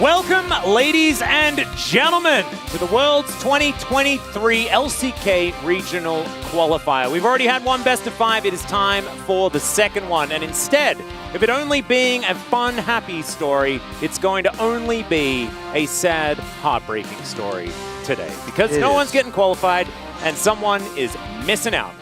Welcome, ladies and gentlemen, to the World's 2023 LCK Regional Qualifier. We've already had one best of 5. It is time for the second one. And instead of it only being a fun, happy story, it's going to only be a sad, heartbreaking story today. Because no one's getting qualified and someone is missing out.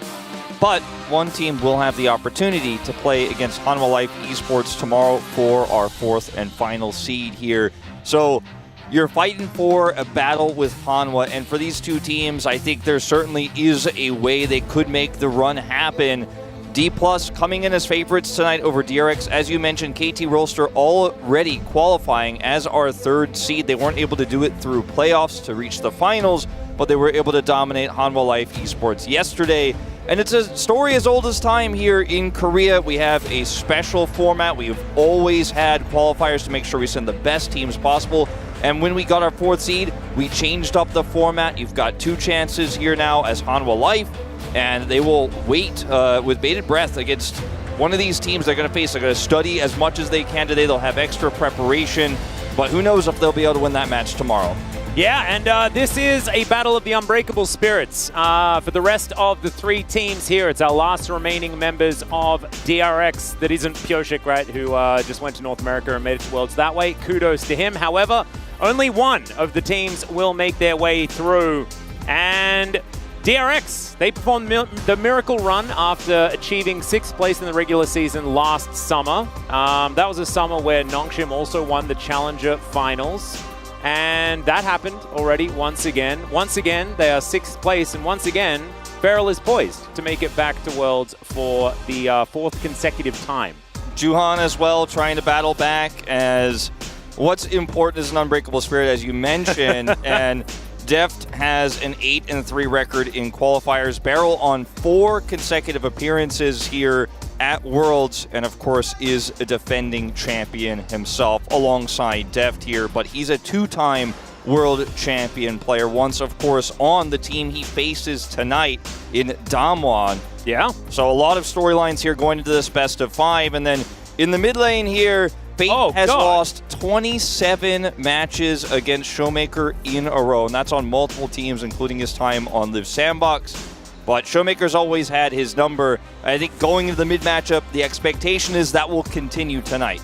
But one team will have the opportunity to play against Hanwha Life Esports tomorrow for our 4th and final seed here. So you're fighting for a battle with Hanwha, and for these two teams, I think there certainly is a way they could make the run happen. D+ coming in as favorites tonight over DRX. As you mentioned, KT Rolster already qualifying as our 3rd seed. They weren't able to do it through playoffs to reach the finals, but they were able to dominate Hanwha Life Esports yesterday. And it's a story as old as time here in Korea. We have a special format. We've always had qualifiers to make sure we send the best teams possible. And when we got our 4th seed, we changed up the format. You've got 2 chances here now as Hanwha Life, and they will wait with bated breath against one of these teams they're going to face. They're going to study as much as they can today. They'll have extra preparation, but who knows if they'll be able to win that match tomorrow. Yeah, and this is a battle of the unbreakable spirits. For the rest of the 3 teams here, it's our last remaining members of DRX. That isn't Pioshik, right, who just went to North America and made it to Worlds that way. Kudos to him. However, only one of the teams will make their way through. And DRX, they performed the miracle run after achieving 6th place in the regular season last summer. That was a summer where Nongshim also won the Challenger Finals. And that happened already once again. Once again, they are 6th place, and once again, Beryl is poised to make it back to Worlds for the 4th consecutive time. Juhan as well trying to battle back, as what's important is an unbreakable spirit, as you mentioned, and Deft has an 8-3 record in qualifiers. Beryl on 4 consecutive appearances here at Worlds, and of course is a defending champion himself alongside Deft here, but he's a 2-time world champion player, once of course on the team he faces tonight in Damwon. Yeah. So a lot of storylines here going into this best of 5, and then in the mid lane here, Fate has lost 27 matches against Showmaker in a row, and that's on multiple teams, including his time on Live Sandbox. But Showmaker's always had his number. I think going into the mid matchup, the expectation is that will continue tonight.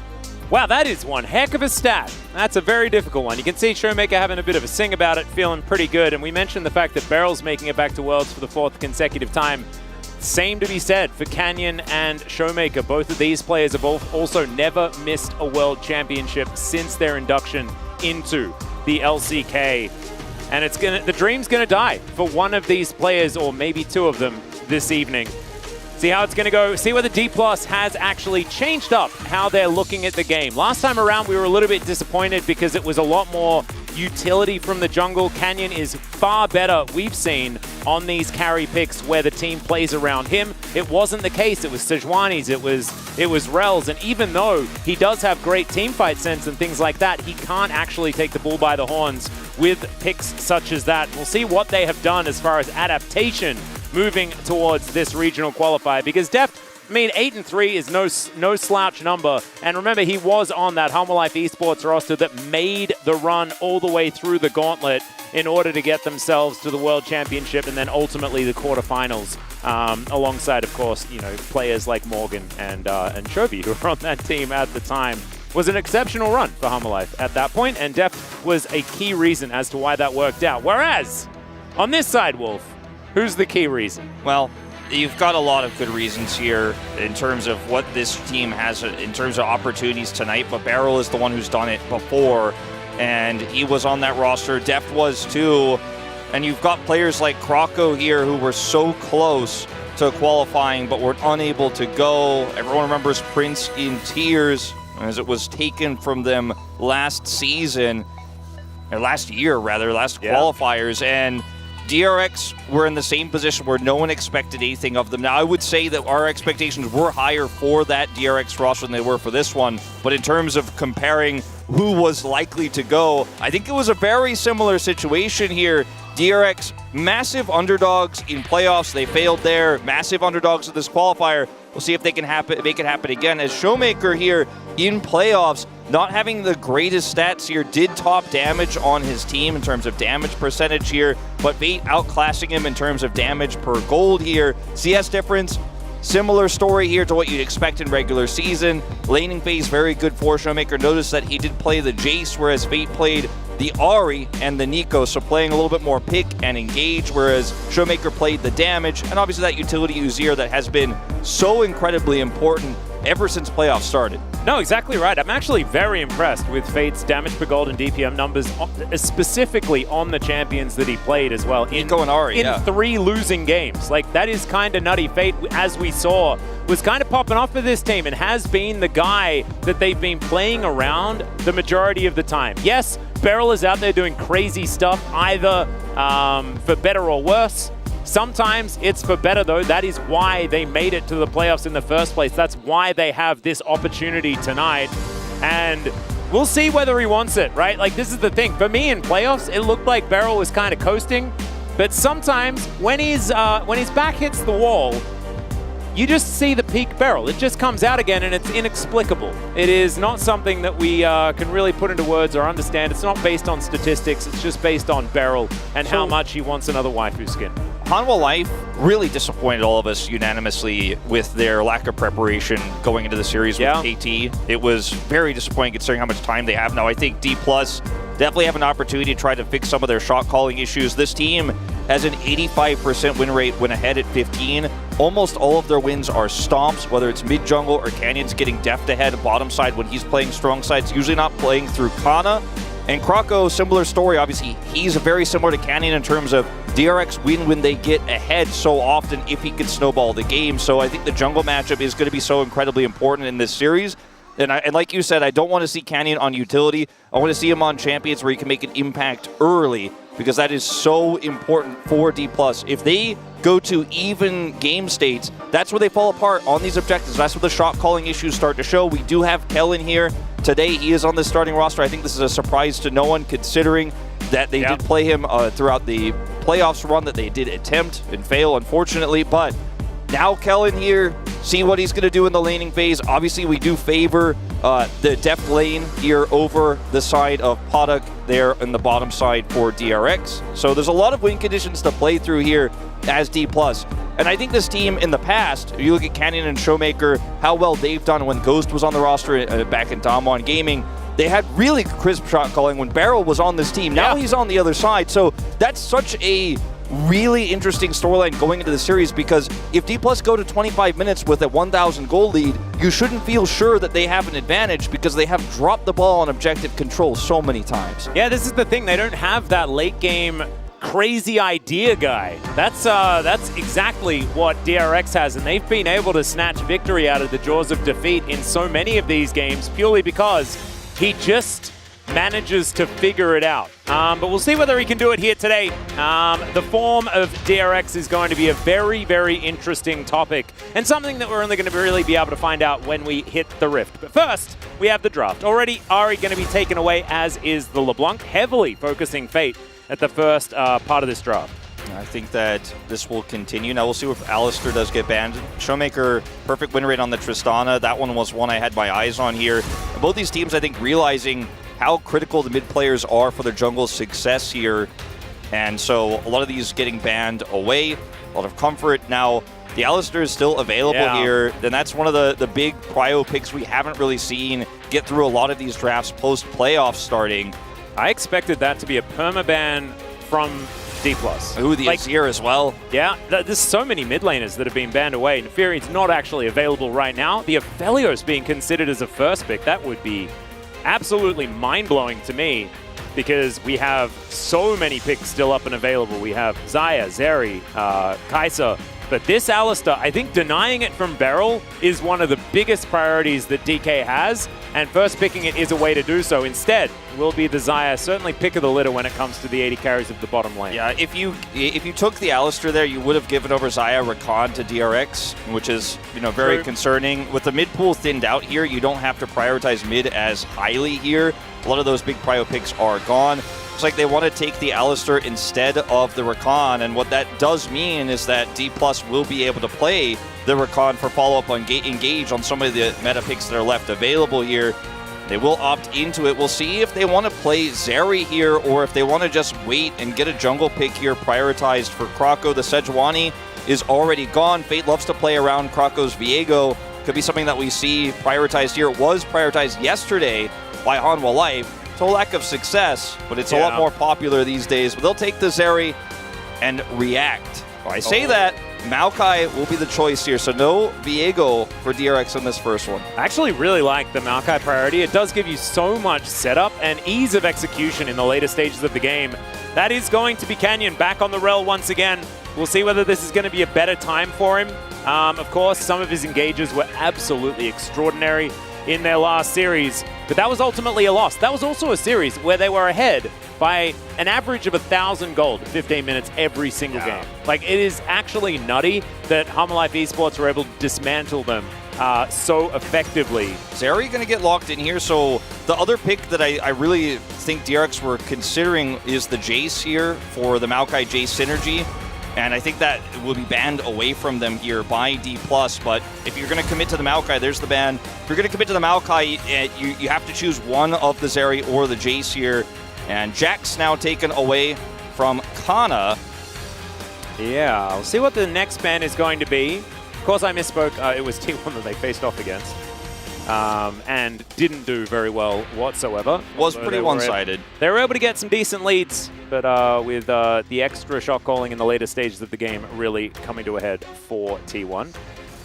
Wow, that is one heck of a stat. That's a very difficult one. You can see Showmaker having a bit of a sing about it, feeling pretty good. And we mentioned the fact that Beryl's making it back to Worlds for the 4th consecutive time. Same to be said for Canyon and Showmaker. Both of these players have also never missed a World Championship since their induction into the LCK. And the dream's gonna die for one of these players, or maybe 2 of them, this evening. See how it's gonna go. See whether D+ has actually changed up how they're looking at the game. Last time around, we were a little bit disappointed because it was a lot more utility from the jungle. Canyon is far better, we've seen, on these carry picks where the team plays around him. It wasn't the case. It was Sejuani's, it was Rel's, and even though he does have great teamfight sense and things like that, he can't actually take the bull by the horns with picks such as that. We'll see what they have done as far as adaptation moving towards this regional qualifier, because Deft, I mean, 8-3 is no slouch number. And remember, he was on that Hanwha Life Esports roster that made the run all the way through the gauntlet in order to get themselves to the World Championship and then ultimately the quarterfinals, alongside, of course, you know, players like Morgan and Chovy, who were on that team at the time. Was an exceptional run for Hanwha Life at that point, and Deft was a key reason as to why that worked out. Whereas, on this side, Wolf, who's the key reason? Well, you've got a lot of good reasons here in terms of what this team has in terms of opportunities tonight, but Beryl is the one who's done it before, and he was on that roster. Deft was too, and you've got players like Kroko here who were so close to qualifying but were unable to go. Everyone remembers Prince in tears as it was taken from them last season, or last year rather, last qualifiers, and DRX were in the same position where no one expected anything of them. Now, I would say that our expectations were higher for that DRX roster than they were for this one, but in terms of comparing who was likely to go, I think it was a very similar situation here. DRX, massive underdogs in playoffs. They failed there. Massive underdogs at this qualifier. We'll see if they can make it happen again. As Showmaker here in playoffs, not having the greatest stats here, did top damage on his team in terms of damage percentage here, but Fate outclassing him in terms of damage per gold here. CS difference, similar story here to what you'd expect in regular season. Laning phase, very good for Showmaker. Notice that he did play the Jace, whereas Fate played the Ahri and the Nico, so playing a little bit more pick and engage, whereas Showmaker played the damage, and obviously that utility Uzier that has been so incredibly important ever since playoffs started. No, exactly right. I'm actually very impressed with Fate's damage per gold and DPM numbers, specifically on the champions that he played as well. Nico and Ahri, in 3 losing games. Like, that is kind of nutty. Fate, as we saw, was kind of popping off for this team and has been the guy that they've been playing around the majority of the time. Yes, Beryl is out there doing crazy stuff, either for better or worse. Sometimes it's for better, though. That is why they made it to the playoffs in the first place. That's why they have this opportunity tonight. And we'll see whether he wants it, right? Like, this is the thing. For me, in playoffs, it looked like Beryl was kind of coasting. But sometimes when his back hits the wall, you just see the peak Beryl. It just comes out again, and it's inexplicable. It is not something that we can really put into words or understand. It's not based on statistics. It's just based on Beryl and how much he wants another waifu skin. Hanwha Life really disappointed all of us unanimously with their lack of preparation going into the series with KT. It was very disappointing considering how much time they have now. I think D+ definitely have an opportunity to try to fix some of their shot calling issues. This team has an 85% win rate when ahead at 15. Almost all of their wins are stomps, whether it's mid-jungle or Canyon's getting deft ahead bottom side when he's playing strong sides, usually not playing through Kana. And Krako, similar story. Obviously, he's very similar to Canyon in terms of DRX win when they get ahead so often if he could snowball the game. So I think the jungle matchup is going to be so incredibly important in this series. And like you said, I don't want to see Canyon on utility. I want to see him on champions where he can make an impact early, because that is so important for D+. If they go to even game states, that's where they fall apart on these objectives. That's where the shot calling issues start to show. We do have Kellen here today. He is on the starting roster. I think this is a surprise to no one, considering that they did play him throughout the playoffs run, that they did attempt and fail, unfortunately. But now Kellen here, see what he's going to do in the laning phase. Obviously, we do favor the depth lane here over the side of Poduk there in the bottom side for DRX. So there's a lot of win conditions to play through here as D+. And I think this team in the past, you look at Canyon and Showmaker, how well they've done when Ghost was on the roster back in Damwon Gaming. They had really crisp shot calling when Beryl was on this team. Now he's on the other side. So that's such a really interesting storyline going into the series, because if D+ go to 25 minutes with a 1,000 goal lead, you shouldn't feel sure that they have an advantage, because they have dropped the ball on objective control so many times. Yeah, this is the thing. They don't have that late game crazy idea guy. That's exactly what DRX has, and they've been able to snatch victory out of the jaws of defeat in so many of these games purely because he just manages to figure it out. But we'll see whether he can do it here today. The form of DRX is going to be a very, very interesting topic, and something that we're only going to really be able to find out when we hit the Rift. But first, we have the draft. Already, Ahri going to be taken away, as is the LeBlanc, heavily focusing Fate at the first part of this draft. I think that this will continue. Now we'll see if Alistair does get banned. Showmaker, perfect win rate on the Tristana. That one was one I had my eyes on here. And both these teams, I think, realizing how critical the mid players are for their jungle's success here. And so a lot of these getting banned away, a lot of comfort. Now, the Alistair is still available here. Then that's one of the big prio picks we haven't really seen get through a lot of these drafts post-playoffs starting. I expected that to be a permaban from D+. Ooh, the Azir as well. Yeah, there's so many mid laners that have been banned away. Neferi's not actually available right now. The Aphelios being considered as a first pick, that would be absolutely mind-blowing to me, because we have so many picks still up and available. We have Xayah, Zeri, Kai'Sa. But this Alistair, I think denying it from Beryl is one of the biggest priorities that DK has, and first picking it is a way to do so. Instead, will be the Xayah, certainly pick of the litter when it comes to the 80 carries of the bottom lane. Yeah, if you took the Alistair there, you would have given over Xayah Rakan to DRX, which is very concerning. With the mid pool thinned out here, you don't have to prioritize mid as highly here. A lot of those big prio picks are gone. Looks like they want to take the Alistair instead of the Rakan, and what that does mean is that D+ will be able to play the Rakan for follow-up on engage on some of the meta picks that are left available here. They will opt into it. We'll see if they want to play Zeri here or if they want to just wait and get a jungle pick here prioritized for Krako. The Sejuani is already gone. Fate loves to play around Krako's Viego. Could be something that we see prioritized here. It was prioritized yesterday by Hanwha Life. To a lack of success, but it's a lot more popular these days. But they'll take the Zeri and react. I say that, Maokai will be the choice here, so no Viego for DRX in this first one. I actually really like the Maokai priority. It does give you so much setup and ease of execution in the later stages of the game. That is going to be Canyon back on the rel once again. We'll see whether this is going to be a better time for him. Of course, some of his engages were absolutely extraordinary in their last series, but that was ultimately a loss. That was also a series where they were ahead by an average of 1,000 gold in 15 minutes every single game. Like, it is actually nutty that Hanwha Life Esports were able to dismantle them so effectively. Zeri going to get locked in here, so the other pick that I really think DRX were considering is the Jace here for the Maokai Jace synergy. And I think that will be banned away from them here by D+, but if you're going to commit to the Maokai, there's the ban. If you're going to commit to the Maokai, you have to choose one of the Zeri or the Jace here. And Jack's now taken away from Kana. Yeah, I'll see what the next ban is going to be. Of course, I misspoke. It was T1 that they faced off against. And didn't do very well whatsoever. Was pretty one-sided. They were able to get some decent leads, but with the extra shot calling in the later stages of the game really coming to a head for T1.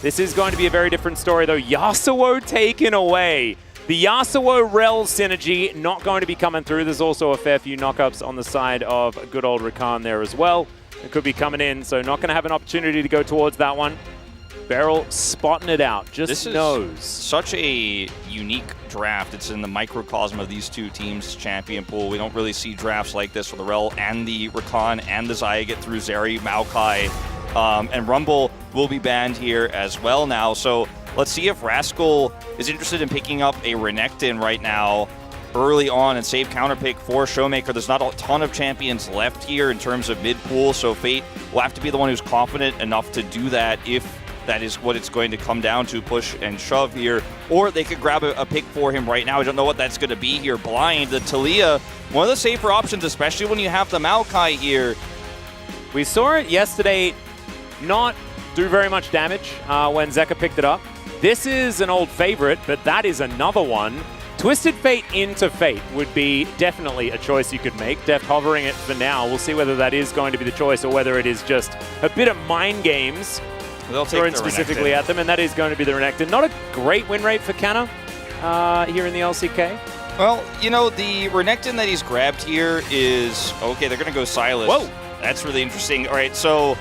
This is going to be a very different story, though. Yasuo taken away. The Yasuo Rel synergy not going to be coming through. There's also a fair few knockups on the side of good old Rakan there as well. It could be coming in, so not going to have an opportunity to go towards that one. Beryl spotting it out, just knows. Such a unique draft. It's in the microcosm of these two teams' champion pool. We don't really see drafts like this where the Rel and the Rakan and the Xayah get through Zeri, Maokai, and Rumble will be banned here as well now. So let's see if Rascal is interested in picking up a Renekton right now early on and save counter pick for Showmaker. There's not a ton of champions left here in terms of mid-pool, so Fate will have to be the one who's confident enough to do that if that is what it's going to come down to, push and shove here. Or they could grab a pick for him right now. I don't know what that's going to be here. Blind, the Taliyah, one of the safer options, especially when you have the Maokai here. We saw it yesterday not do very much damage when Zeka picked it up. This is an old favorite, but that is another one. Twisted Fate into Fate would be definitely a choice you could make. Deft hovering it for now. We'll see whether that is going to be the choice or whether it is just a bit of mind games thrown specifically at them, and that is going to be the Renekton. Not a great win rate for Kana here in the LCK. Well, you know, the Renekton that he's grabbed here is... Okay, they're going to go Silas. Whoa! That's really interesting. All right, so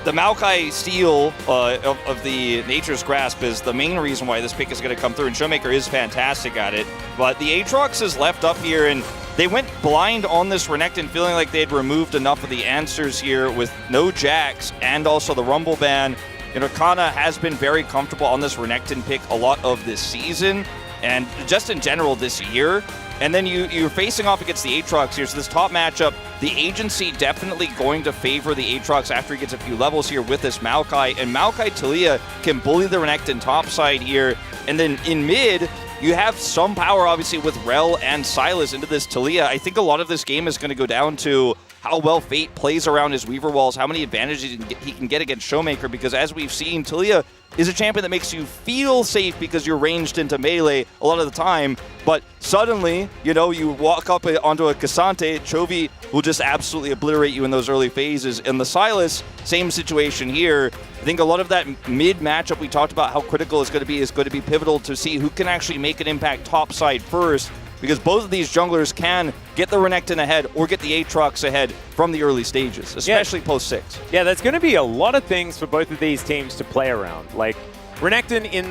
the Maokai steal of the Nature's Grasp is the main reason why this pick is going to come through, and Showmaker is fantastic at it. But the Aatrox is left up here, and they went blind on this Renekton, feeling like they'd removed enough of the answers here with no Jax and also the Rumble ban. You know, Kana has been very comfortable on this Renekton pick a lot of this season, and just in general this year. And then you're facing off against the Aatrox here, so this top matchup, the Agency definitely going to favor the Aatrox after he gets a few levels here with this Maokai, and Maokai Taliyah can bully the Renekton top side here, and then in mid, you have some power obviously with Rel and Silas into this Taliyah. I think a lot of this game is going to go down to how well Fate plays around his Weaver walls, how many advantages he can get against Showmaker, because as we've seen, Taliyah is a champion that makes you feel safe because you're ranged into melee a lot of the time, but suddenly, you know, you walk up onto a Cassante, Chovy will just absolutely obliterate you in those early phases. And the Silas, same situation here. I think a lot of that mid matchup we talked about how critical it's going to be pivotal to see who can actually make an impact topside first, because both of these junglers can get the Renekton ahead or get the Aatrox ahead from the early stages, especially post-6. Yeah, there's going to be a lot of things for both of these teams to play around. Like, Renekton in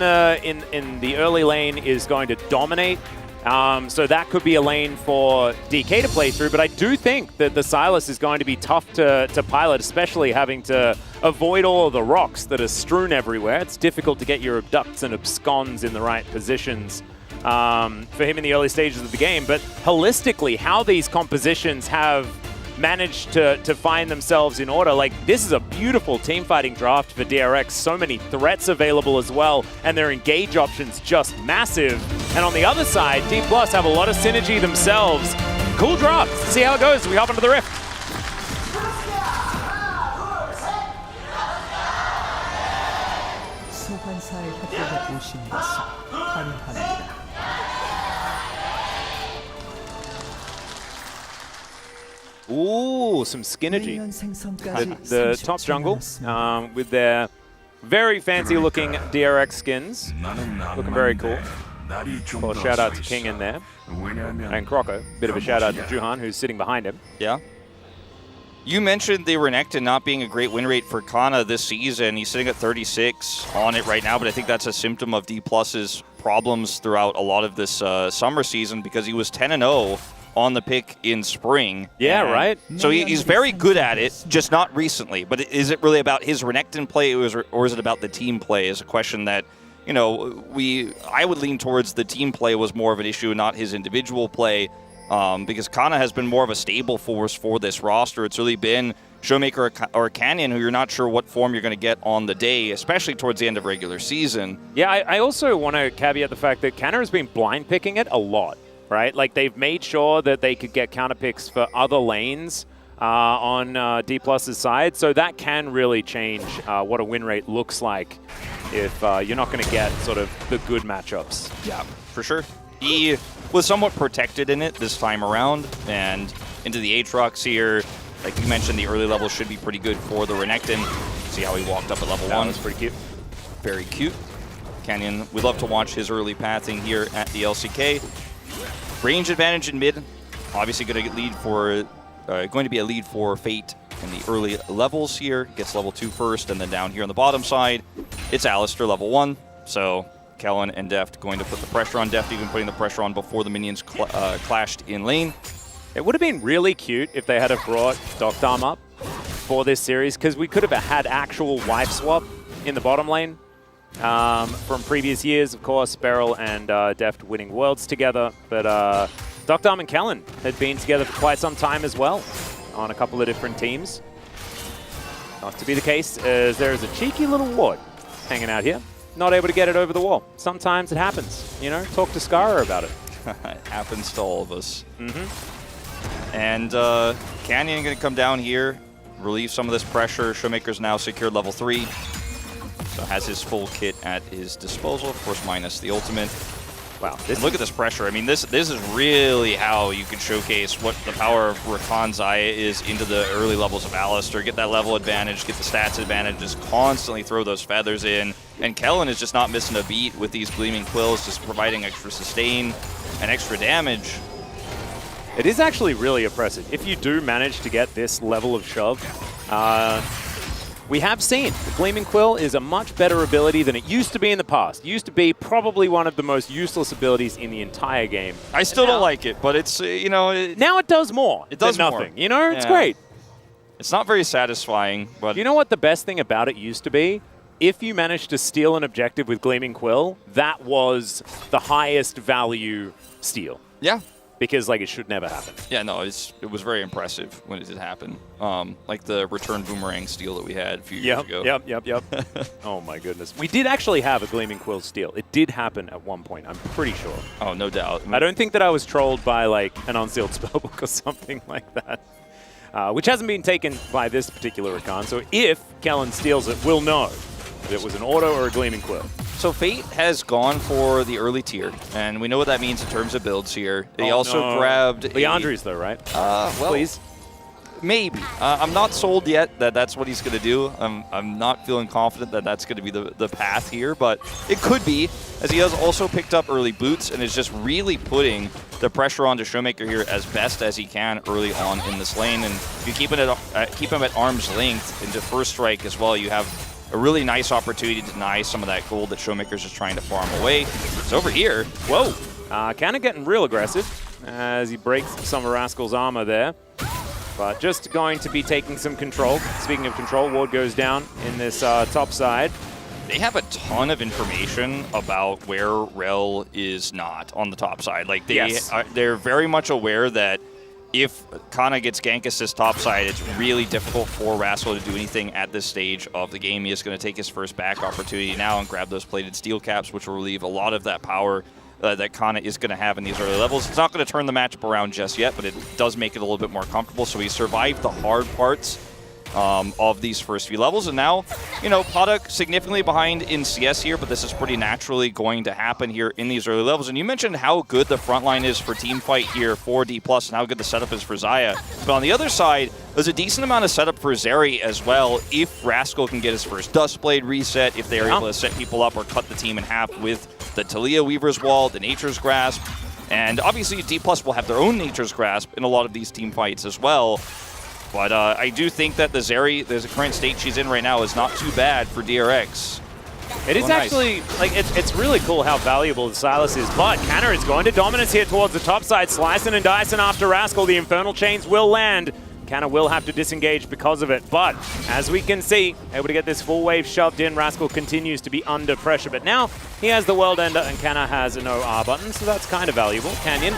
the early lane is going to dominate, so that could be a lane for DK to play through, but I do think that the Silas is going to be tough to pilot, especially having to avoid all of the rocks that are strewn everywhere. It's difficult to get your abducts and absconds in the right positions for him in the early stages of the game. But holistically, how these compositions have managed to find themselves in order. Like, this is a beautiful team fighting draft for DRX. So many threats available as well, and their engage options just massive. And on the other side, D+ have a lot of synergy themselves. Cool draft. Let's see how it goes as we hop into the Rift. 소환사의 협곡에 오신 것을 환영합니다. Ooh, some Skinergy. The top jungle with their very fancy looking DRX skins. Looking very cool. Well, shout out to King in there. And Croco. Bit of a shout out to Juhan, who's sitting behind him. Yeah. You mentioned the Renekton not being a great win rate for Kana this season. He's sitting at 36 on it right now, but I think that's a symptom of D+'s problems throughout a lot of this summer season because he was 10-0 on the pick in spring. Yeah, right? So he's very good at it, just not recently. But is it really about his Renekton play or is it about the team play is a question that, you know, I would lean towards the team play was more of an issue, not his individual play. Because Kana has been more of a stable force for this roster. It's really been Showmaker or Canyon, who you're not sure what form you're going to get on the day, especially towards the end of regular season. Yeah, I also want to caveat the fact that Canna has been blind picking it a lot, right? Like, they've made sure that they could get counter picks for other lanes on D+'s side, so that can really change what a win rate looks like if you're not going to get sort of the good matchups. Yeah, for sure. He was somewhat protected in it this time around, and into the Aatrox here. Like you mentioned, the early level should be pretty good for the Renekton. See how he walked up at level 1. That was pretty cute. Very cute. Canyon, we love to watch his early pathing here at the LCK. Range advantage in mid. Obviously going to be a lead for Fate in the early levels here. Gets level 2 first, and then down here on the bottom side, it's Alistair level 1. So Kellen and Deft going to put the pressure on. Deft even putting the pressure on before the minions clashed in lane. It would have been really cute if they had have brought Doctarm up for this series, because we could have had actual wife swap in the bottom lane from previous years. Of course, Beryl and Deft winning Worlds together, but Doctarm and Kellen had been together for quite some time as well on a couple of different teams. Not to be the case, as there is a cheeky little ward hanging out here. Not able to get it over the wall. Sometimes it happens, you know? Talk to Skara about it. It happens to all of us. And Canyon going to come down here, relieve some of this pressure. Showmaker's now secured level 3. So has his full kit at his disposal, of course, minus the ultimate. Wow, look at this pressure. I mean, this is really how you can showcase what the power of Rakan Xayah is into the early levels of Alistair. Get that level advantage, get the stats advantage, just constantly throw those feathers in. And Kellen is just not missing a beat with these Gleaming Quills, just providing extra sustain and extra damage. It is actually really impressive. If you do manage to get this level of shove, we have seen the Gleaming Quill is a much better ability than it used to be in the past. It used to be probably one of the most useless abilities in the entire game. I still don't like it, but it's, you know... now it does more. It does nothing. more. You know, it's great. It's not very satisfying, but... You know what the best thing about it used to be? If you managed to steal an objective with Gleaming Quill, that was the highest value steal. Yeah. Because, like, it should never happen. Yeah, no, it was very impressive when it did happen. Like the return boomerang steal that we had a few years ago. Yep. Oh, my goodness. We did actually have a Gleaming Quill steal. It did happen at one point, I'm pretty sure. Oh, no doubt. I don't think that I was trolled by, like, an unsealed spellbook or something like that. Which hasn't been taken by this particular Rakan. So if Kellen steals it, we'll know if it was an auto or a Gleaming Quill. So Fate has gone for the early tier, and we know what that means in terms of builds here. They also grabbed Leandri's though, right? Well, please. Maybe. I'm not sold yet that that's what he's going to do. I'm not feeling confident that that's going to be the path here, but it could be, as he has also picked up early boots and is just really putting the pressure onto Showmaker here as best as he can early on in this lane. And if you keep him at arm's length into first strike as well, you have a really nice opportunity to deny some of that gold that Showmaker's just trying to farm away. It's over here. Whoa. Kind of getting real aggressive as he breaks some of Rascal's armor there. But just going to be taking some control. Speaking of control, ward goes down in this top side. they have a ton of information about where Rel is not on the top side. Like they're very much aware that if Kana gets gank assist top side, it's really difficult for Rascal to do anything at this stage of the game. He is going to take his first back opportunity now and grab those plated steel caps, which will relieve a lot of that power that Kana is going to have in these early levels. It's not going to turn the matchup around just yet, but it does make it a little bit more comfortable. So he survived the hard parts of these first few levels, and now, you know, Paddock significantly behind in CS here, but this is pretty naturally going to happen here in these early levels. And you mentioned how good the front line is for team fight here for D+, and how good the setup is for Xayah. But on the other side, there's a decent amount of setup for Zeri as well, if Rascal can get his first Dustblade reset, if they're able to set people up or cut the team in half with the Talia Weaver's Wall, the Nature's Grasp, and obviously D+ will have their own Nature's Grasp in a lot of these team fights as well. But I do think that the Zeri, the current state she's in right now, is not too bad for DRX. It is actually, like, it's really cool how valuable the Sylas is, but Canna is going to dominance here towards the top side, slicing and dicing after Rascal. The Infernal Chains will land. Canna will have to disengage because of it, but as we can see, able to get this full wave shoved in. Rascal continues to be under pressure, but now he has the World Ender and Canna has no R button, so that's kind of valuable. Canyon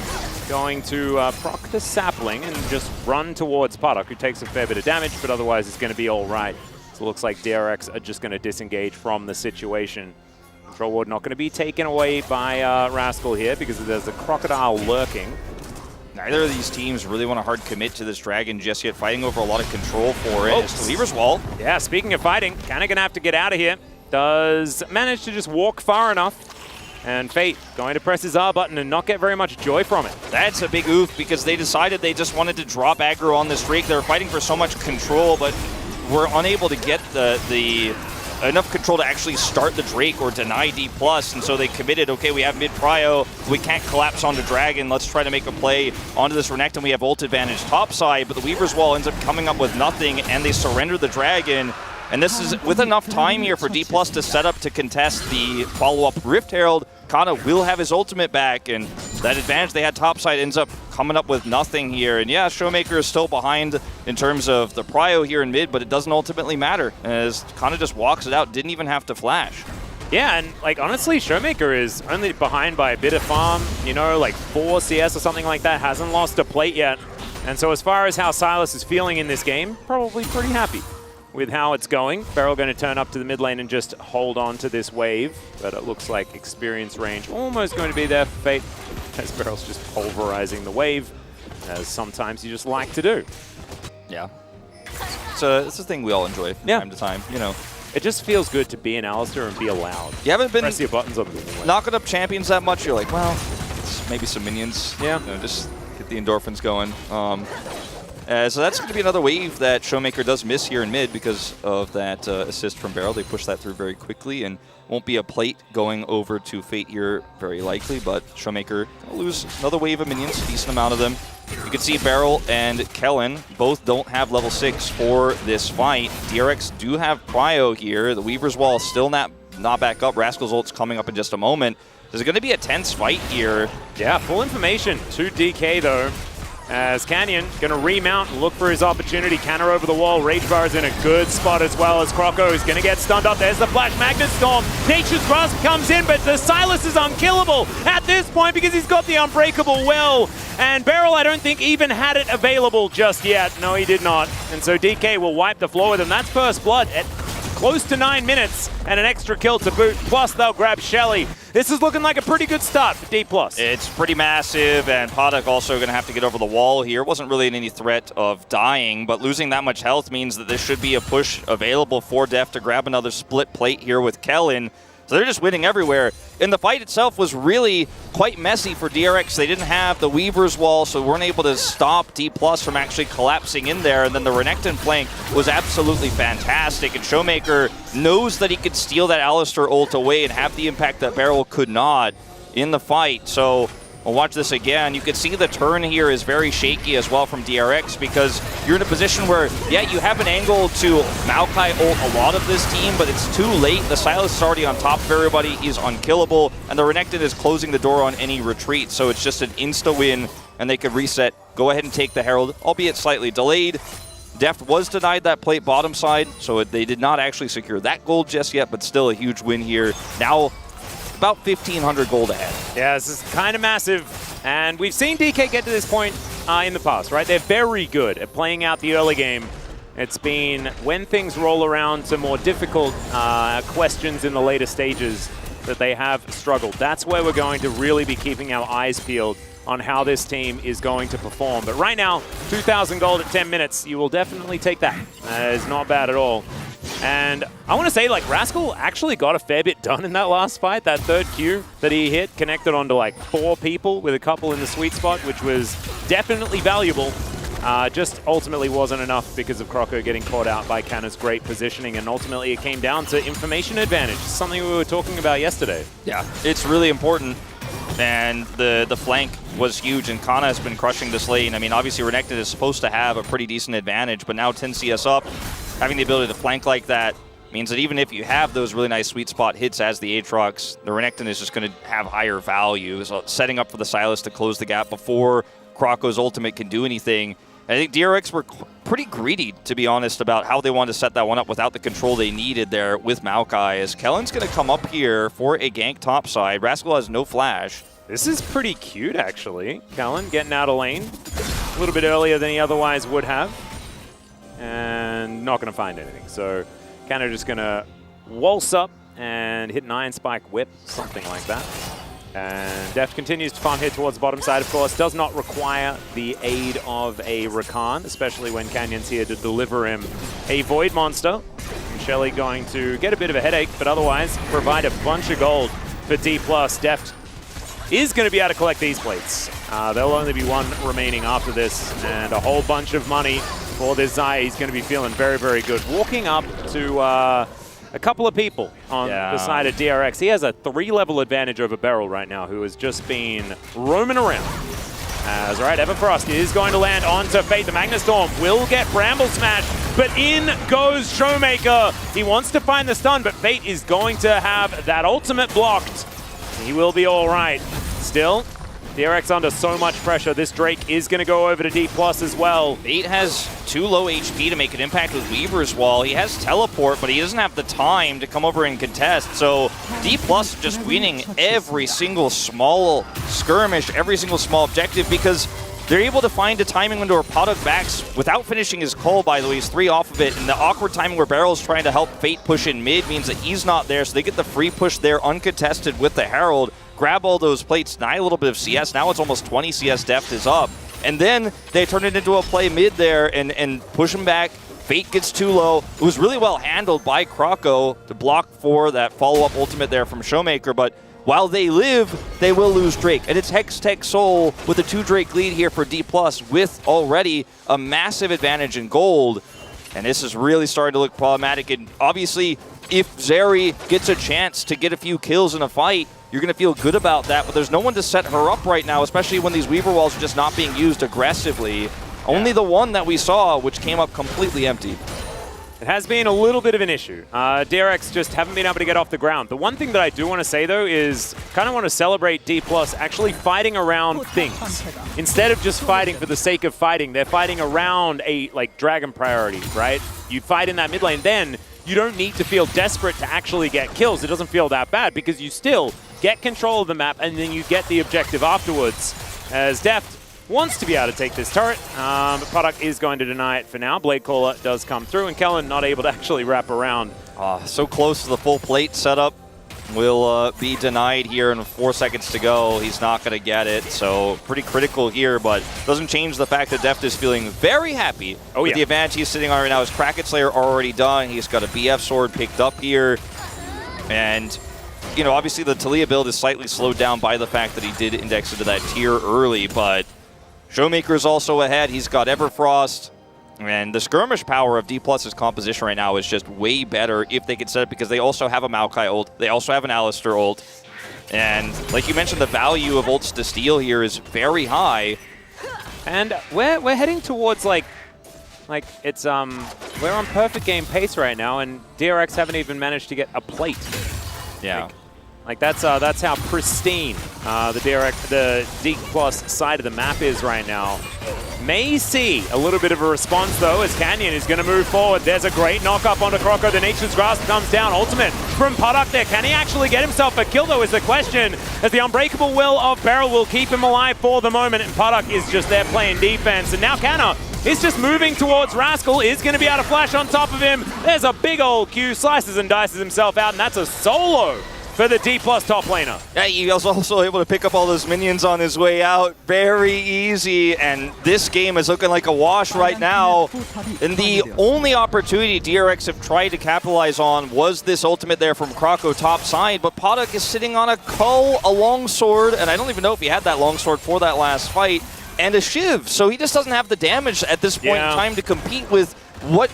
going to proc the Sapling and just run towards Paddock, who takes a fair bit of damage, but otherwise it's going to be all right. So it looks like DRX are just going to disengage from the situation. Control Ward not going to be taken away by Rascal here because there's a Crocodile lurking. Neither of these teams really want to hard commit to this Dragon just yet, fighting over a lot of control for it. It's the Weaver's Wall. Yeah, speaking of fighting, kind of going to have to get out of here. Does manage to just walk far enough. And Fate going to press his R button and not get very much joy from it. That's a big oof because they decided they just wanted to drop aggro on this Drake. They were fighting for so much control, but were unable to get the enough control to actually start the Drake or deny D+, and so they committed, okay, we have mid-prio, we can't collapse onto Dragon, let's try to make a play onto this Renekton. We have ult advantage topside, but the Weaver's Wall ends up coming up with nothing, and they surrender the Dragon. And this is with enough time here for D+ to set up to contest the follow-up Rift Herald. Kana will have his ultimate back, and that advantage they had topside ends up coming up with nothing here. And yeah, Showmaker is still behind in terms of the prio here in mid, but it doesn't ultimately matter, as Kana just walks it out, didn't even have to flash. Yeah, and like honestly, Showmaker is only behind by a bit of farm, you know, like 4 CS or something like that, hasn't lost a plate yet. And so as far as how Sylas is feeling in this game, probably pretty happy with how it's going. Beryl going to turn up to the mid lane and just hold on to this wave, but it looks like experience range almost going to be there for Fate, as Beryl's just pulverizing the wave, as sometimes you just like to do. Yeah. So it's a thing we all enjoy from time to time, you know. It just feels good to be an Alistair and be allowed. You haven't been press your buttons on knocking up champions that much. You're like, well, maybe some minions. Yeah. You know, just get the endorphins going. So that's going to be another wave that Showmaker does miss here in mid because of that assist from Beryl. They push that through very quickly, and won't be a plate going over to Fate here very likely, but Showmaker will lose another wave of minions, a decent amount of them. You can see Beryl and Kellen both don't have level 6 for this fight. DRX do have prio here. The Weaver's Wall still not back up. Rascal's ult's coming up in just a moment. There's going to be a tense fight here. Yeah, full information to DK though, as Canyon going to remount and look for his opportunity. Canna over the wall. Rage Bar is in a good spot as well, as Croco is going to get stunned up. There's the Flash Magnet Storm. Nature's Grasp comes in, but the Sylas is unkillable at this point because he's got the Unbreakable Will. And Beryl, I don't think, even had it available just yet. No, he did not. And so DK will wipe the floor with him. That's first blood at close to 9 minutes and an extra kill to boot. Plus, they'll grab Shelly. This is looking like a pretty good start for D+. It's pretty massive, and Paddock also going to have to get over the wall here. Wasn't really in any threat of dying, but losing that much health means that there should be a push available for Def to grab another split plate here with Kellen. So they're just winning everywhere. And the fight itself was really quite messy for DRX. They didn't have the Weaver's Wall, so weren't able to stop D+ from actually collapsing in there. And then the Renekton flank was absolutely fantastic. And Showmaker knows that he could steal that Alistair ult away and have the impact that Beryl could not in the fight. So we'll watch this again. You can see the turn here is very shaky as well from DRX because you're in a position where, yeah, you have an angle to Maokai ult a lot of this team, but it's too late. The Sylas is already on top of everybody. He's unkillable, and the Renekton is closing the door on any retreat, so it's just an insta-win, and they could reset, go ahead and take the Herald, albeit slightly delayed. Deft was denied that plate bottom side, so they did not actually secure that gold just yet, but still a huge win here. Now about 1,500 gold ahead. Yeah, this is kind of massive. And we've seen DK get to this point in the past, right? They're very good at playing out the early game. It's been when things roll around to more difficult questions in the later stages that they have struggled. That's where we're going to really be keeping our eyes peeled on how this team is going to perform. But right now, 2,000 gold at 10 minutes, you will definitely take that. That is not bad at all. And I want to say, like, Rascal actually got a fair bit done in that last fight. That third Q that he hit connected onto like 4 people with a couple in the sweet spot, which was definitely valuable. Just ultimately wasn't enough because of Croco getting caught out by Kanna's great positioning, and ultimately it came down to information advantage, something we were talking about yesterday. Yeah, it's really important, and the flank was huge, and Kanna has been crushing this lane. I mean, obviously Renekton is supposed to have a pretty decent advantage, but now 10 CS up, having the ability to flank like that means that even if you have those really nice sweet spot hits as the Aatrox, the Renekton is just going to have higher value. So setting up for the Sylas to close the gap before Croco's ultimate can do anything. I think DRX were pretty greedy, to be honest, about how they wanted to set that one up without the control they needed there with Maokai. As Kellen's going to come up here for a gank topside. Rascal has no flash. This is pretty cute, actually. Kellen getting out of lane a little bit earlier than he otherwise would have. And not going to find anything. So Kanna just going to waltz up and hit an Iron Spike whip, something like that. And Deft continues to farm here towards the bottom side, of course. Does not require the aid of a Rakan, especially when Canyon's here to deliver him a Void Monster. And Shelly going to get a bit of a headache, but otherwise provide a bunch of gold for D+. Deft is going to be able to collect these plates. There'll only be one remaining after this, and a whole bunch of money for this Zai. He's going to be feeling very, very good. Walking up to a couple of people on the side of DRX. He has a 3-level advantage over Beryl right now, who has just been roaming around. As right, Everfrost is going to land onto Fate. The Magnastorm will get Bramble Smash, but in goes Showmaker. He wants to find the stun, but Fate is going to have that ultimate blocked. He will be all right. Still, DRX under so much pressure. This Drake is going to go over to D+ as well. Fate has too low HP to make an impact with Weaver's Wall. He has teleport, but he doesn't have the time to come over and contest. So D+ just winning every single small skirmish, every single small objective, because they're able to find a timing window where Podok backs without finishing his call, by the way. He's 3 off of it, and the awkward timing where Barrel's trying to help Fate push in mid means that he's not there, so they get the free push there uncontested with the Herald. Grab all those plates, deny a little bit of CS. Now it's almost 20 CS. Deft is up. And then they turn it into a play mid there and push him back. Fate gets too low. It was really well handled by Croco to block for that follow-up ultimate there from Showmaker, but while they live, they will lose Drake. And it's Hex Tech Soul with a 2 Drake lead here for D+, with already a massive advantage in gold. And this is really starting to look problematic. And obviously, if Zeri gets a chance to get a few kills in a fight, you're going to feel good about that, but there's no one to set her up right now, especially when these Weaver Walls are just not being used aggressively. Only the one that we saw, which came up completely empty. It has been a little bit of an issue. DRX just haven't been able to get off the ground. The one thing that I do want to say, though, is kind of want to celebrate D+ actually fighting around things. Instead of just fighting for the sake of fighting, they're fighting around a dragon priority, right? You fight in that mid lane, then you don't need to feel desperate to actually get kills. It doesn't feel that bad because you still get control of the map and then you get the objective afterwards. As Deft wants to be able to take this turret, but Podok is going to deny it for now. Blade Caller does come through, and Kellen not able to actually wrap around. So close to the full plate setup. Will be denied here in 4 seconds to go. He's not going to get it, so pretty critical here, but doesn't change the fact that Deft is feeling very happy with the advantage he's sitting on right now. His Kraken Slayer already done. He's got a BF sword picked up here, and you know, obviously the Talia build is slightly slowed down by the fact that he did index into that tier early, but Showmaker is also ahead. He's got Everfrost. And the skirmish power of D+'s composition right now is just way better if they can set it, because they also have a Maokai ult. They also have an Alistar ult. And like you mentioned, the value of ults to steal here is very high. And we're heading towards like it's we're on perfect game pace right now, and DRX haven't even managed to get a plate. Yeah. Like that's how pristine the D+ side of the map is right now. may see a little bit of a response, though, as Canyon is going to move forward. There's a great knock-up onto Croco. The Nature's Grasp comes down. Ultimate from Puddock there. Can he actually get himself a kill, though, is the question, as the unbreakable will of Beryl will keep him alive for the moment, and Puddock is just there playing defense. And now Canna is just moving towards Rascal, is going to be able to flash on top of him. There's a big old Q, slices and dices himself out, and that's a solo for the D+ top laner. Yeah, he was also able to pick up all those minions on his way out. Very easy, and this game is looking like a wash right now. And the only opportunity DRX have tried to capitalize on was this ultimate there from Croco top side, but Puddock is sitting on a Cull, a longsword, and I don't even know if he had that longsword for that last fight, and a Shiv, so he just doesn't have the damage at this point in time to compete with what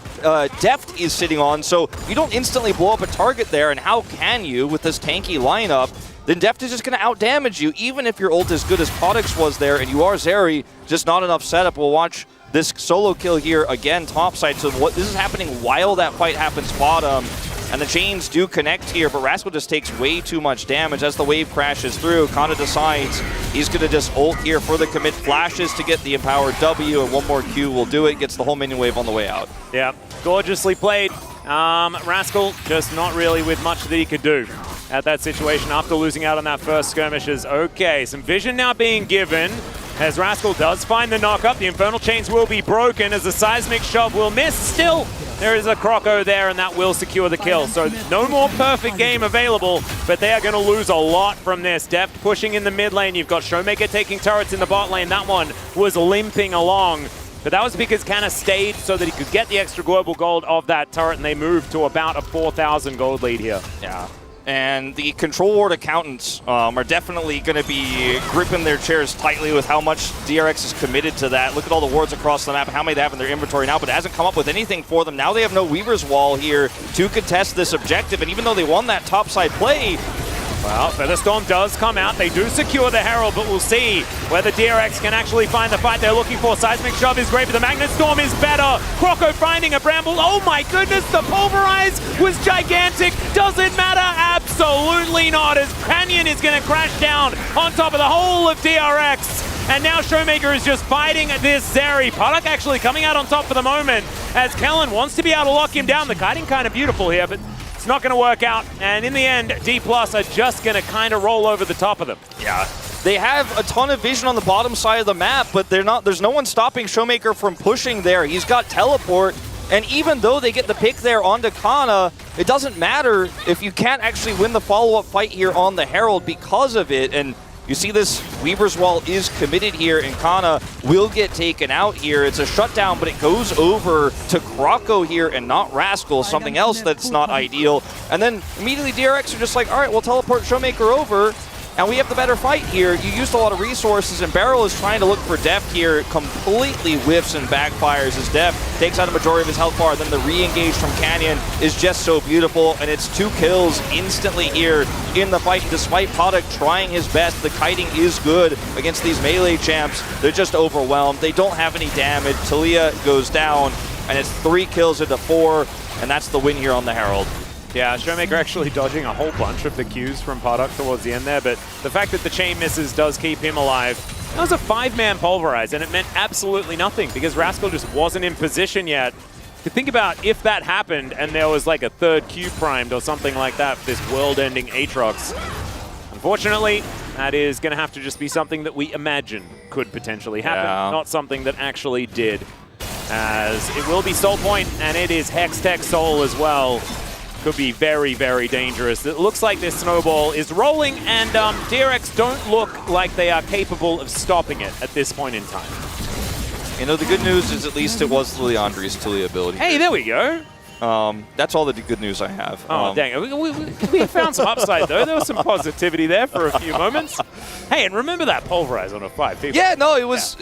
Deft is sitting on. So you don't instantly blow up a target there, and how can you with this tanky lineup? Then Deft is just going to outdamage you, even if your ult is good as Puddock's was there, and you are Zeri, just not enough setup. We'll watch this solo kill here again topside. So this is happening while that fight happens bottom. And the chains do connect here, but Rascal just takes way too much damage as the wave crashes through. Kana decides he's going to just ult here for the commit, flashes to get the empowered W, and one more Q will do it, gets the whole minion wave on the way out. Yeah, Gorgeously played. Rascal just not really with much that he could do at that situation after losing out on that first skirmishes. Okay, some vision now being given as Rascal does find the knock-up. The Infernal Chains will be broken as the Seismic Shove will miss. Still, there is a Croco there, and that will secure the kill. So no more perfect game available, but they are going to lose a lot from this. Deft pushing in the mid lane. You've got Showmaker taking turrets in the bot lane. That one was limping along. But that was because Canna stayed so that he could get the extra global gold of that turret, and they moved to about a 4,000 gold lead here. Yeah. And the Control Ward accountants are definitely going to be gripping their chairs tightly with how much DRX is committed to that. Look at all the wards across the map, how many they have in their inventory now, but it hasn't come up with anything for them. Now they have no Weaver's Wall here to contest this objective, and even though they won that topside play, well, Featherstorm does come out. They do secure the Herald, but we'll see whether DRX can actually find the fight they're looking for. Seismic Shove is great, but the Magnet Storm is better. Croco finding a Bramble. Oh my goodness, the Pulverize was gigantic. Does it matter? Absolutely not, as Canyon is going to crash down on top of the whole of DRX. And now Showmaker is just fighting this Zeri. Puddock actually coming out on top for the moment, as Kellen wants to be able to lock him down. The kiting kind of beautiful here, but it's not going to work out, and in the end, D+ are just going to kind of roll over the top of them. Yeah, they have a ton of vision on the bottom side of the map, but there's no one stopping Showmaker from pushing there. He's got teleport, and even though they get the pick there onto Kana, it doesn't matter if you can't actually win the follow-up fight here on the Herald because of it. And you see this Weaver's Wall is committed here, and Kana will get taken out here. It's a shutdown, but it goes over to Croco here and not Rascal, something else that's not ideal. And then immediately DRX are just like, all right, we'll teleport Showmaker over, and we have the better fight here. You used a lot of resources, and Beryl is trying to look for Deft here. Completely whiffs and backfires as Deft takes out a majority of his health bar. Then the re-engage from Canyon is just so beautiful, and it's 2 kills instantly here in the fight. Despite Puddock trying his best, the kiting is good against these melee champs. They're just overwhelmed. They don't have any damage. Talia goes down, and it's 3 kills into 4, and that's the win here on the Herald. Yeah, Showmaker actually dodging a whole bunch of the Qs from Puddock towards the end there, but the fact that the chain misses does keep him alive. That was a 5-man Pulverize, and it meant absolutely nothing because Rascal just wasn't in position yet. To think about if that happened and there was like a 3rd Q primed or something like that for this world-ending Aatrox. Unfortunately, that is going to have to just be something that we imagine could potentially happen, not something that actually did. As it will be Soul Point, and it is Hextech Soul as well. Could be very, very dangerous. It looks like this snowball is rolling, and DRX don't look like they are capable of stopping it at this point in time. You know, the good news is at least it was Leandri's Talia ability. Hey, there we go. That's all the good news I have. Oh, dang it. We found some upside, though. There was some positivity there for a few moments. Hey, and remember that Pulverize on a 5. People. Yeah, no, it was...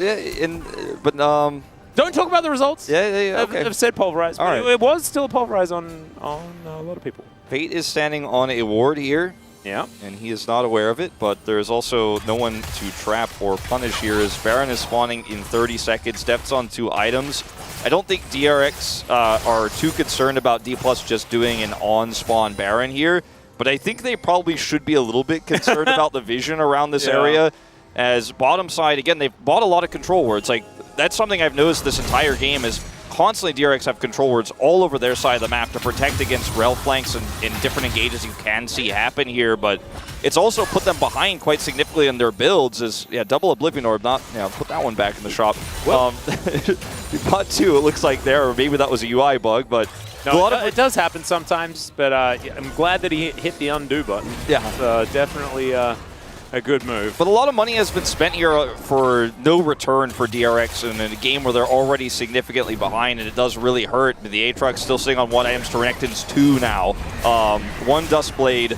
Don't talk about the results. Yeah, okay. I've said Pulverize, but right. it was still a Pulverize on a lot of people. Fate is standing on a ward here. Yeah. And he is not aware of it, but there's also no one to trap or punish here as Baron is spawning in 30 seconds. Deft's on 2 items. I don't think DRX are too concerned about D+ just doing an on-spawn Baron here, but I think they probably should be a little bit concerned about the vision around this area. As bottom side, again, they've bought a lot of control wards. Like, that's something I've noticed this entire game is constantly DRX have control wards all over their side of the map to protect against rel flanks and in different engages you can see happen here, but it's also put them behind quite significantly in their builds. Is double Oblivion Orb, not put that one back in the shop. You bought two, it looks like there, or maybe that was a UI bug, but no, it does happen sometimes, but I'm glad that he hit the undo button. Yeah. It's, definitely a good move. But a lot of money has been spent here for no return for DRX in a game where they're already significantly behind, and it does really hurt. The Aatrox still sitting on 1 items to Renekton's 2 now. 1 Duskblade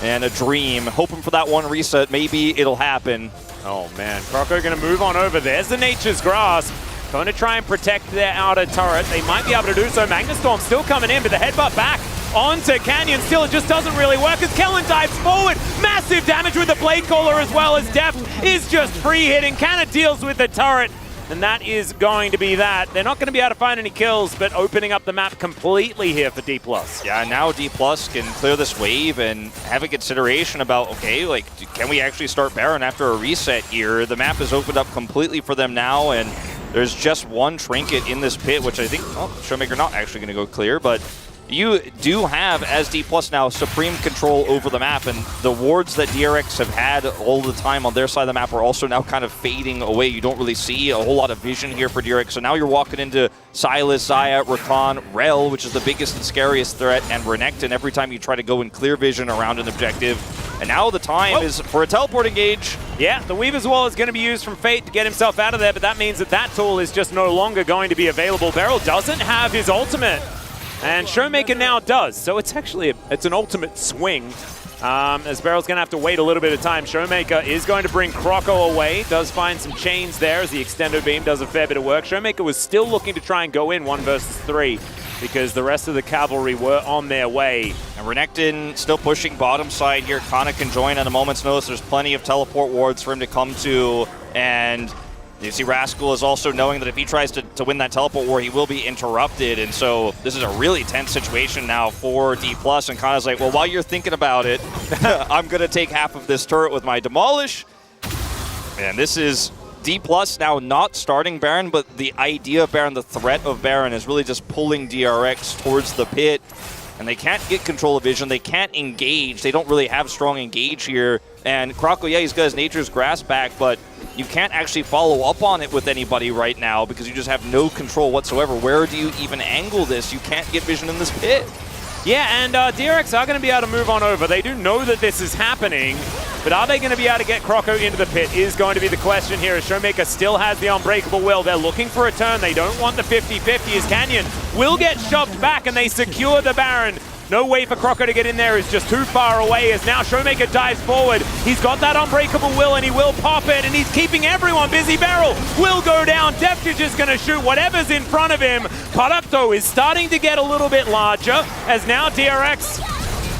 and a Dream. Hoping for that 1 reset. Maybe it'll happen. Oh man, Croco going to move on over. There's the Nature's Grasp. Going to try and protect their outer turret. They might be able to do so. Magnastorm still coming in, but the headbutt back onto Canyon. Still, it just doesn't really work as Kellen dives forward. Massive damage with the Blade Caller as well as Deft is just free hitting. Canna deals with the turret, and that is going to be that. They're not going to be able to find any kills, but opening up the map completely here for D+. Yeah, now D+ can clear this wave and have a consideration about, okay, like, can we actually start Baron after a reset here? The map is opened up completely for them now, and there's just 1 trinket in this pit, which I think, Showmaker not actually going to go clear, but you do have, as D+ now, supreme control over the map, and the wards that DRX have had all the time on their side of the map are also now kind of fading away. You don't really see a whole lot of vision here for DRX, so now you're walking into Sylas, Xayah, Rakan, Rel, which is the biggest and scariest threat, and Renekton every time you try to go in clear vision around an objective. And now the time is for a teleport engage. Yeah, the Weaver's Wall is going to be used from Fate to get himself out of there, but that means that that tool is just no longer going to be available. Beryl doesn't have his ultimate, and Showmaker now does. So it's actually it's an ultimate swing. As Beryl's going to have to wait a little bit of time. Showmaker is going to bring Croco away. Does find some chains there as the Extendo Beam does a fair bit of work. Showmaker was still looking to try and go in 1 versus 3 because the rest of the cavalry were on their way. And Renekton still pushing bottom side here. Kana can join at a moment's notice. There's plenty of teleport wards for him to come to, and you see Rascal is also knowing that if he tries to win that teleport war, he will be interrupted. And so this is a really tense situation now for D+. And Kana's like, well, while you're thinking about it, I'm going to take half of this turret with my Demolish. And this is D+ now not starting Baron, but the idea of Baron, the threat of Baron is really just pulling DRX towards the pit. And they can't get control of vision. They can't engage. They don't really have strong engage here. And Croco, yeah, he's got his Nature's Grasp back, but you can't actually follow up on it with anybody right now because you just have no control whatsoever. Where do you even angle this? You can't get vision in this pit. Yeah, and DRX are going to be able to move on over. They do know that this is happening, but are they going to be able to get Croco into the pit is going to be the question here, as Showmaker still has the Unbreakable Will. They're looking for a turn. They don't want the 50-50 as Canyon will get shoved back, and they secure the Baron. No way for Croco to get in there. He's just too far away as now Showmaker dives forward. He's got that Unbreakable Will and he will pop it, and he's keeping everyone busy. Beryl will go down. Deft is just going to shoot whatever's in front of him. Puddock is starting to get a little bit larger as now DRX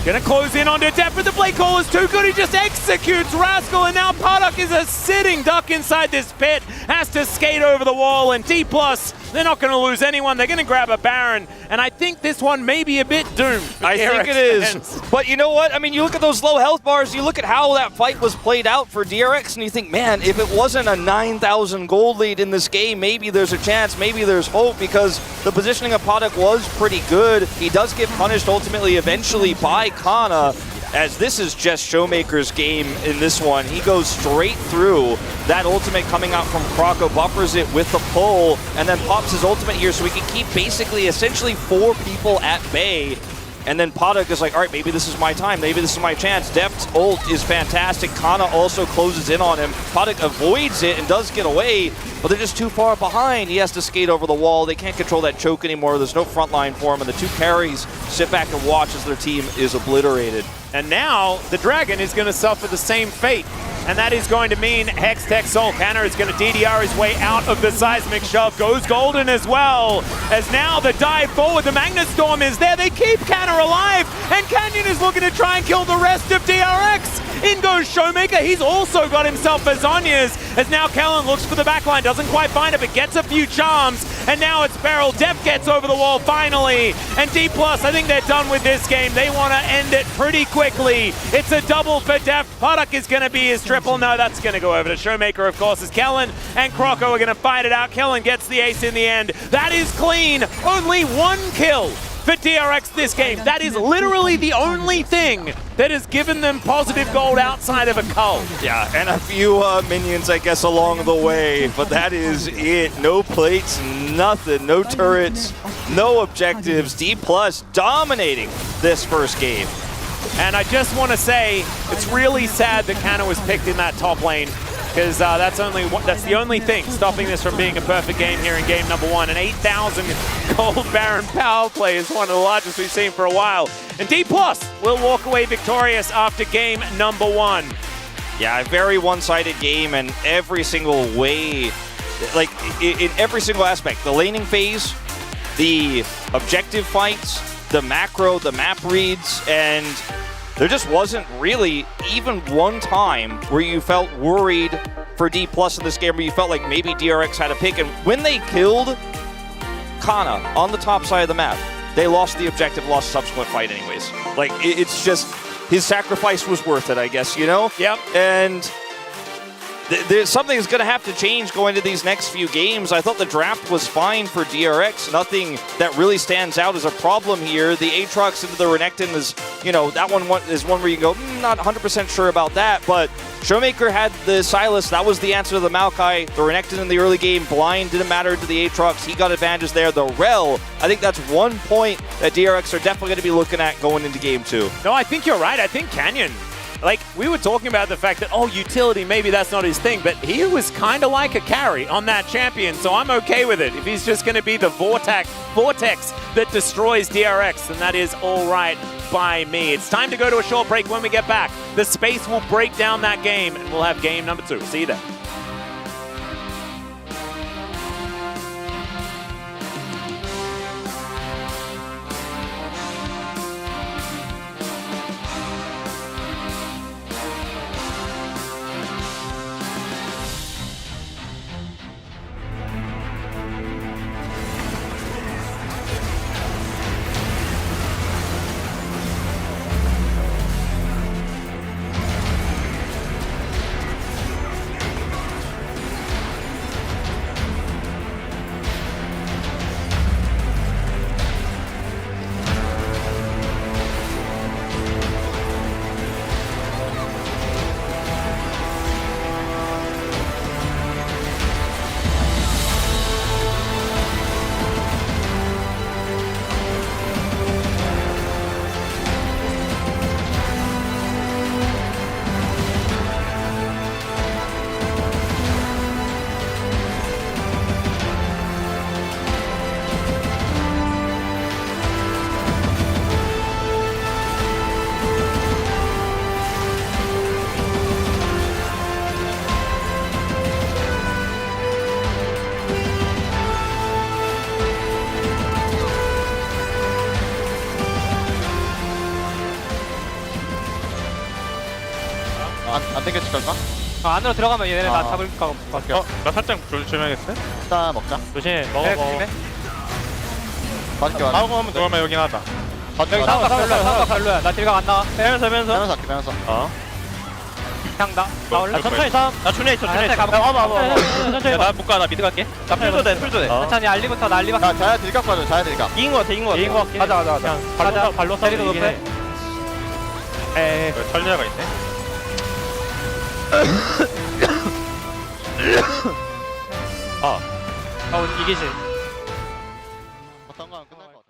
gonna close in onto Deft, but the Blade Call is too good. He just executes Rascal, and now Puddock is a sitting duck inside this pit. Has to skate over the wall, and D+, they're not gonna lose anyone. They're gonna grab a Baron, and I think this one may be a bit doomed. I think it is. But you know what? I mean, you look at those low health bars, you look at how that fight was played out for DRX, and you think, man, if it wasn't a 9,000 gold lead in this game, maybe there's a chance, maybe there's hope, because the positioning of Puddock was pretty good. He does get punished ultimately, eventually, by Kana, as this is just Showmaker's game in this one. He goes straight through that ultimate coming out from Croco, buffers it with the pull, and then pops his ultimate here so he can keep basically essentially 4 people at bay. And then Puddock is like, all right, maybe this is my time. Maybe this is my chance. Deft's ult is fantastic. Kana also closes in on him. Puddock avoids it and does get away, but they're just too far behind. He has to skate over the wall. They can't control that choke anymore. There's no front line for him, and the 2 carries sit back and watch as their team is obliterated. And now the Dragon is going to suffer the same fate. And that is going to mean Hextech Soul Canner is going to DDR his way out of the seismic shove. Goes golden as well. As now the dive forward, the Magnastorm is there. They keep Canner alive. And Canyon is looking to try and kill the rest of DRX. In goes Showmaker. He's also got himself a Zhonya's. As now Kellen looks for the backline. Doesn't quite find it, but gets a few charms. and now it's Beryl. Def gets over the wall finally, and D+, I think they're done with this game. They want to end it pretty quickly. It's a double for Def. Puddock is going to be his triple. No, that's going to go over to Showmaker, of course, as Kellen and Croco are going to fight it out. Kellen gets the ace in the end. That is clean. Only 1 kill for DRX this game. That is literally the only thing that has given them positive gold outside of a cull. Yeah, and a few minions, I guess, along the way, but that is it. No plates, nothing, no turrets, no objectives. D+ dominating this first game. And I just want to say, it's really sad that Canna was picked in that top lane, because that's the only thing stopping this from being a perfect game here in game number 1. An 8,000 gold Baron power play is one of the largest we've seen for a while. And D+ will walk away victorious after game number 1. Yeah, a very one-sided game, and every single way, like in every single aspect. The laning phase, the objective fights, the macro, the map reads, and there just wasn't really even one time where you felt worried for D+ in this game, where you felt like maybe DRX had a pick. And when they killed Kana on the top side of the map, they lost the objective, lost subsequent fight anyways. Like, it's just, his sacrifice was worth it, I guess, you know? Yep. And there's something that's going to have to change going into these next few games. I thought the draft was fine for DRX. Nothing that really stands out as a problem here. The Aatrox into the Renekton is, you know, that one is one where you go, not 100% sure about that. But Showmaker had the Sylas. That was the answer to the Maokai. The Renekton in the early game, blind, didn't matter to the Aatrox. He got advantages there. The Rel, I think that's one point that DRX are definitely going to be looking at going into game 2. No, I think you're right. I think Canyon, like, we were talking about the fact that, oh, utility, maybe that's not his thing, but he was kind of like a carry on that champion, so I'm okay with it. If he's just going to be the vortex that destroys DRX, then that is all right by me. It's time to go to a short break. When we get back, the space will break down that game, and we'll have game number 2. See you then. 안 땡겨줄 걸까? 안으로 들어가면 얘네 나 잡을 것 같아. 나 살짝 조심해야겠어? 일단 먹자. 조심해. 먹어. 맞을게 맞아. 싸우고 들어가면 여긴 하자. 여기 상각 별로야. 나 딜각 안 나와. 빼면서. 빼면서 할게 빼면서. 그냥 나올래? 천천히 싸움. 나 준에 있어. 와봐. 천천히 봐. 나 못 가. 나 미드 갈게. 나 풀도 돼. 천천히 알리부터 나 알리바. 나 자야 딜각 봐줘. 자야 딜각. 이긴 거 같아. 가자. 발로 때리도 높여. 에이. 털리아가 있네. 이기지. 어떤 건 끝날 것 같은데.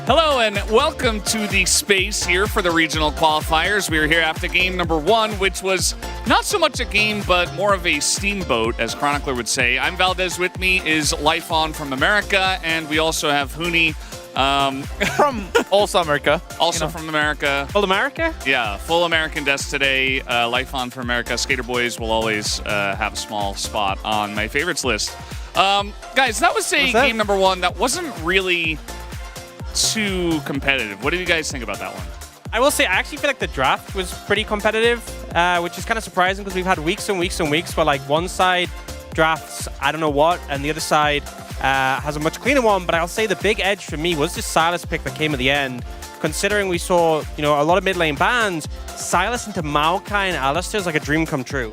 Hello and welcome to the space here for the regional qualifiers. We are here after game number 1, which was not so much a game, but more of a steamboat, as Chronicler would say. I'm Valdez. With me is Life On from America, and we also have Huni. From also America. Also from America. Full America? Yeah, full American desk today. Life On for America. Skater Boys will always have a small spot on my favorites list. Guys, that was game number 1 that wasn't really too competitive. What do you guys think about that one? I will say, I actually feel like the draft was pretty competitive, which is kind of surprising because we've had weeks and weeks and weeks where like one side drafts I don't know what, and the other side has a much cleaner one. But I'll say the big edge for me was this Silas pick that came at the end. Considering we saw, a lot of mid lane bans, Silas into Maokai and Alistair is like a dream come true.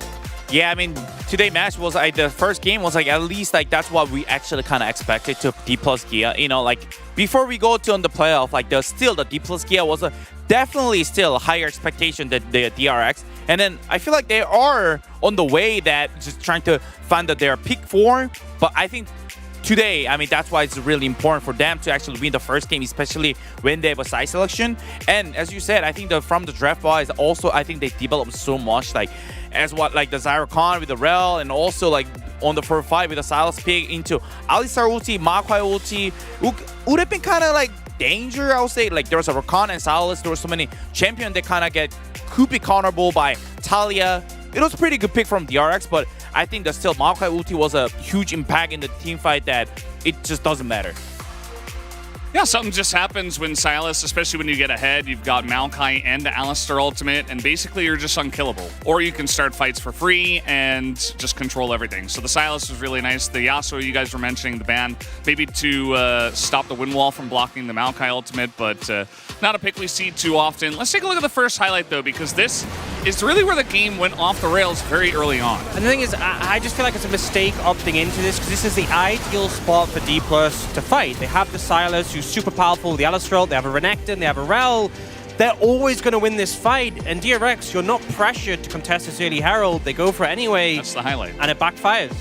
Yeah, I mean, today match was like the first game was like at least like that's what we actually kind of expected to D+ Gia. Before we go to on the playoff, like the D+ Gia was definitely still a higher expectation than the DRX. And then I feel like they are on the way that just trying to find their peak form. But I think today, I mean, that's why it's really important for them to actually win the first game, especially when they have a side selection. And as you said, I think from the draft wise, also I think they developed so much, like as what like the Zyrocon with the Rel, and also like on the 4-5 with the Silas pick into Alistar ulti, Maokai ulti, would have been kind of like danger, I would say. Like there was a Rakan and Silas, there were so many champions that kind of could be counterable by Talia. It was a pretty good pick from DRX, but I think that still Maokai ulti was a huge impact in the team fight that it just doesn't matter. Yeah, something just happens when Silas, especially when you get ahead, you've got Maokai and the Alistar ultimate, and basically you're just unkillable. Or you can start fights for free and just control everything. So the Silas was really nice. The Yasuo, you guys were mentioning, the ban, maybe to stop the wind wall from blocking the Maokai ultimate, but not a pick we see too often. Let's take a look at the first highlight, though, because this is really where the game went off the rails very early on. And the thing is, I just feel like it's a mistake opting into this, because this is the ideal spot for D+ to fight. They have the Silas, who's super powerful, the Alistar, they have a Renekton, they have a Rel. They're always going to win this fight. And DRX, you're not pressured to contest this early Herald. They go for it anyway. That's the highlight. And it backfires.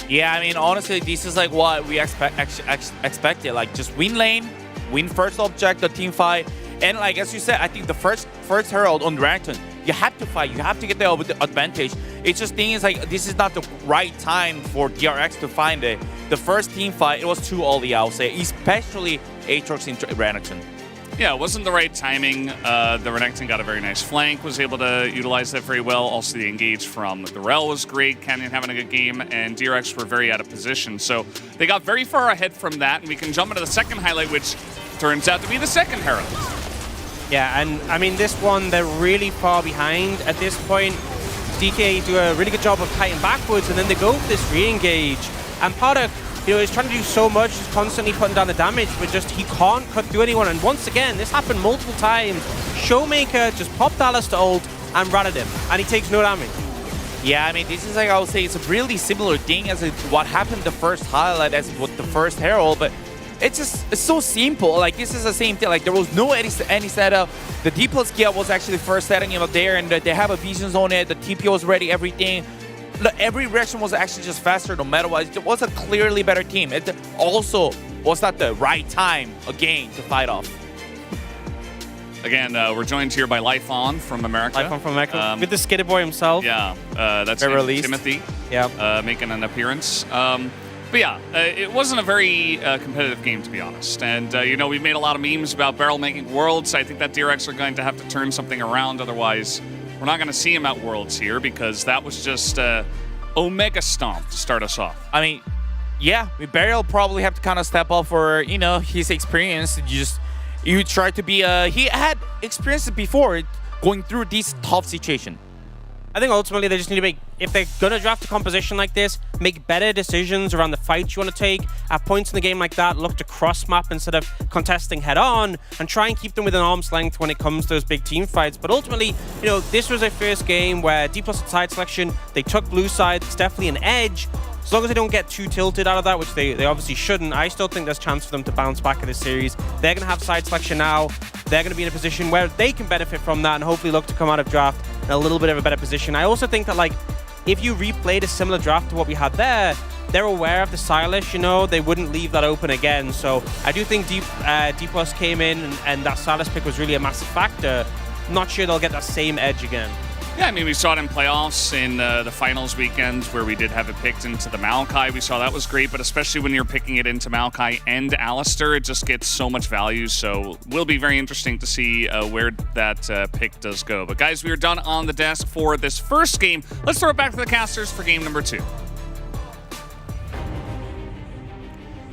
Yeah, I mean, honestly, this is like what we expected. Like, just win lane, win first object, the team fight. And like, as you said, I think the first Herald on Renekton, you have to fight. You have to get the advantage. It's just thing is like, this is not the right time for DRX to find it. The first team fight, it was too early, I'll say, especially Aatrox into Renekton. Yeah, it wasn't the right timing. The Renekton got a very nice flank, was able to utilize that very well. Also, the engage from the Rel was great, Canyon having a good game, and DRX were very out of position. So they got very far ahead from that, and we can jump into the second highlight, which turns out to be the second Herald. Yeah, and I mean, this one, they're really far behind at this point. DK do a really good job of kiting backwards, and then they go for this re-engage. And Pada, is trying to do so much, he's constantly putting down the damage, but just he can't cut through anyone. And once again, this happened multiple times. Showmaker just popped Alistar ult and ratted him, and he takes no damage. Yeah, I mean, this is like, I would say, it's a really similar thing as what happened the first highlight as with the first Herald, but it's so simple. Like, this is the same thing. Like, there was no any setup. The D+ Gia was actually first setting him up there, and they have a visions on it. The TP was ready, everything. Every reaction was actually just faster no matter what. It was a clearly better team. It also was not the right time, again, to fight off. Again, we're joined here by Life On from America. Life On from America, with the Skater Boy himself. Yeah, that's Timothy. Yeah, making an appearance. But yeah, it wasn't a very competitive game, to be honest. And, we've made a lot of memes about Beryl making Worlds. I think that DRX are going to have to turn something around. Otherwise, we're not going to see him at Worlds here, because that was just Omega Stomp to start us off. I mean, yeah, Beryl probably have to kind of step up for, his experience. You try to be, he had experiences before going through this tough situation. I think ultimately they just need to make, if they're going to draft a composition like this, make better decisions around the fights you want to take. At points in the game like that, look to cross-map instead of contesting head-on, and try and keep them within arm's length when it comes to those big team fights. But ultimately, this was their first game where D+ side selection, they took blue side. It's definitely an edge. As long as they don't get too tilted out of that, which they obviously shouldn't, I still think there's a chance for them to bounce back in this series. They're going to have side selection now. They're going to be in a position where they can benefit from that and hopefully look to come out of draft in a little bit of a better position. I also think that, like, if you replayed a similar draft to what we had there, they're aware of the Silas, you know, they wouldn't leave that open again. So I do think D+ came in and that Silas pick was really a massive factor. Not sure they'll get that same edge again. Yeah, I mean, we saw it in playoffs in the finals weekends where we did have it picked into the Maokai. We saw that was great, but especially when you're picking it into Maokai and Alistair, it just gets so much value. So will be very interesting to see where that pick does go. But guys, we are done on the desk for this first game. Let's throw it back to the casters for game number 2.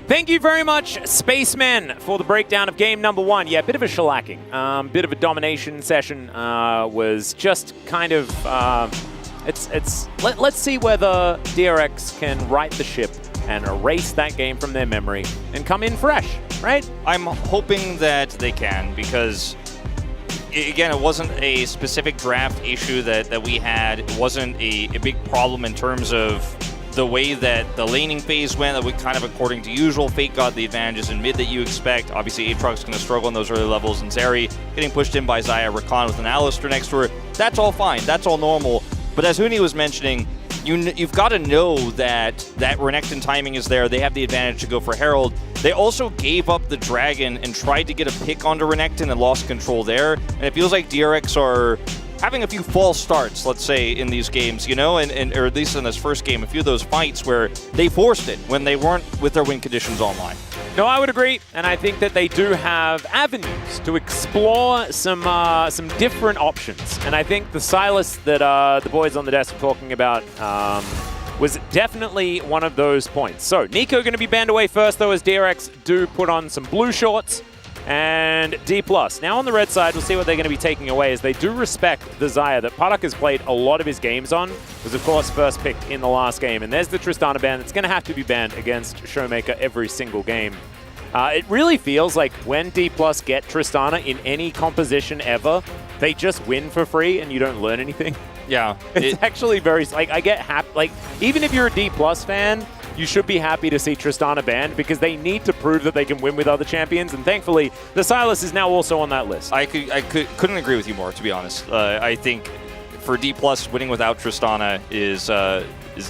Thank you very much, Spacemen, for the breakdown of game number 1. Yeah, a bit of a shellacking. Bit of a domination session. Was just kind of... let's see whether DRX can right the ship and erase that game from their memory and come in fresh, right? I'm hoping that they can, because again, it wasn't a specific draft issue that we had. It wasn't a big problem in terms of the way that the laning phase went, that we kind of according to usual. Fate got the advantages in mid that you expect. Obviously, Aatrox's going to struggle in those early levels, and Zeri getting pushed in by Xayah Rakan with an Alistair next to her. That's all fine. That's all normal. But as Huni was mentioning, you've got to know that Renekton timing is there. They have the advantage to go for Herald. They also gave up the Dragon and tried to get a pick onto Renekton and lost control there. And it feels like DRX are having a few false starts, let's say, in these games, you know, or at least in this first game, a few of those fights where they forced it when they weren't with their win conditions online. No, I would agree, and I think that they do have avenues to explore some different options. And I think the Silas that the boys on the desk are talking about was definitely one of those points. So Nico going to be banned away first, though, as DRX do put on some blue shorts. And D+. Now on the red side, we'll see what they're going to be taking away, as they do respect the Xayah that Padak has played a lot of his games on. Was, of course, first picked in the last game. And there's the Tristana ban that's going to have to be banned against Showmaker every single game. It really feels like when D+ get Tristana in any composition ever, they just win for free and you don't learn anything. Yeah. It's actually very, like, I get happy. Like, even if you're a D+ fan, you should be happy to see Tristana banned, because they need to prove that they can win with other champions, and thankfully, the Silas is now also on that list. I couldn't agree with you more, to be honest. I think for D+, winning without Tristana is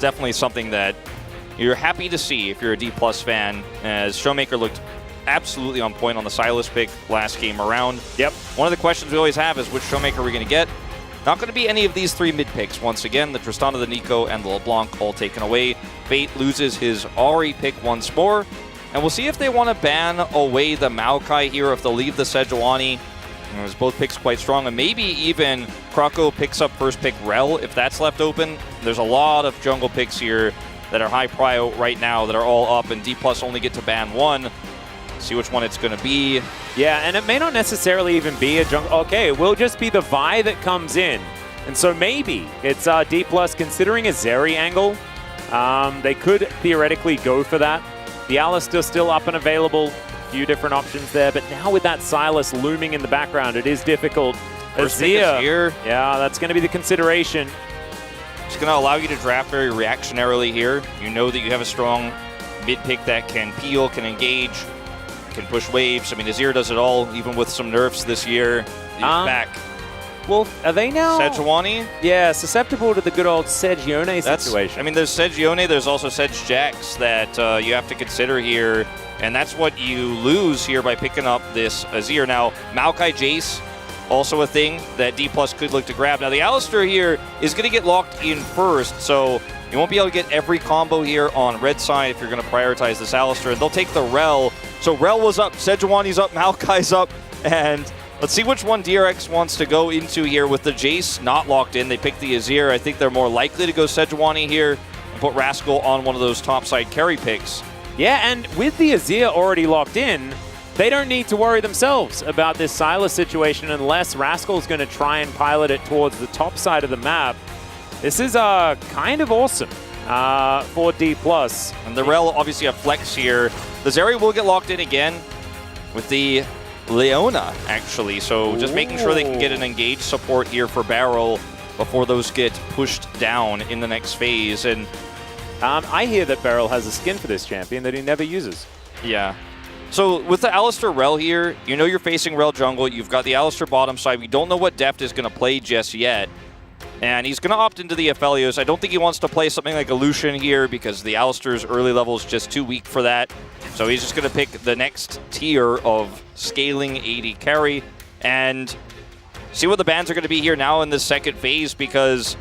definitely something that you're happy to see if you're a D+ fan, as Showmaker looked absolutely on point on the Silas pick last game around. Yep. One of the questions we always have is which Showmaker are we going to get? Not going to be any of these 3 mid picks. Once again, the Tristana, the Nico, and the LeBlanc all taken away. Fate loses his Ahri pick once more. And we'll see if they want to ban away the Maokai here, if they'll leave the Sejuani. There's both picks quite strong, and maybe even Krako picks up first pick Rel if that's left open. There's a lot of jungle picks here that are high prio right now that are all up, and D+ only get to ban 1. See which one it's going to be. Yeah, and it may not necessarily even be a jungle. Okay, it will just be the Vi that comes in. And so maybe it's D+, considering a Zeri angle. They could theoretically go for that. The Alistair still up and available. A few different options there. But now with that Silas looming in the background, it is difficult. Azir. Yeah, that's going to be the consideration. It's going to allow you to draft very reactionarily here. You know that you have a strong mid pick that can peel, can engage, can push waves. I mean, Azir does it all, even with some nerfs this year. He's back. Well, are they now... Sejuani? Yeah, susceptible to the good old Sejuani situation. I mean, there's Sejuani, there's also Jax that you have to consider here, and that's what you lose here by picking up this Azir. Now, Maokai Jace, also a thing that D+ could look to grab. Now, the Alistair here is going to get locked in first, so you won't be able to get every combo here on red side if you're going to prioritize this Alistair, and they'll take the Rel. So Rel was up, Sejuani's up, Maokai's up, and let's see which one DRX wants to go into here with the Jace not locked in. They picked the Azir. I think they're more likely to go Sejuani here and put Rascal on one of those topside carry picks. Yeah, and with the Azir already locked in, they don't need to worry themselves about this Silas situation unless Rascal's going to try and pilot it towards the top side of the map. This is kind of awesome for D+. And the Rel obviously a flex here. The Zeri will get locked in again with the Leona, actually. So just making sure they can get an engaged support here for Barrel before those get pushed down in the next phase. And I hear that Barrel has a skin for this champion that he never uses. Yeah. So with the Alistair Rel here, you know you're facing Rel jungle. You've got the Alistair bottom side. We don't know what Deft is going to play just yet. And he's going to opt into the Aphelios. I don't think he wants to play something like Illusion here because the Alistar's early level is just too weak for that. So he's just going to pick the next tier of scaling AD carry and see what the bans are going to be here now in the second phase, because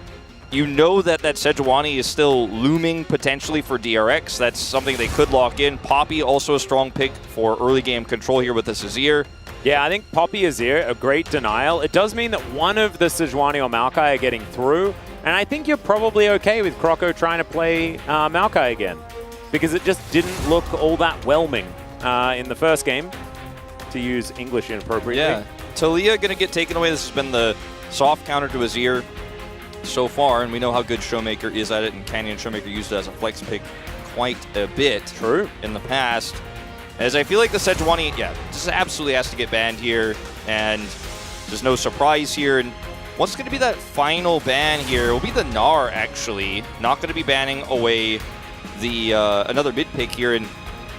you know that Sejuani is still looming potentially for DRX. That's something they could lock in. Poppy also a strong pick for early game control here with this Azir. Yeah, I think Poppy Azir, a great denial. It does mean that one of the Sejuani or Maokai are getting through, and I think you're probably okay with Croco trying to play Maokai again, because it just didn't look all that whelming in the first game, to use English inappropriately. Yeah, Talia going to get taken away. This has been the soft counter to Azir so far, and we know how good Showmaker is at it, and Canyon Showmaker used it as a flex pick quite a bit in the past. As I feel like the Sejuani, just absolutely has to get banned here, and there's no surprise here. And what's going to be that final ban here? It will be the Gnar, actually. Not going to be banning away the another mid pick here. And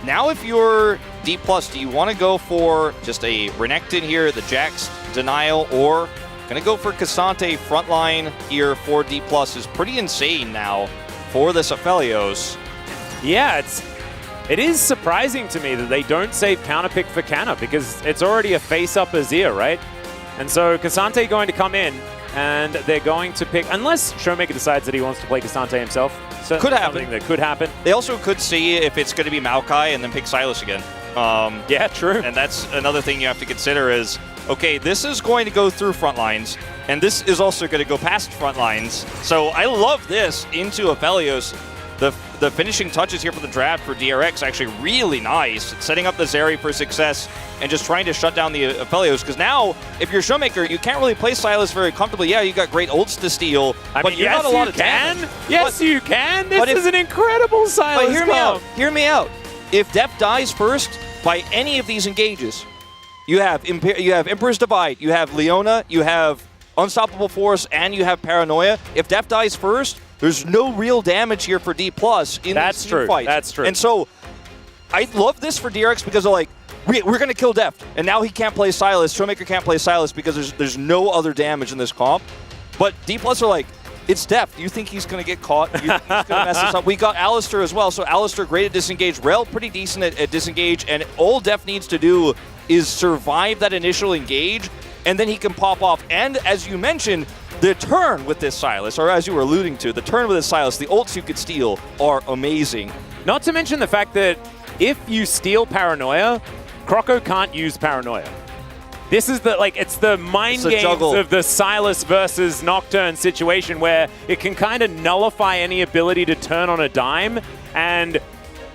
now if you're D+, do you want to go for just a Renekton here, the Jax denial, or going to go for Cassante frontline here for D+? Is pretty insane now for this Aphelios. Yeah, it is surprising to me that they don't save counterpick for Canna, because it's already a face-up Azir, right? And so Cassante going to come in, and they're going to pick, unless Showmaker decides that he wants to play Cassante himself. Could happen. Something that could happen. They also could see if it's going to be Maokai and then pick Sylas again. Yeah, true. And that's another thing you have to consider is, okay, this is going to go through front lines, and this is also going to go past front lines. So I love this into Aphelios. The finishing touches here for the draft for DRX actually really nice. It's setting up the Zeri for success and just trying to shut down the Aphelios, because now, if you're Showmaker, you can't really play Sylas very comfortably. Yeah, you got great ults to steal, but you're not a lot of damage. Yes, you can. This is an incredible Sylas. But hear me out. If Def dies first by any of these engages, you have Emperor's Divide, you have Leona, you have Unstoppable Force, and you have Paranoia. If Def dies first, there's no real damage here for D+ in this team fight. That's true. And so I love this for DRX because they're like, we're going to kill Deft, and now he can't play Sylas. Showmaker can't play Sylas because there's no other damage in this comp. But D+ are like, it's Deft. You think he's going to get caught? You think he's going to mess us up? We got Alistar as well. So Alistar great at disengage. Rel pretty decent at disengage. And all Deft needs to do is survive that initial engage, and then he can pop off. And as you mentioned, the turn with this Sylas, or as you were alluding to, the turn with this Sylas, the ults you could steal are amazing. Not to mention the fact that if you steal Paranoia, Croco can't use Paranoia. This is it's the mind games juggle of the Sylas versus Nocturne situation where it can kind of nullify any ability to turn on a dime. And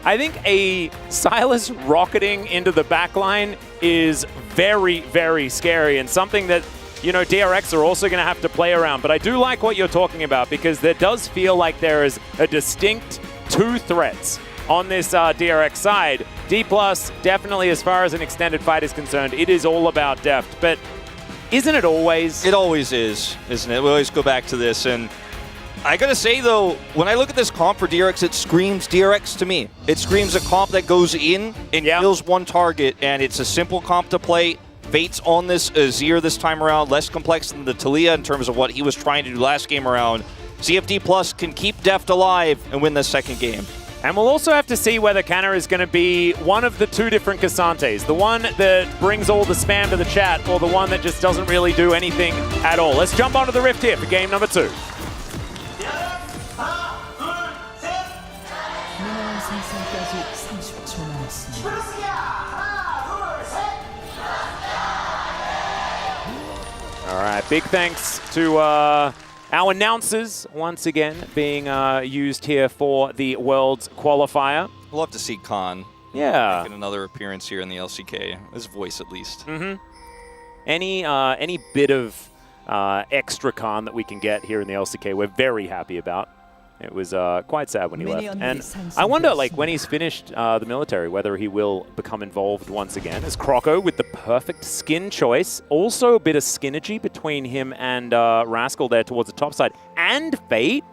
I think a Sylas rocketing into the backline is very, very scary, and something that, you know, DRX are also going to have to play around. But I do like what you're talking about, because there does feel like there is a distinct two threats on this DRX side. D+, definitely, as far as an extended fight is concerned, it is all about deft. But isn't it always? It always is, isn't it? We always go back to this. And I got to say, though, when I look at this comp for DRX, it screams DRX to me. It screams a comp that goes in and kills one target, and it's a simple comp to play. Fate's on this Azir this time around, less complex than the Talia in terms of what he was trying to do last game around. See if D+ can keep Deft alive and win this second game. And we'll also have to see whether Canna is going to be one of the two different Cassantes. The one that brings all the spam to the chat, or the one that just doesn't really do anything at all. Let's jump onto the Rift here for game number 2. All right, big thanks to our announcers once again being used here for the World's Qualifier. I'd love to see Khan making another appearance here in the LCK. His voice, at least. Any bit of extra Khan that we can get here in the LCK, we're very happy about. It was quite sad when he left. And I wonder, when he's finished the military, whether he will become involved once again. As Croco with the perfect skin choice. Also a bit of skinergy between him and Rascal there towards the top side. And Fate.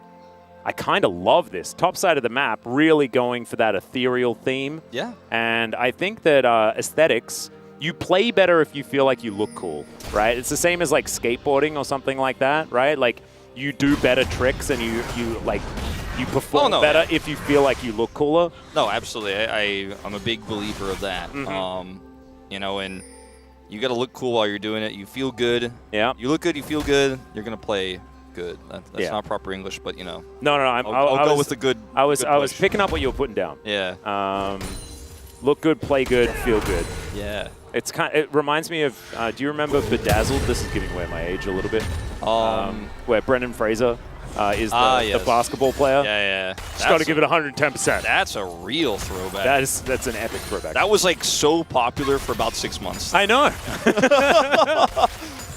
I kind of love this. Top side of the map, really going for that ethereal theme. Yeah. And I think that aesthetics, you play better if you feel like you look cool, right? It's the same as skateboarding or something like that, right? you do better tricks and you perform better if you feel like you look cooler. No, absolutely. I'm a big believer of that. You know, and you got to look cool while you're doing it. You feel good. Yeah. You look good. You feel good. You're gonna play good. That's not proper English, but you know. No. I'll go with the good. I was picking up what you were putting down. Yeah. Look good, play good, feel good. Yeah. It reminds me of. Do you remember Bedazzled? This is giving away my age a little bit. Where Brendan Fraser is the basketball player. Yeah. Just got to give it 110%. That's a real throwback. That's an epic throwback. That was like so popular for about 6 months. I know.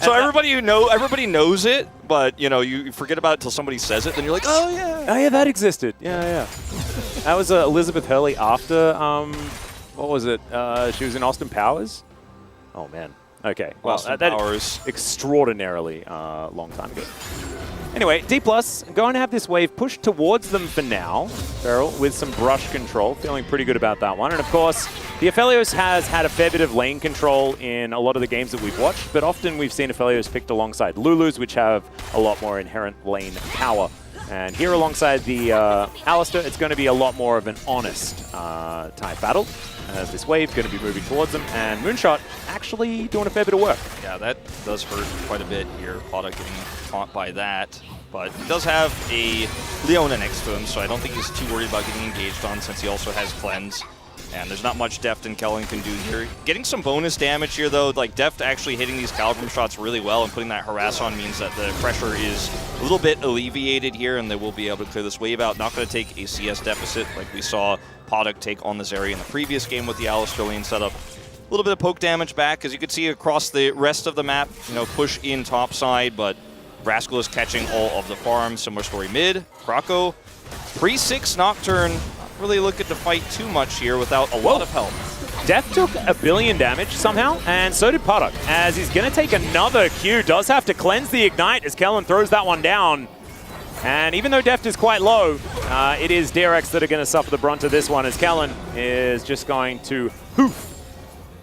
So everybody knows it, but you know you forget about it till somebody says it, then you're like, oh yeah, that existed. Yeah. That was Elizabeth Hurley after what was it? She was in Austin Powers. Oh man. Okay. Well, Austin that Powers. Extraordinarily long time ago. Anyway, D+, going to have this wave pushed towards them for now. Beryl with some brush control, feeling pretty good about that one. And of course, the Aphelios has had a fair bit of lane control in a lot of the games that we've watched, but often we've seen Aphelios picked alongside Lulus, which have a lot more inherent lane power. And here alongside the Alistar, it's going to be a lot more of an honest type battle. As this wave going to be moving towards them, and Moonshot actually doing a fair bit of work. Yeah, that does hurt quite a bit here. Poda getting caught by that, but he does have a Leona next to him, so I don't think he's too worried about getting engaged on since he also has Cleanse. And there's not much Deft and Kellen can do here. Getting some bonus damage here, though, like Deft actually hitting these Calibrum shots really well and putting that harass on means that the pressure is a little bit alleviated here, and they will be able to clear this wave out. Not going to take a CS deficit like we saw Poduk take on the Zeri in the previous game with the Alistar lane setup. A little bit of poke damage back, as you can see across the rest of the map, you know, push in top side, but Rascal is catching all of the farms. Similar story mid. Croco, pre-6 Nocturne, not really looking to fight too much here without a lot of help. Deft took 1 billion damage somehow, and so did Poduk, as he's going to take another Q. Does have to cleanse the Ignite as Kellen throws that one down. And even though Deft is quite low, it is DRX that are going to suffer the brunt of this one, as Kellen is just going to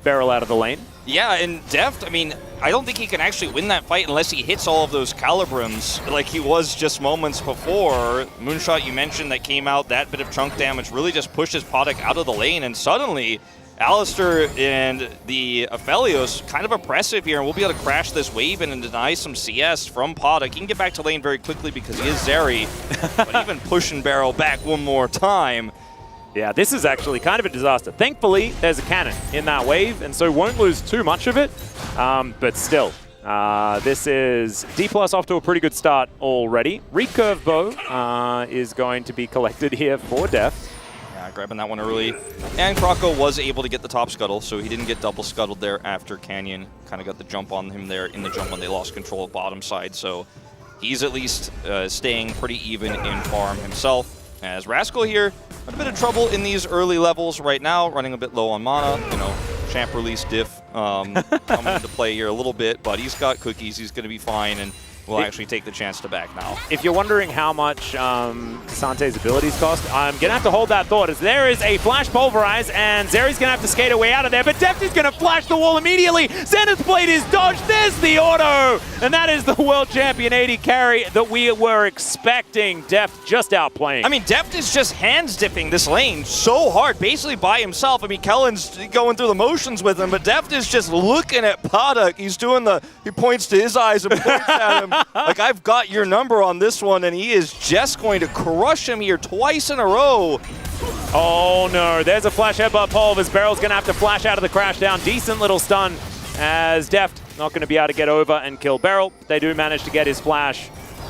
barrel out of the lane. Yeah, and Deft, I mean, I don't think he can actually win that fight unless he hits all of those Calibrums like he was just moments before. Moonshot, you mentioned, that came out, that bit of chunk damage really just pushes Poduk out of the lane, and suddenly Alistar and the Aphelios kind of oppressive here, and we'll be able to crash this wave in and deny some CS from Poduk. He can get back to lane very quickly because he is Zeri, but even push and barrel back one more time. Yeah, this is actually kind of a disaster. Thankfully, there's a cannon in that wave, and so won't lose too much of it. But still, this is D+ off to a pretty good start already. Recurve Bow is going to be collected here for Deft. Yeah, grabbing that one early. And Croco was able to get the top scuttle, so he didn't get double scuttled there after Canyon. Kind of got the jump on him there in the jump when they lost control of bottom side. So he's at least staying pretty even in farm himself. As Rascal here, a bit of trouble in these early levels right now, running a bit low on mana. You know, champ release diff coming into play here a little bit, but he's got cookies. He's going to be fine, and will actually take the chance to back now. If you're wondering how much Sante's abilities cost, I'm going to have to hold that thought, as there is a Flash Pulverize, and Zeri's going to have to skate away out of there, but Deft is going to flash the wall immediately. Zenith's Blade is dodged. There's the auto, and that is the World Champion AD carry that we were expecting. Deft just outplaying. I mean, Deft is just hands-dipping this lane so hard, basically by himself. I mean, Kellen's going through the motions with him, but Deft is just looking at Poduk. He's doing he points to his eyes and points at him. Like, I've got your number on this one, and he is just going to crush him here twice in a row. Oh no, there's a flash headbutt Pulv, as Beryl's going to have to flash out of the crash down. Decent little stun, as Deft not going to be able to get over and kill Beryl. They do manage to get his flash,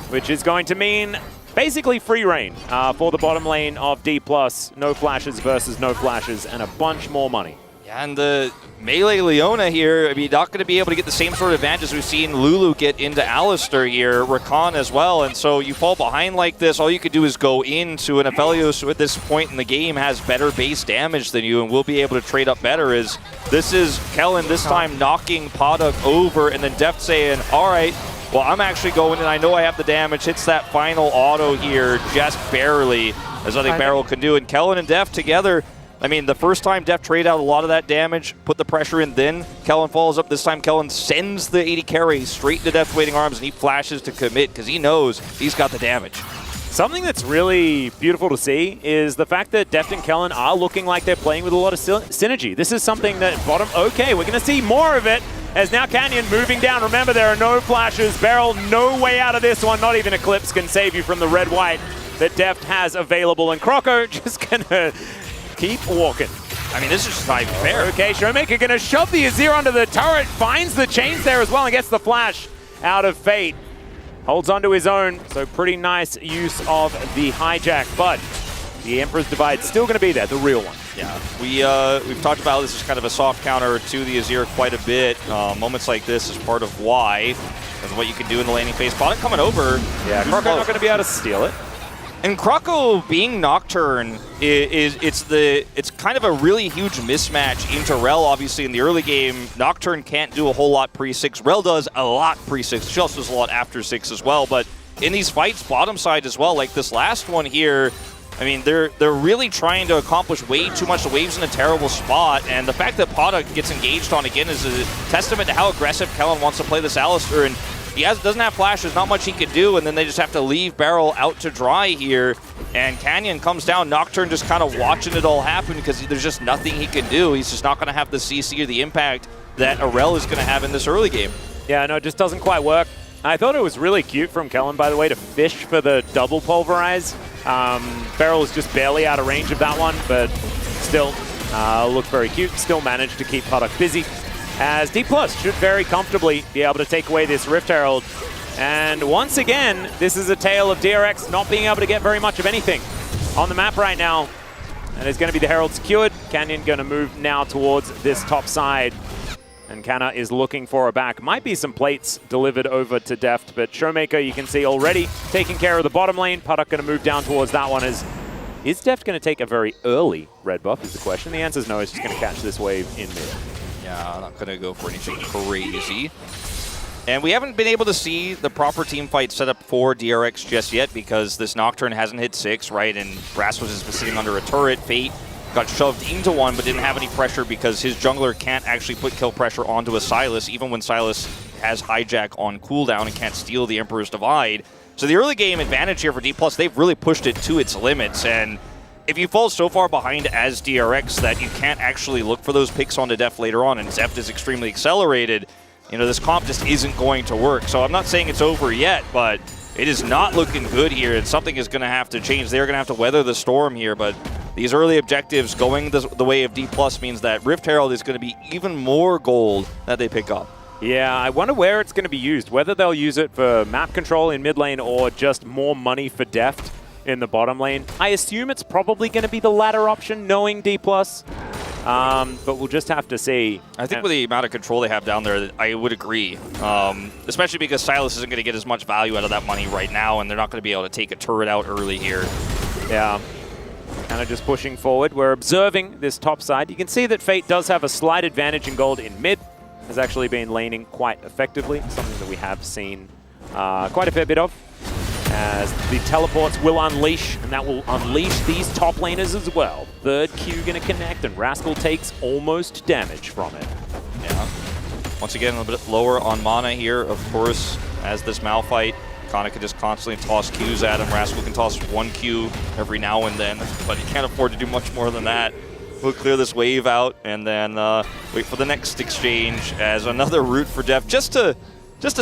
which is going to mean basically free reign for the bottom lane of D+. No flashes versus no flashes, and a bunch more money. Yeah, and the melee Leona here, I mean, not going to be able to get the same sort of advantage we've seen Lulu get into Alistar here, Rakan as well, and so you fall behind like this, all you could do is go into an Aphelios who at this point in the game has better base damage than you and will be able to trade up better. As this is Kellen this time knocking Poduk over, and then Deft saying, all right, well, I'm actually going, and I know I have the damage. Hits that final auto here just barely, as nothing Beryl can do, and Kellen and Deft together I mean, the first time Deft trade out a lot of that damage, put the pressure in, then Kellen follows up. This time Kellen sends the 80 carry straight into Deft's waiting arms, and he flashes to commit because he knows he's got the damage. Something that's really beautiful to see is the fact that Deft and Kellen are looking like they're playing with a lot of synergy. This is something that bottom, okay, we're going to see more of it as now Canyon moving down. Remember, there are no flashes. Beryl, no way out of this one. Not even Eclipse can save you from the red-white that Deft has available. And Croco just going to keep walking. I mean, this is just not even fair. Okay, Showmaker going to shove the Azir onto the turret, finds the chains there as well, and gets the flash out of Fate. Holds onto his own, so pretty nice use of the hijack, but the Emperor's Divide still going to be there, the real one. Yeah, we've talked about this as kind of a soft counter to the Azir quite a bit. Moments like this is part of why, because what you can do in the landing phase. Product coming over. Yeah, Croco not going to be able to steal it. And Croco being Nocturne it's kind of a really huge mismatch into Rel. Obviously in the early game, Nocturne can't do a whole lot pre-6. Rel does a lot pre-6. She also does a lot after 6 as well. But in these fights, bottom side as well, like this last one here, I mean, they're really trying to accomplish way too much. The wave's in a terrible spot, and the fact that Product gets engaged on again is a testament to how aggressive Kellen wants to play this Alistar. And he doesn't have flash, there's not much he can do, and then they just have to leave Beryl out to dry here. And Canyon comes down, Nocturne just kind of watching it all happen because there's just nothing he can do. He's just not going to have the CC or the impact that Arel is going to have in this early game. Yeah, no, it just doesn't quite work. I thought it was really cute from Kellen, by the way, to fish for the double pulverize. Beryl is just barely out of range of that one, but still looked very cute. Still managed to keep Product busy, as D+ should very comfortably be able to take away this Rift Herald. And once again, this is a tale of DRX not being able to get very much of anything on the map right now. And it's going to be the Herald secured. Canyon going to move now towards this top side. And Kana is looking for a back. Might be some plates delivered over to Deft, but Showmaker, you can see already taking care of the bottom lane. Puddock going to move down towards that one. Is Deft going to take a very early red buff is the question. The answer is no, he's just going to catch this wave in mid. Yeah, I'm not going to go for anything crazy. And we haven't been able to see the proper team fight set up for DRX just yet because this Nocturne hasn't hit 6, right? And Rasmus has been sitting under a turret. Fate got shoved into one but didn't have any pressure because his jungler can't actually put kill pressure onto a Sylas, even when Sylas has hijack on cooldown and can't steal the Emperor's Divide. So the early game advantage here for D+, they've really pushed it to its limits. And if you fall so far behind as DRX that you can't actually look for those picks onto Deft later on, and Deft is extremely accelerated, you know, this comp just isn't going to work. So I'm not saying it's over yet, but it is not looking good here, and something is going to have to change. They're going to have to weather the storm here, but these early objectives going the way of D+ means that Rift Herald is going to be even more gold that they pick up. Yeah, I wonder where it's going to be used, whether they'll use it for map control in mid lane or just more money for Deft in the bottom lane. I assume it's probably going to be the latter option, knowing D+. But we'll just have to see. I think with the amount of control they have down there, I would agree. Especially because Sylas isn't going to get as much value out of that money right now, and they're not going to be able to take a turret out early here. Yeah. Kind of just pushing forward. We're observing this top side. You can see that Fate does have a slight advantage in gold in mid. Has actually been laning quite effectively. Something that we have seen quite a fair bit of. As the teleports will unleash, and that will unleash these top laners as well. Third Q going to connect, and Rascal takes almost damage from it. Yeah. Once again, a little bit lower on mana here, of course, as this Malphite. Kana can just constantly toss Qs at him. Rascal can toss 1 Q every now and then, but he can't afford to do much more than that. We'll clear this wave out, and then wait for the next exchange as another route for Deft, just to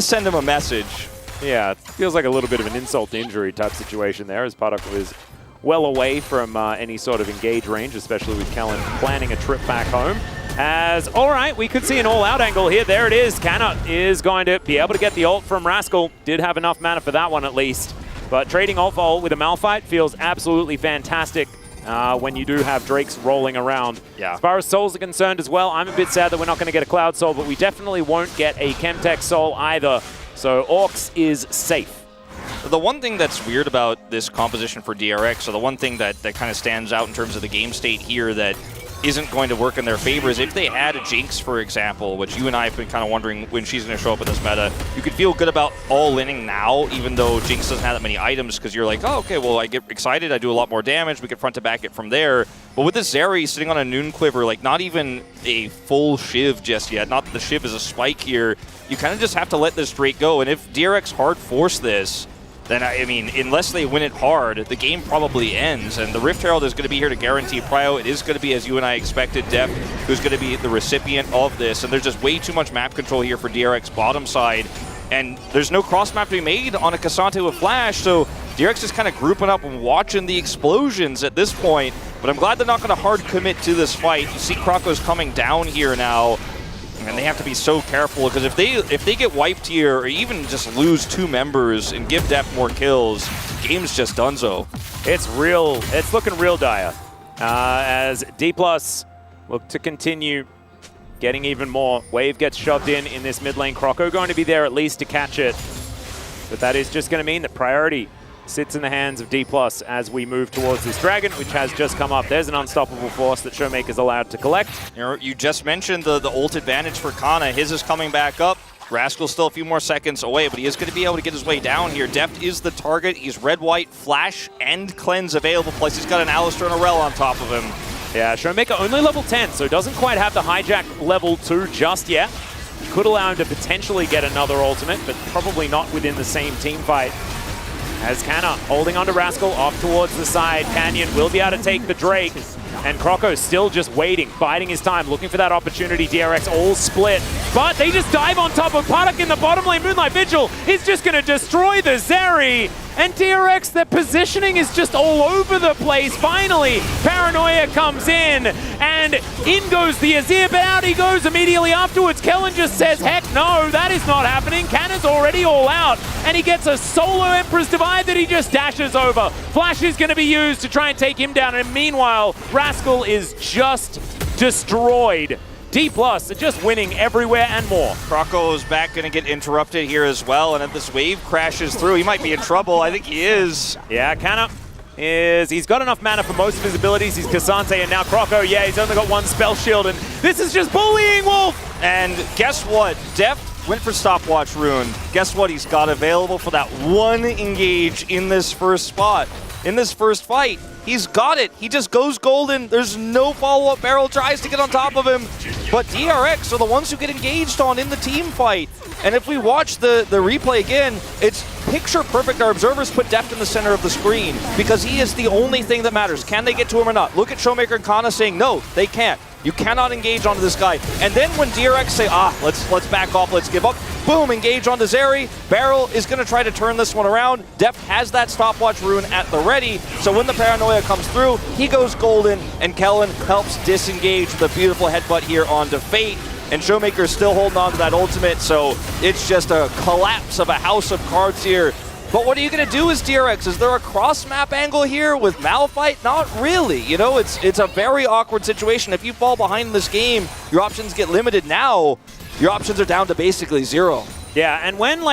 send him a message. Yeah, it feels like a little bit of an insult to injury type situation there, as Puddock was well away from any sort of engage range, especially with Kellen planning a trip back home. As, all right, we could see an all-out angle here. There it is. Kana is going to be able to get the ult from Rascal. Did have enough mana for that one at least. But trading ult for ult with a Malphite feels absolutely fantastic when you do have Drakes rolling around. Yeah. As far as souls are concerned as well, I'm a bit sad that we're not going to get a Cloud Soul, but we definitely won't get a Chemtech Soul either. So Orcs is safe. The one thing that's weird about this composition for DRX, or the one thing that kind of stands out in terms of the game state here that isn't going to work in their favor is if they add a Jinx, for example, which you and I have been kind of wondering when she's going to show up in this meta. You could feel good about all-inning now, even though Jinx doesn't have that many items, because you're like, oh, okay, well, I get excited, I do a lot more damage, we can front to back it from there. But with this Zeri sitting on a Noon Quiver, like not even a full Shiv just yet, not that the Shiv is a spike here, you kind of just have to let this straight go. And if DRX hard force this, then, I mean, unless they win it hard, the game probably ends. And the Rift Herald is going to be here to guarantee prio. It is going to be, as you and I expected, Def, who's going to be the recipient of this. And there's just way too much map control here for DRX bottom side. And there's no cross map to be made on a Cassante with Flash, so DRX is kind of grouping up and watching the explosions at this point. But I'm glad they're not going to hard commit to this fight. You see Krako's coming down here now. And they have to be so careful, because if they get wiped here or even just lose 2 members and give Def more kills, game's just donezo. It's looking real dire. As D+ look to continue getting even more. Wave gets shoved in this mid lane. Kroko going to be there at least to catch it. But that is just going to mean that priority sits in the hands of D+ as we move towards this dragon, which has just come up. There's an unstoppable force that Showmaker's allowed to collect. You just mentioned the ult advantage for Kana. His is coming back up. Rascal's still a few more seconds away, but he is going to be able to get his way down here. Deft is the target. He's red, white, flash, and cleanse available. Plus, he's got an Alistar and a Rel on top of him. Yeah, Showmaker only level 10, so doesn't quite have the hijack level 2 just yet. Could allow him to potentially get another ultimate, but probably not within the same team fight. As Canna holding onto Rascal off towards the side. Canyon will be able to take the Drake. And Kroko still just waiting, biding his time, looking for that opportunity. DRX all split. But they just dive on top of Padak in the bottom lane. Moonlight Vigil is just going to destroy the Zeri. And DRX, their positioning is just all over the place. Finally, Paranoia comes in, and in goes the Azir, but out he goes immediately afterwards. Kellen just says, heck no, that is not happening. Canna's already all out, and he gets a solo Emperor's Divide that he just dashes over. Flash is going to be used to try and take him down, and meanwhile, Rascal is just destroyed. D+ are just winning everywhere and more. Krako's back going to get interrupted here as well, and if this wave crashes through, he might be in trouble. I think he is. Yeah, Canna he's got enough mana for most of his abilities. He's Cassante, and now Kroko, yeah, he's only got 1 spell shield, and this is just bullying Wolf! And guess what? Deft went for Stopwatch Rune. Guess what he's got available for that 1 engage in this first spot, in this first fight? He's got it. He just goes golden. There's no follow-up. Barrel tries to get on top of him. But DRX are the ones who get engaged on in the team fight. And if we watch the replay again, it's picture perfect. Our observers put Deft in the center of the screen because he is the only thing that matters. Can they get to him or not? Look at Showmaker and Kana saying, no, they can't. You cannot engage onto this guy. And then when DRX say, let's back off, let's give up, boom, engage onto Zeri. Barrel is going to try to turn this one around. Deft has that stopwatch rune at the ready, so when the Paranoia comes through, he goes golden, and Kellen helps disengage with a beautiful headbutt here onto Fate. And Showmaker is still holding on to that ultimate, so it's just a collapse of a house of cards here. But what are you going to do as DRX? Is there a cross-map angle here with Malphite? Not really. You know, it's a very awkward situation. If you fall behind in this game, your options get limited. Now, your options are down to basically 0. Yeah, and when,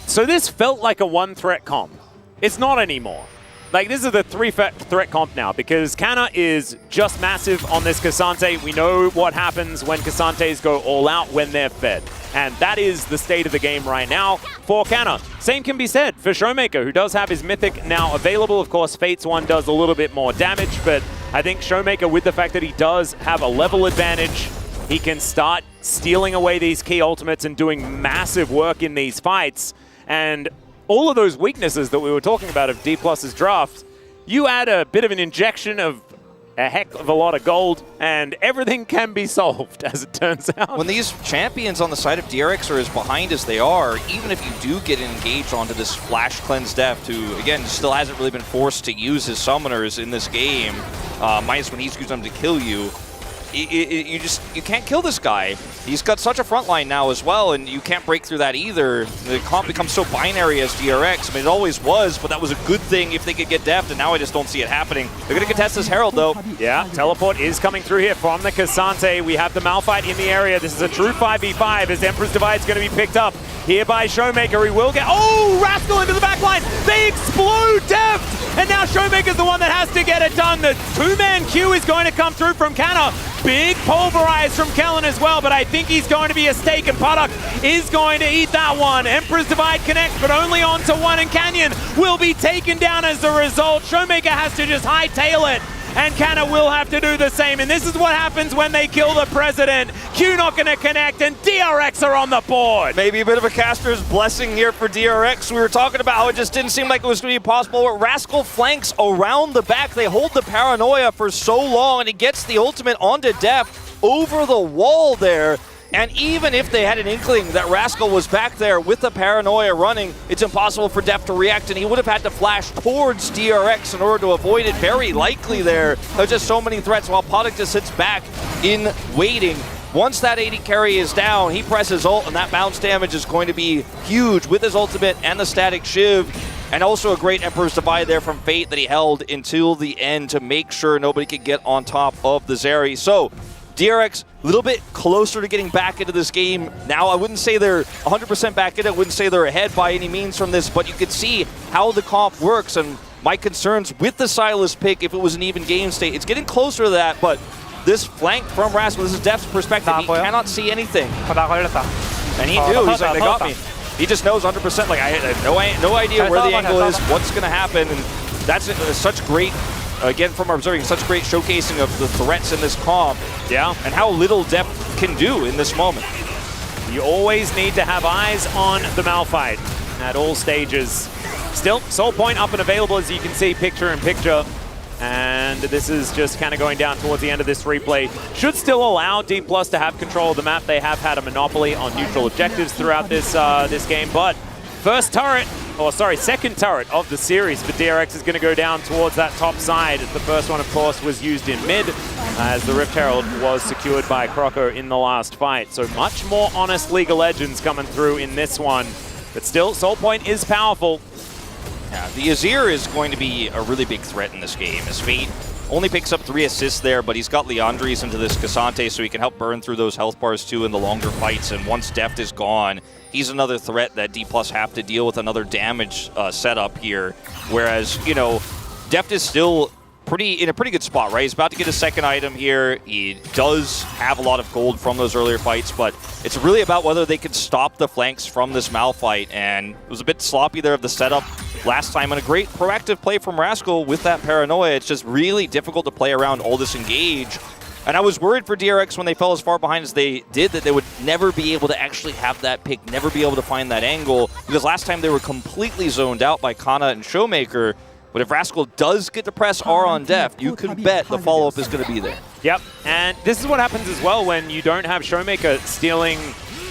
so this felt like a 1-threat comp. It's not anymore. This is the 3-threat comp now, because Canna is just massive on this Cassante. We know what happens when Cassantes go all out when they're fed. And that is the state of the game right now for Canna. Same can be said for Showmaker, who does have his Mythic now available. Of course, Fate's one does a little bit more damage, but I think Showmaker, with the fact that he does have a level advantage, he can start stealing away these key ultimates and doing massive work in these fights. And all of those weaknesses that we were talking about of D+'s draft, you add a bit of an injection of a heck of a lot of gold, and everything can be solved, as it turns out. When these champions on the side of DRX are as behind as they are, even if you do get engaged onto this Flash Cleanse Deft, who, again, still hasn't really been forced to use his summoners in this game, minus when he's used them to kill you, you can't kill this guy. He's got such a front line now as well, and you can't break through that either. The comp becomes so binary as DRX. I mean, it always was, but that was a good thing if they could get Deft, and now I just don't see it happening. They're going to contest this Herald, though. Yeah, teleport is coming through here from the Cassante. We have the Malphite in the area. This is a true 5v5 as Emperor's Divide is going to be picked up here by Showmaker. He will get... Oh, Rascal into the back line. They explode Deft. Deft! And now Showmaker's the one that has to get it done. The two-man queue is going to come through from Canna. Big pulverize from Kellen as well, but I think he's going to be a stake, and Puddock is going to eat that one. Emperor's Divide connects, but only onto one, and Canyon will be taken down as a result. Showmaker has to just hightail it, and Canna will have to do the same. And this is what happens when they kill the president. Q not going to connect, and DRX are on the board. Maybe a bit of a caster's blessing here for DRX. We were talking about how it just didn't seem like it was going to be possible. Rascal flanks around the back. They hold the paranoia for so long, and he gets the ultimate onto Deft over the wall there. And even if they had an inkling that Rascal was back there with the paranoia running, it's impossible for Deft to react, and he would have had to flash towards DRX in order to avoid it. Very likely there. There's just so many threats while Puddock just sits back in waiting. Once that 80 carry is down, he presses ult, and that bounce damage is going to be huge with his ultimate and the static shiv. And also a great Emperor's Divide there from Fate that he held until the end to make sure nobody could get on top of the Zeri. So DRX a little bit closer to getting back into this game. Now, I wouldn't say they're 100% back in it. I wouldn't say they're ahead by any means from this, but you can see how the comp works. And my concerns with the Sylas pick, if it was an even game state, it's getting closer to that, but this flank from Rascal, this is Deft's perspective. He cannot see anything. And he knew. He's like, they got me. He just knows 100%. Like, I have no idea where the angle is, what's going to happen. And that's such great, again, from observing, such great showcasing of the threats in this comp. Yeah. And how little Deft can do in this moment. You always need to have eyes on the Malphite at all stages. Still, Soul Point up and available, as you can see, picture in picture. And this is just kind of going down towards the end of this replay. Should still allow D+ to have control of the map. They have had a monopoly on neutral objectives throughout this this game. But first turret, or sorry, second turret of the series for DRX is going to go down towards that top side. The first one, of course, was used in mid, as the Rift Herald was secured by Croco in the last fight. So much more honest League of Legends coming through in this one. But still, Soul Point is powerful. Yeah, the Azir is going to be a really big threat in this game. As Fate only picks up 3 assists there, but he's got Leandries into this Cassante, so he can help burn through those health bars too in the longer fights. And once Deft is gone, he's another threat that D+ have to deal with, another damage setup here. Whereas, you know, Deft is still in a pretty good spot, right? He's about to get a second item here. He does have a lot of gold from those earlier fights, but it's really about whether they can stop the flanks from this Malphite. And it was a bit sloppy there of the setup last time, and a great proactive play from Rascal with that paranoia. It's just really difficult to play around all this engage. And I was worried for DRX when they fell as far behind as they did that they would never be able to actually have that pick, never be able to find that angle, because last time they were completely zoned out by Kana and Showmaker. But if Rascal does get to press R on Deft, you can bet the follow-up is going to be there. Yep, and this is what happens as well when you don't have Showmaker stealing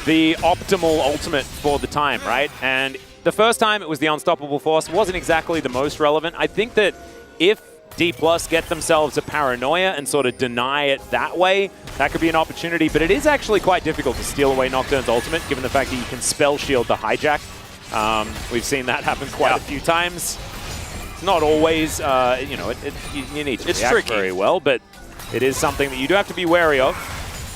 the optimal ultimate for the time, right? And the first time it was the Unstoppable Force. It wasn't exactly the most relevant. I think that if D+ get themselves a paranoia and sort of deny it that way, that could be an opportunity. But it is actually quite difficult to steal away Nocturne's ultimate, given the fact that you can spell shield the hijack. We've seen that happen quite a few times. It's not always, you know, you need to react very well, but it is something that you do have to be wary of.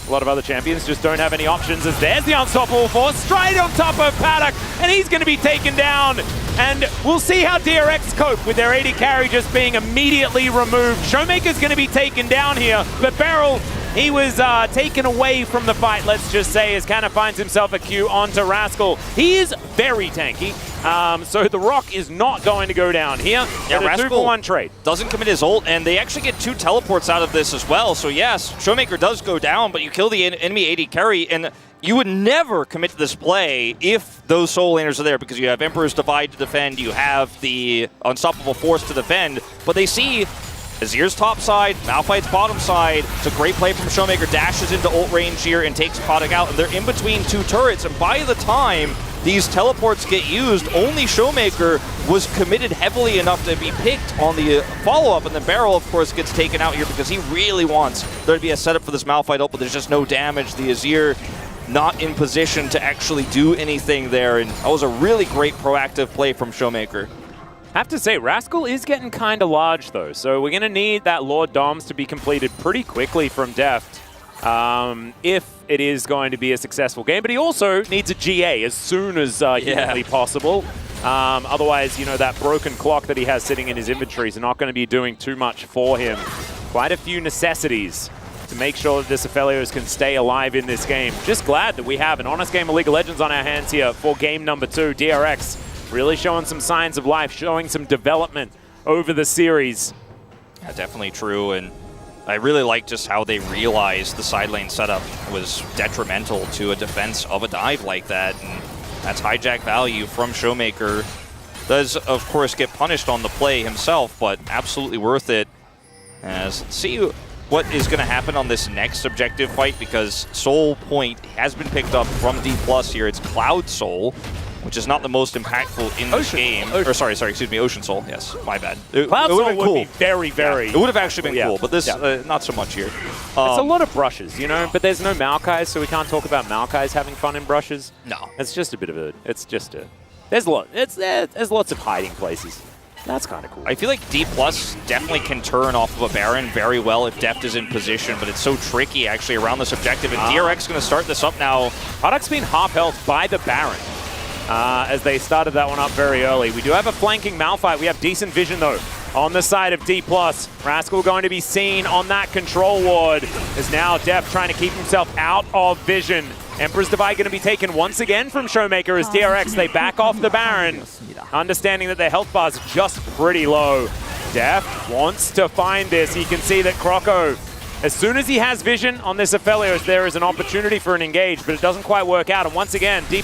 A lot of other champions just don't have any options, as there's the Unstoppable Force straight on top of Paddock, and he's going to be taken down. And we'll see how DRX cope with their 80 carry just being immediately removed. Showmaker's going to be taken down here, but Beryl, he was taken away from the fight, let's just say, as Canna finds himself a Q onto Rascal. He is very tanky, so the Rock is not going to go down here. Yeah, Rascal 2-for-1 trade. Doesn't commit his ult, and they actually get 2 teleports out of this as well. So yes, Showmaker does go down, but you kill the enemy 80 carry, and you would never commit to this play if those soul laners are there, because you have Emperor's Divide to defend, you have the Unstoppable Force to defend, but they see Azir's top side, Malphite's bottom side. It's a great play from Showmaker, dashes into ult range here and takes Puddock out, and they're in between 2 turrets, and by the time these teleports get used, only Showmaker was committed heavily enough to be picked on the follow-up, and the Barrel, of course, gets taken out here because he really wants there to be a setup for this Malphite ult, but there's just no damage. The Azir not in position to actually do anything there, and that was a really great proactive play from Showmaker. I have to say, Rascal is getting kind of large, though, so we're going to need that Lord Doms to be completed pretty quickly from Deft if it is going to be a successful game. But he also needs a GA as soon as humanly possible. Otherwise, you know, that broken clock that he has sitting in his inventory is not going to be doing too much for him. Quite a few necessities to make sure that this Aphelios can stay alive in this game. Just glad that we have an honest game of League of Legends on our hands here for game number 2. DRX really showing some signs of life, showing some development over the series. Yeah, definitely true, and I really like just how they realized the side lane setup was detrimental to a defense of a dive like that, and that's hijack value from Showmaker. Does, of course, get punished on the play himself, but absolutely worth it. As let's see what is going to happen on this next objective fight, because Soul Point has been picked up from D+ here. It's Cloud Soul, which is not the most impactful in this game. Or sorry, excuse me, Ocean Soul. Yes, my bad. Cloud Soul would be very, very... Yeah, it would have actually been cool, but this, not so much here. It's a lot of brushes, you know, but there's no Maokais, so we can't talk about Maokais having fun in brushes. No. It's just a bit of a... It's just a... There's lots of hiding places. That's kind of cool. I feel like D+ definitely can turn off of a Baron very well if Deft is in position, but it's so tricky actually around this objective, and DRX going to start this up now. Product's been half health by the Baron. As they started that one up very early. We do have a flanking Malphite. We have decent vision, though, on the side of D+. Rascal going to be seen on that control ward. Is now Def trying to keep himself out of vision. Emperor's Divide going to be taken once again from Showmaker as DRX, they back off the Baron, understanding that their health bar's just pretty low. Def wants to find this. You can see that Croco, as soon as he has vision on this Aphelios, there is an opportunity for an engage, but it doesn't quite work out. And once again, D+,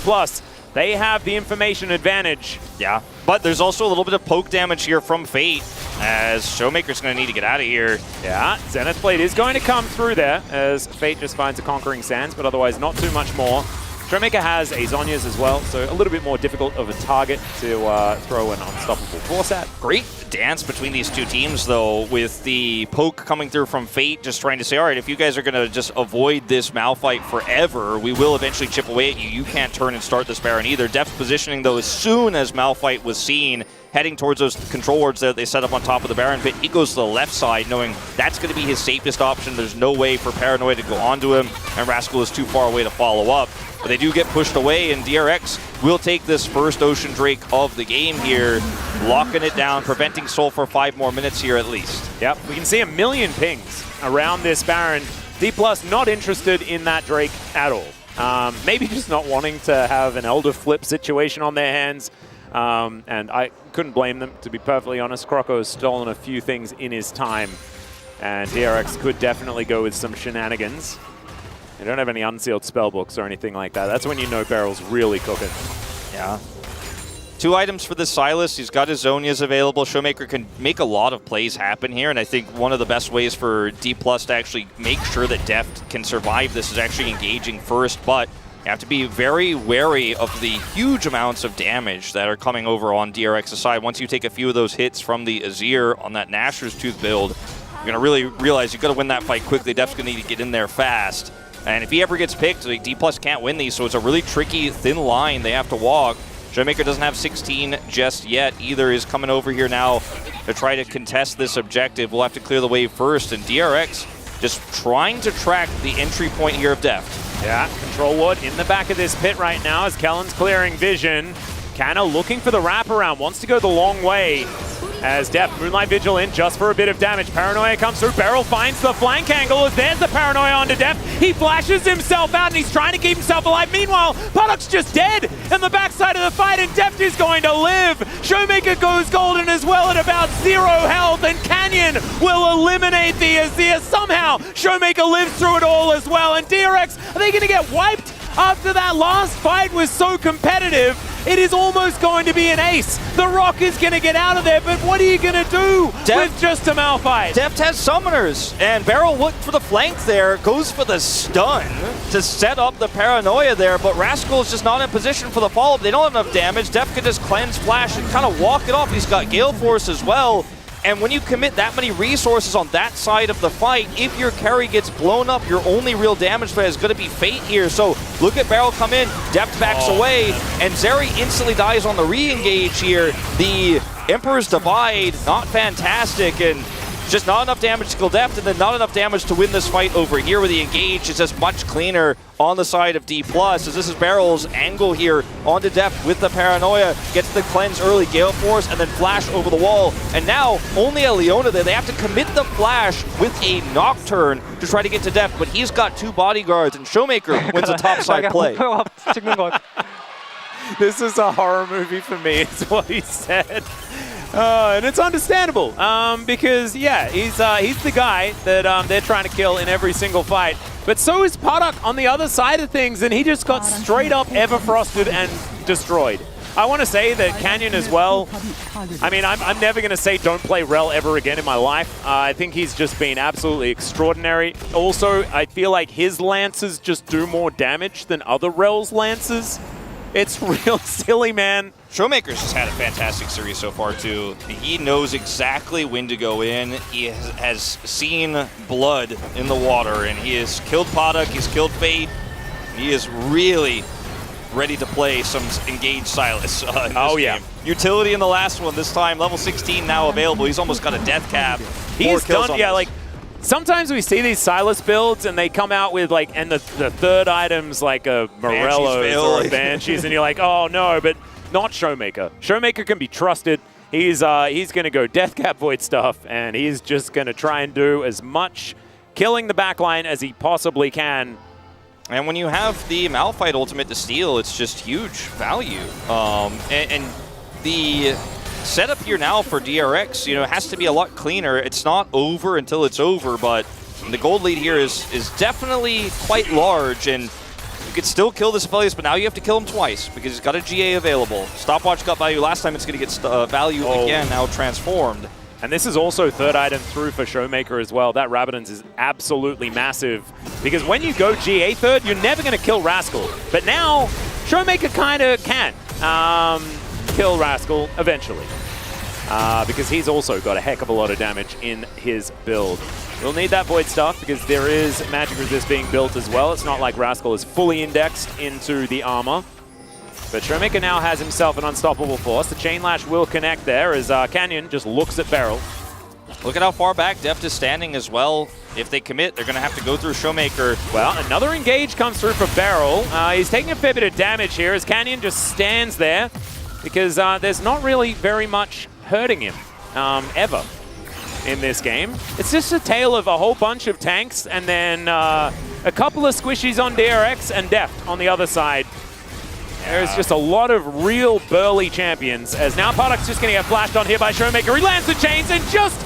they have the information advantage. Yeah, but there's also a little bit of poke damage here from Fate, as Showmaker's going to need to get out of here. Yeah, Zenith Blade is going to come through there, as Fate just finds a Conquering Sands, but otherwise not too much more. Showmaker has a Zhonya's as well, so a little bit more difficult of a target to throw an unstoppable force at. Great dance between these two teams, though, with the poke coming through from Fate, just trying to say, all right, if you guys are going to just avoid this Malphite forever, we will eventually chip away at you. You can't turn and start this Baron either. Deft's positioning, though, as soon as Malphite was seen, heading towards those control wards that they set up on top of the Baron pit, he goes to the left side, knowing that's going to be his safest option. There's no way for Paranoia to go onto him, and Rascal is too far away to follow up. But they do get pushed away, and DRX will take this first Ocean Drake of the game here, locking it down, preventing Soul for 5 more minutes here at least. Yep, we can see a million pings around this Baron. D+ not interested in that Drake at all. Maybe just not wanting to have an Elder Flip situation on their hands. And I couldn't blame them, to be perfectly honest. Croco has stolen a few things in his time, and DRX could definitely go with some shenanigans. They don't have any unsealed spellbooks or anything like that. That's when you know Barrel's really cooking. Yeah. 2 items for this Sylas. He's got his Zhonya's available. Showmaker can make a lot of plays happen here, and I think one of the best ways for D+ to actually make sure that Deft can survive this is actually engaging first, but you have to be very wary of the huge amounts of damage that are coming over on DRX's side. Once you take a few of those hits from the Azir on that Nashor's Tooth build, you're going to really realize you've got to win that fight quickly. Deft's going to need to get in there fast. And if he ever gets picked, like, D+ can't win these, so it's a really tricky, thin line they have to walk. Showmaker doesn't have 16 just yet. Either is coming over here now to try to contest this objective. We'll have to clear the wave first, and DRX just trying to track the entry point here of Deft. Yeah, control ward in the back of this pit right now as Kellen's clearing vision. Canna looking for the wraparound, wants to go the long way. As Deft, Moonlight Vigil in just for a bit of damage. Paranoia comes through, Beryl finds the flank angle as there's the Paranoia onto Deft. He flashes himself out and he's trying to keep himself alive. Meanwhile, Puddock's just dead in the backside of the fight and Deft is going to live. Showmaker goes golden as well at about 0 health, and Canyon will eliminate the Azir. Somehow, Showmaker lives through it all as well, and DRX, are they going to get wiped? After that last fight was so competitive, it is almost going to be an ace. The Rock is going to get out of there, but what are you going to do with just a Malphite? Deft has summoners, and Beryl looked for the flank there, goes for the stun to set up the Paranoia there, but Rascal is just not in position for the follow-up. They don't have enough damage. Deft can just cleanse, flash, and kind of walk it off. He's got Gale Force as well. And when you commit that many resources on that side of the fight, if your carry gets blown up, your only real damage threat is going to be Fate here. So look at Beryl come in, Deft backs away, and Zeri instantly dies on the re-engage here. The Emperor's Divide, not fantastic, and Just not enough damage to kill Deft, and then not enough damage to win this fight over here with the engage. It's just much cleaner on the side of D+, as this is Barrel's angle here onto Deft with the Paranoia. Gets the cleanse early, Gale Force, and then Flash over the wall. And now, only a Leona there. They have to commit the Flash with a Nocturne to try to get to Deft, but he's got 2 bodyguards, and Showmaker wins a topside play. This is a horror movie for me, is what he said. And it's understandable, because, yeah, he's the guy that they're trying to kill in every single fight. But so is Paddock on the other side of things, and he just got straight up Everfrosted and destroyed. I want to say that Canyon as well, I mean, I'm never going to say don't play Rel ever again in my life. I think he's just been absolutely extraordinary. Also, I feel like his lances just do more damage than other Rel's lances. It's real silly, man. Showmaker's just had a fantastic series so far, too. He knows exactly when to go in. He has seen blood in the water, and he has killed Paddock, he's killed Fate. He is really ready to play some engaged Silas in this game. Utility in the last one, this time level 16 now available. He's almost got a death cap. He's done, yeah, like, sometimes we see these Silas builds and they come out with like, and the third item's like a Morello's or a Banshees, and you're like, oh no, but not Showmaker. Showmaker can be trusted. He's going to go Death Cap Void stuff, and he's just going to try and do as much killing the backline as he possibly can. And when you have the Malphite ultimate to steal, it's just huge value. And the setup here now for DRX, you know, it has to be a lot cleaner. It's not over until it's over, but the gold lead here is definitely quite large, and you could still kill this Aphelios, but now you have to kill him twice because he's got a GA available. Stopwatch got value last time, it's going to get value again, now transformed. And this is also third item through for Showmaker as well. That Rabadon's is absolutely massive, because when you go GA third, you're never going to kill Rascal. But now, Showmaker kind of can kill Rascal eventually, because he's also got a heck of a lot of damage in his build. We'll need that Void stuff because there is Magic Resist being built as well. It's not like Rascal is fully indexed into the armor. But Showmaker now has himself an unstoppable force. The Chain Lash will connect there as Canyon just looks at Beryl. Look at how far back Deft is standing as well. If they commit, they're going to have to go through Showmaker. Well, another engage comes through for Beryl. He's taking a fair bit of damage here as Canyon just stands there because there's not really very much hurting him ever in this game. It's just a tale of a whole bunch of tanks and then a couple of squishies on DRX and Deft on the other side. There's just a lot of real burly champions, as now Paddock's just going to get flashed on here by Showmaker. He lands the chains and just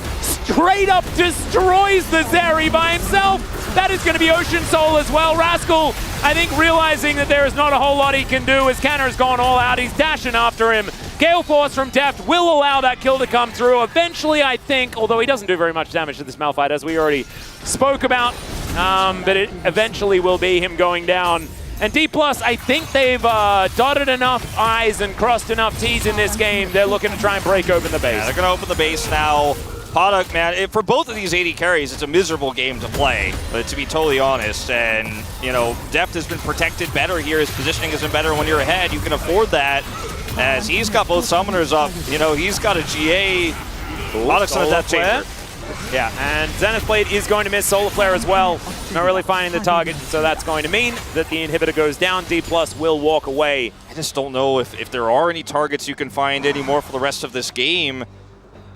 straight up destroys the Zeri by himself. That is going to be Ocean Soul as well. Rascal, I think, realizing that there is not a whole lot he can do as Canner has gone all out. He's dashing after him. Gale Force from Deft will allow that kill to come through. Eventually, I think, although he doesn't do very much damage to this Malphite, as we already spoke about, but it eventually will be him going down. And D+, I think they've dotted enough I's and crossed enough T's in this game. They're looking to try and break open the base. Yeah, they're going to open the base now. Paddock, man, for both of these 80 carries, it's a miserable game to play, to be totally honest. And, you know, Deft has been protected better here. His positioning has been better when you're ahead. You can afford that, as he's got both summoners up. You know, he's got a GA. Paddock's on a Death Chamber. Yeah, and Zenith Blade is going to miss Solar Flare as well. Not really finding the target, so that's going to mean that the inhibitor goes down. D+ will walk away. I just don't know if there are any targets you can find anymore for the rest of this game.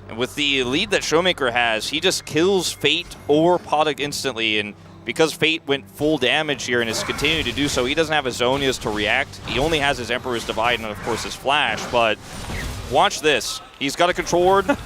And with the lead that Showmaker has, he just kills Fate or Paddock instantly. And because Fate went full damage here and is continuing to do so, he doesn't have his Zonias to react. He only has his Emperor's Divide and, of course, his Flash. But watch this. He's got a Control Ward.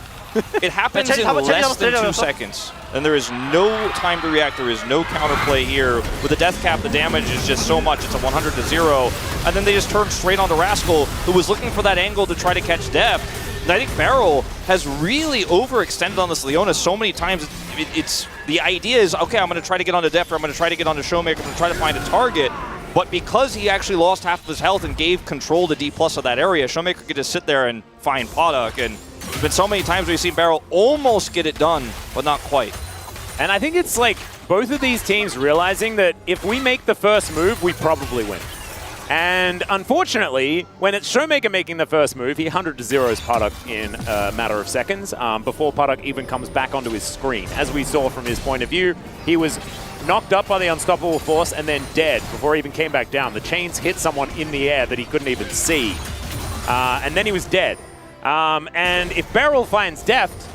It happens in less than 2 seconds, and there is no time to react. There is no counterplay here. With the Death Cap, the damage is just so much. It's a 100-0, and then they just turn straight onto Rascal, who was looking for that angle to try to catch Deft. And I think Beryl has really overextended on this Leona so many times. It's the idea is, okay, I'm going to try to get onto Deft, or I'm going to try to get onto Showmaker, I'm going to try to find a target. But because he actually lost half of his health and gave control to D+ of that area, Showmaker could just sit there and find Paddock. And there's been so many times we've seen Beryl almost get it done, but not quite. And I think it's like both of these teams realizing that if we make the first move, we probably win. And unfortunately, when it's Showmaker making the first move, he 100-0s Puddock in a matter of seconds before Puddock even comes back onto his screen. As we saw from his point of view, he was knocked up by the unstoppable force and then dead before he even came back down. The chains hit someone in the air that he couldn't even see. And then he was dead. And if Beryl finds Deft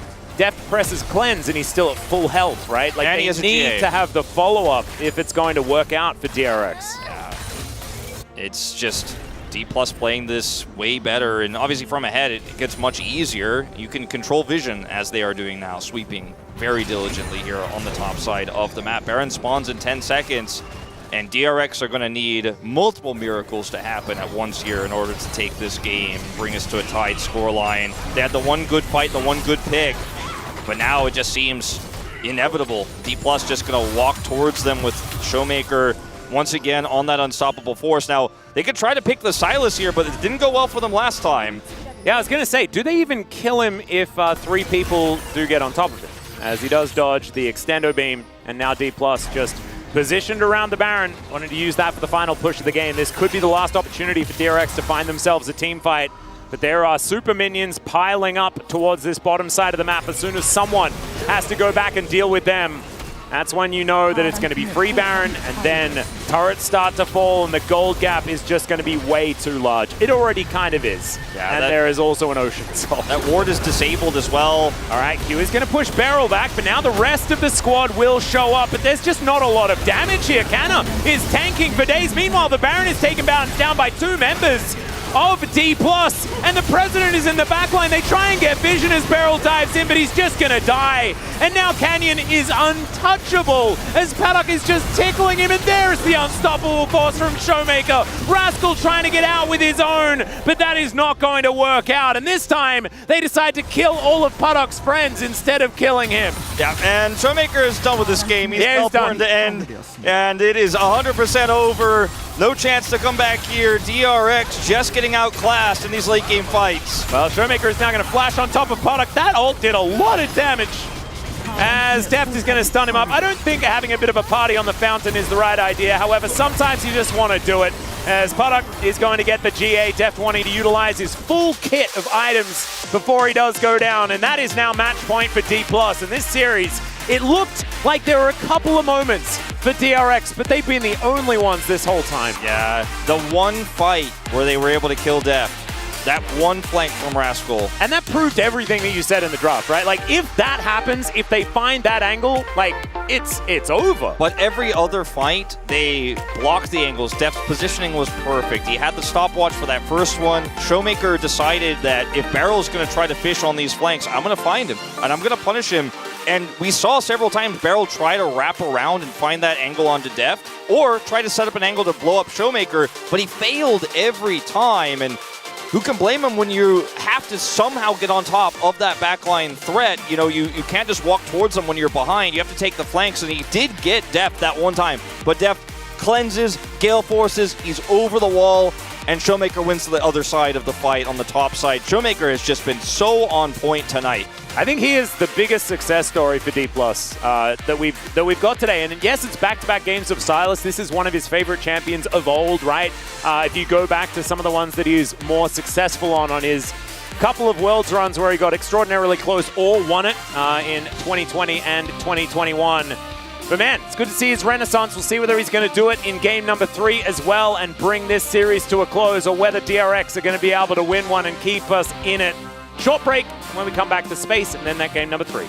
presses cleanse and he's still at full health, right? Like, and they need to have the follow-up if it's going to work out for DRX. It's just D+ playing this way better, and obviously from ahead it gets much easier. You can control vision as they are doing now, sweeping very diligently here on the top side of the map. Baron spawns in 10 seconds, and DRX are going to need multiple miracles to happen at once here in order to take this game, bring us to a tied scoreline. They had the one good fight, the one good pick, but now it just seems inevitable. D+ just going to walk towards them with Showmaker once again on that unstoppable force. Now, they could try to pick the Sylas here, but it didn't go well for them last time. Yeah, I was going to say, do they even kill him if 3 people do get on top of him? As he does dodge the extendo beam, and now D+ just positioned around the Baron, wanted to use that for the final push of the game. This could be the last opportunity for DRX to find themselves a team fight. But there are super minions piling up towards this bottom side of the map. As soon as someone has to go back and deal with them, that's when you know that it's going to be free Baron, and then turrets start to fall, and the gold gap is just going to be way too large. It already kind of is. Yeah, and there is also an Ocean Soul. That ward is disabled as well. All right, Q is going to push Beryl back, but now the rest of the squad will show up, but there's just not a lot of damage here. Canna is tanking for days. Meanwhile, the Baron is taken down by 2 members of D+, and the President is in the backline. They try and get vision as Beryl dives in, but he's just gonna die. And now Canyon is untouchable as Paddock is just tickling him, and there's the unstoppable force from Showmaker. Rascal trying to get out with his own, but that is not going to work out. And this time, they decide to kill all of Paddock's friends instead of killing him. Yeah, and Showmaker is done with this game. He's teleporting to end, and it is 100% over. No chance to come back here. DRX just getting outclassed in these late game fights. Well, Showmaker is now going to flash on top of Puddock. That ult did a lot of damage as Deft is going to stun him up. I don't think having a bit of a party on the fountain is the right idea. However, sometimes you just want to do it. As Puddock is going to get the GA, Deft wanting to utilize his full kit of items before he does go down. And that is now match point for D+. In this series, it looked like there were a couple of moments for DRX, but they've been the only ones this whole time. Yeah, the one fight where they were able to kill Deft. That one flank from Rascal. And that proved everything that you said in the draft, right? Like, if that happens, if they find that angle, like, it's over. But every other fight, they blocked the angles. Deft's positioning was perfect. He had the stopwatch for that first one. Showmaker decided that if Barrel's going to try to fish on these flanks, I'm going to find him, and I'm going to punish him. And we saw several times Beryl try to wrap around and find that angle onto Deft, or try to set up an angle to blow up Showmaker, but he failed every time. And who can blame him when you have to somehow get on top of that backline threat? You know, you can't just walk towards them when you're behind. You have to take the flanks, and he did get Deft that one time. But Deft cleanses, Gale Forces, he's over the wall, and Showmaker wins to the other side of the fight on the top side. Showmaker has just been so on point tonight. I think he is the biggest success story for D+ that we've got today. And yes, it's back-to-back games of Sylas. This is one of his favorite champions of old, right? If you go back to some of the ones that he's more successful on his couple of Worlds runs where he got extraordinarily close or won it in 2020 and 2021. But man, it's good to see his renaissance. We'll see whether he's going to do it in game number 3 as well and bring this series to a close, or whether DRX are going to be able to win one and keep us in it. Short break when we come back to space, and then that game number 3.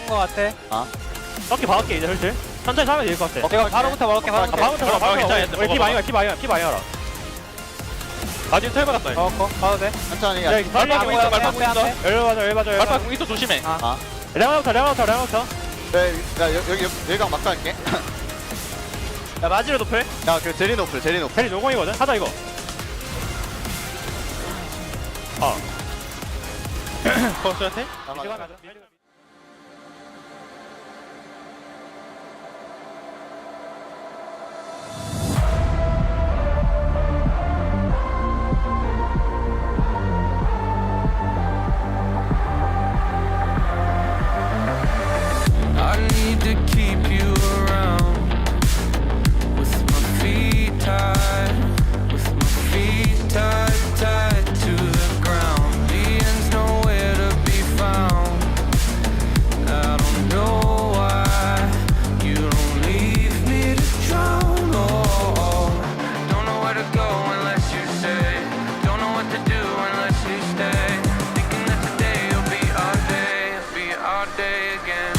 거 같아. 럭키 박을게 이제 슬슬. 천천히 하면 될 것 같아. 오케이, 바로부터 먹을게, 바로부터. 바로부터 바로 괜찮아. 우리 피 많이 가, 피 많이 가, 피 많이 가라. 나중에 텔 받았다. 먹었고, 가도 돼. 천천히. 야, 이거 빨리 안 하고 보여, 있어, 앞에, 말파 공 있어. 앞에. 열받아. 말파 공이 또 조심해. 레몬부터. 네, 야 여기가 막 갈게. 야, 마지로 높을. 야, 그 제리 노플. 텔이 노공이거든. 하자 이거. 버스한테? 이제 가자. I need to keep you around with my feet tied, tied to the ground. The end's nowhere to be found. I don't know why you don't leave me to drown. Oh, don't know where to go unless you say. Don't know what to do unless you stay. Thinking that today will be our day again.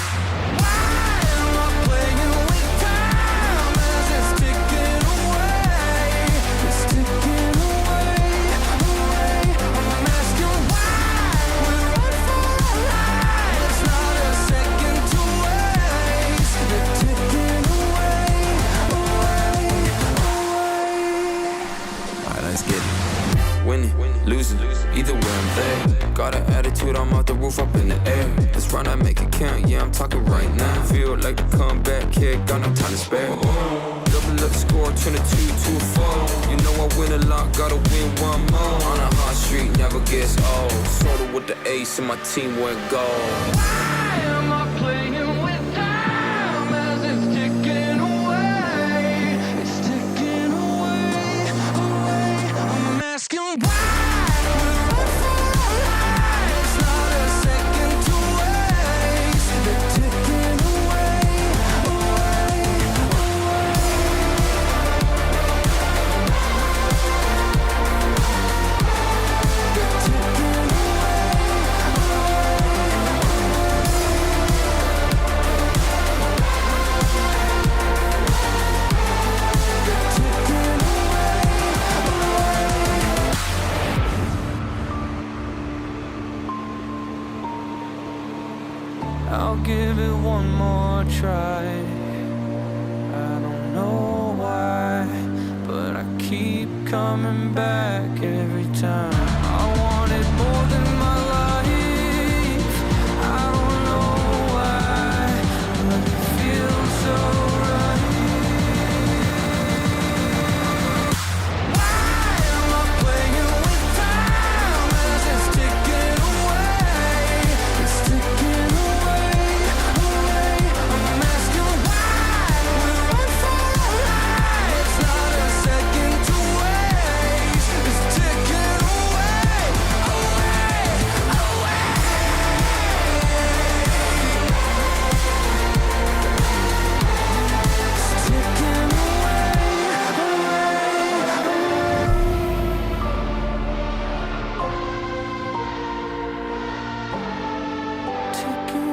Winning, losing, either way I'm there. Got an attitude, I'm off the roof, up in the air. Let's run, I make it count, yeah, I'm talking right now. Feel like the comeback kid, got no time to spare. Double up score, 22-4. You know I win a lot, gotta win one more. On a hot street, never gets old. Soda with the ace and my team went gold. Why am I playing with time as it's ticking away? It's ticking away. I'm asking why. I'll give it one more try. I don't know why, but I keep coming back every time. I want it more than my life. I don't know why, but it feels so right. Why am I playing with time as it's ticking away? It's ticking away. I'm asking why we run for our lives. Not a second to waste. It's ticking away, away. It's ticking away, ticking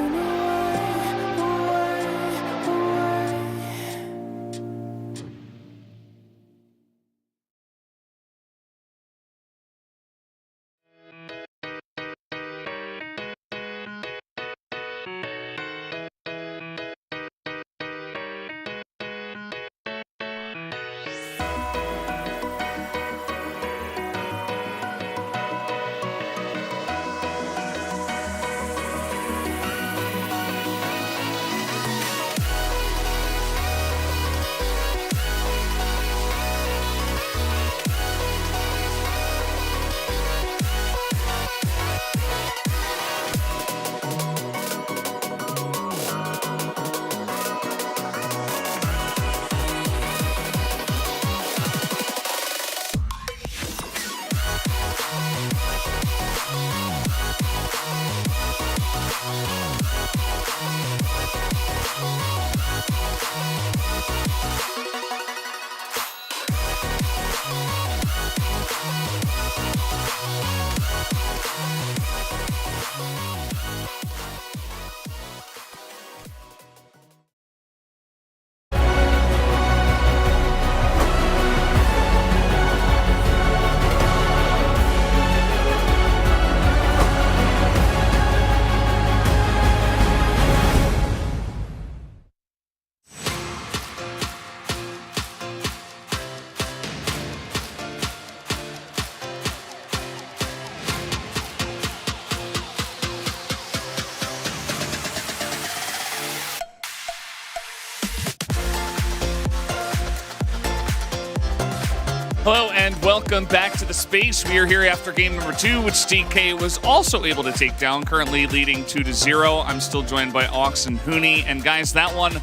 Hello and welcome back to the space. We are here after game number 2, which DK was also able to take down, currently leading 2-0. I'm still joined by Ox and Hooney. And guys, that one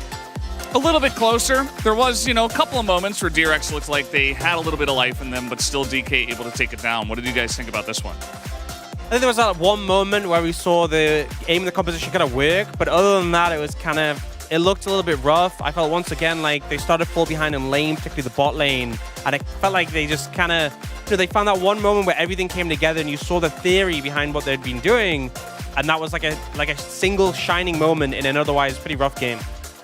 a little bit closer. There was, a couple of moments where DRX looked like they had a little bit of life in them, but still DK able to take it down. What did you guys think about this one? I think there was that one moment where we saw the aim and the composition kind of work, but other than that, it looked a little bit rough. I felt once again like they started to fall behind in lane, particularly the bot lane, and it felt like they just kind of, they found that one moment where everything came together and you saw the theory behind what they'd been doing, and that was like a single shining moment in an otherwise pretty rough game.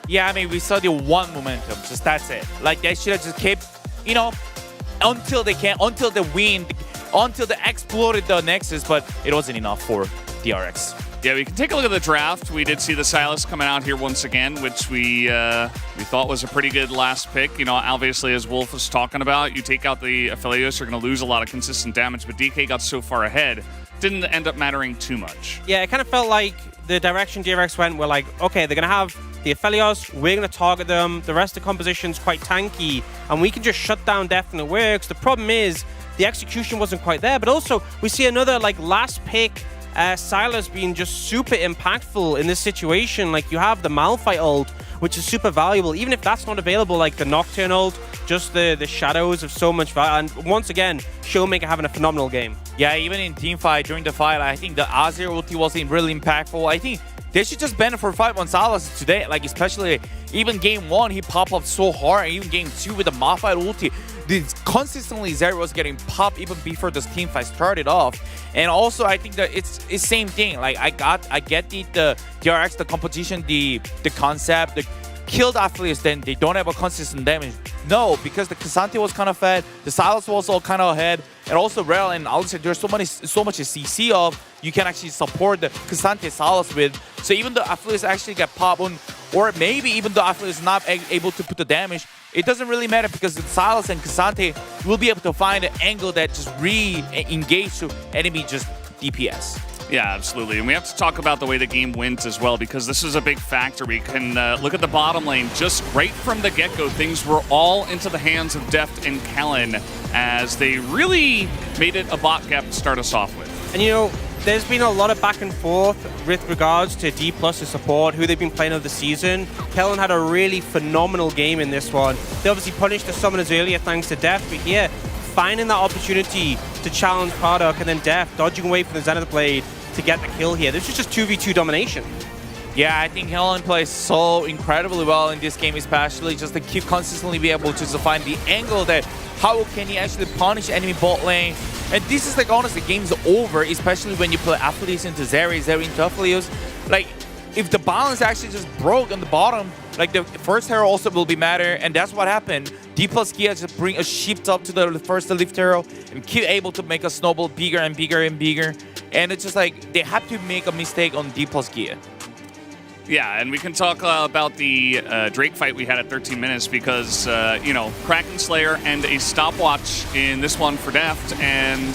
Yeah, I mean, we saw the one momentum, just that's it. Like, they should have just kept, until they win, until they exploded the Nexus, but it wasn't enough for DRX. Yeah, we can take a look at the draft. We did see the Sylas coming out here once again, which we thought was a pretty good last pick. Obviously, as Wolf was talking about, you take out the Aphelios, you're going to lose a lot of consistent damage, but DK got so far ahead, didn't end up mattering too much. Yeah, it kind of felt like the direction DRX went, we're like, okay, they're going to have the Aphelios, we're going to target them, the rest of the composition's quite tanky, and we can just shut down Deft and it works. The problem is, the execution wasn't quite there, but also, we see another last pick Sylas being just super impactful in this situation. Like, you have the Malphite ult, which is super valuable. Even if that's not available, like the Nocturne ult, just the shadows of so much value. And once again, Showmaker having a phenomenal game. Yeah, even in team fight, during the fight, I think the Azir ulti was really impactful. I think they should just ban it for 5 on Sylas today. Like, especially even game 1, he popped up so hard. Even game 2 with the Malphite ulti. Consistently Zeri was getting popped even before this team fight started off. And also I think that it's same thing. Like, I get the DRX, the competition, the concept, the kill the Aphelios, then they don't have a consistent damage. No, because the K'Sante was kind of fed, the Sylas was all kind of ahead, and also Rel and Alex, there's so much CC of you can actually support the K'Sante Sylas with. So even the Aphelios actually get popped on, or maybe even the Aphelios is not able to put the damage, it doesn't really matter because the Sylas and K'Sante will be able to find an angle that just re-engage to enemy just DPS. Yeah, absolutely. And we have to talk about the way the game went as well, because this is a big factor. We can look at the bottom lane. Just right from the get-go, things were all into the hands of Deft and Kellen as they really made it a bot gap to start us off with. And there's been a lot of back and forth with regards to D+'s support, who they've been playing over the season. Kellen had a really phenomenal game in this one. They obviously punished the summoners earlier thanks to Deft, but here, finding that opportunity to challenge Pardok and then Deft dodging away from the Zenith Blade to get the kill here. This is just 2v2 domination. Yeah, I think Helen plays so incredibly well in this game, especially just to keep consistently be able to find the angle that how can he actually punish enemy bot lane. And this is like, honestly, game's over, especially when you play Aphelios into Zeri into Aphelios. Like, if the balance actually just broke on the bottom, like the first hero also will be matter, and that's what happened. D+Gia just bring a shift up to the first lift hero and keep able to make a snowball bigger and bigger and bigger. And it's just like, they have to make a mistake on D+Gia. Yeah, and we can talk about the Drake fight we had at 13 minutes because, Kraken Slayer and a stopwatch in this one for Deft, and,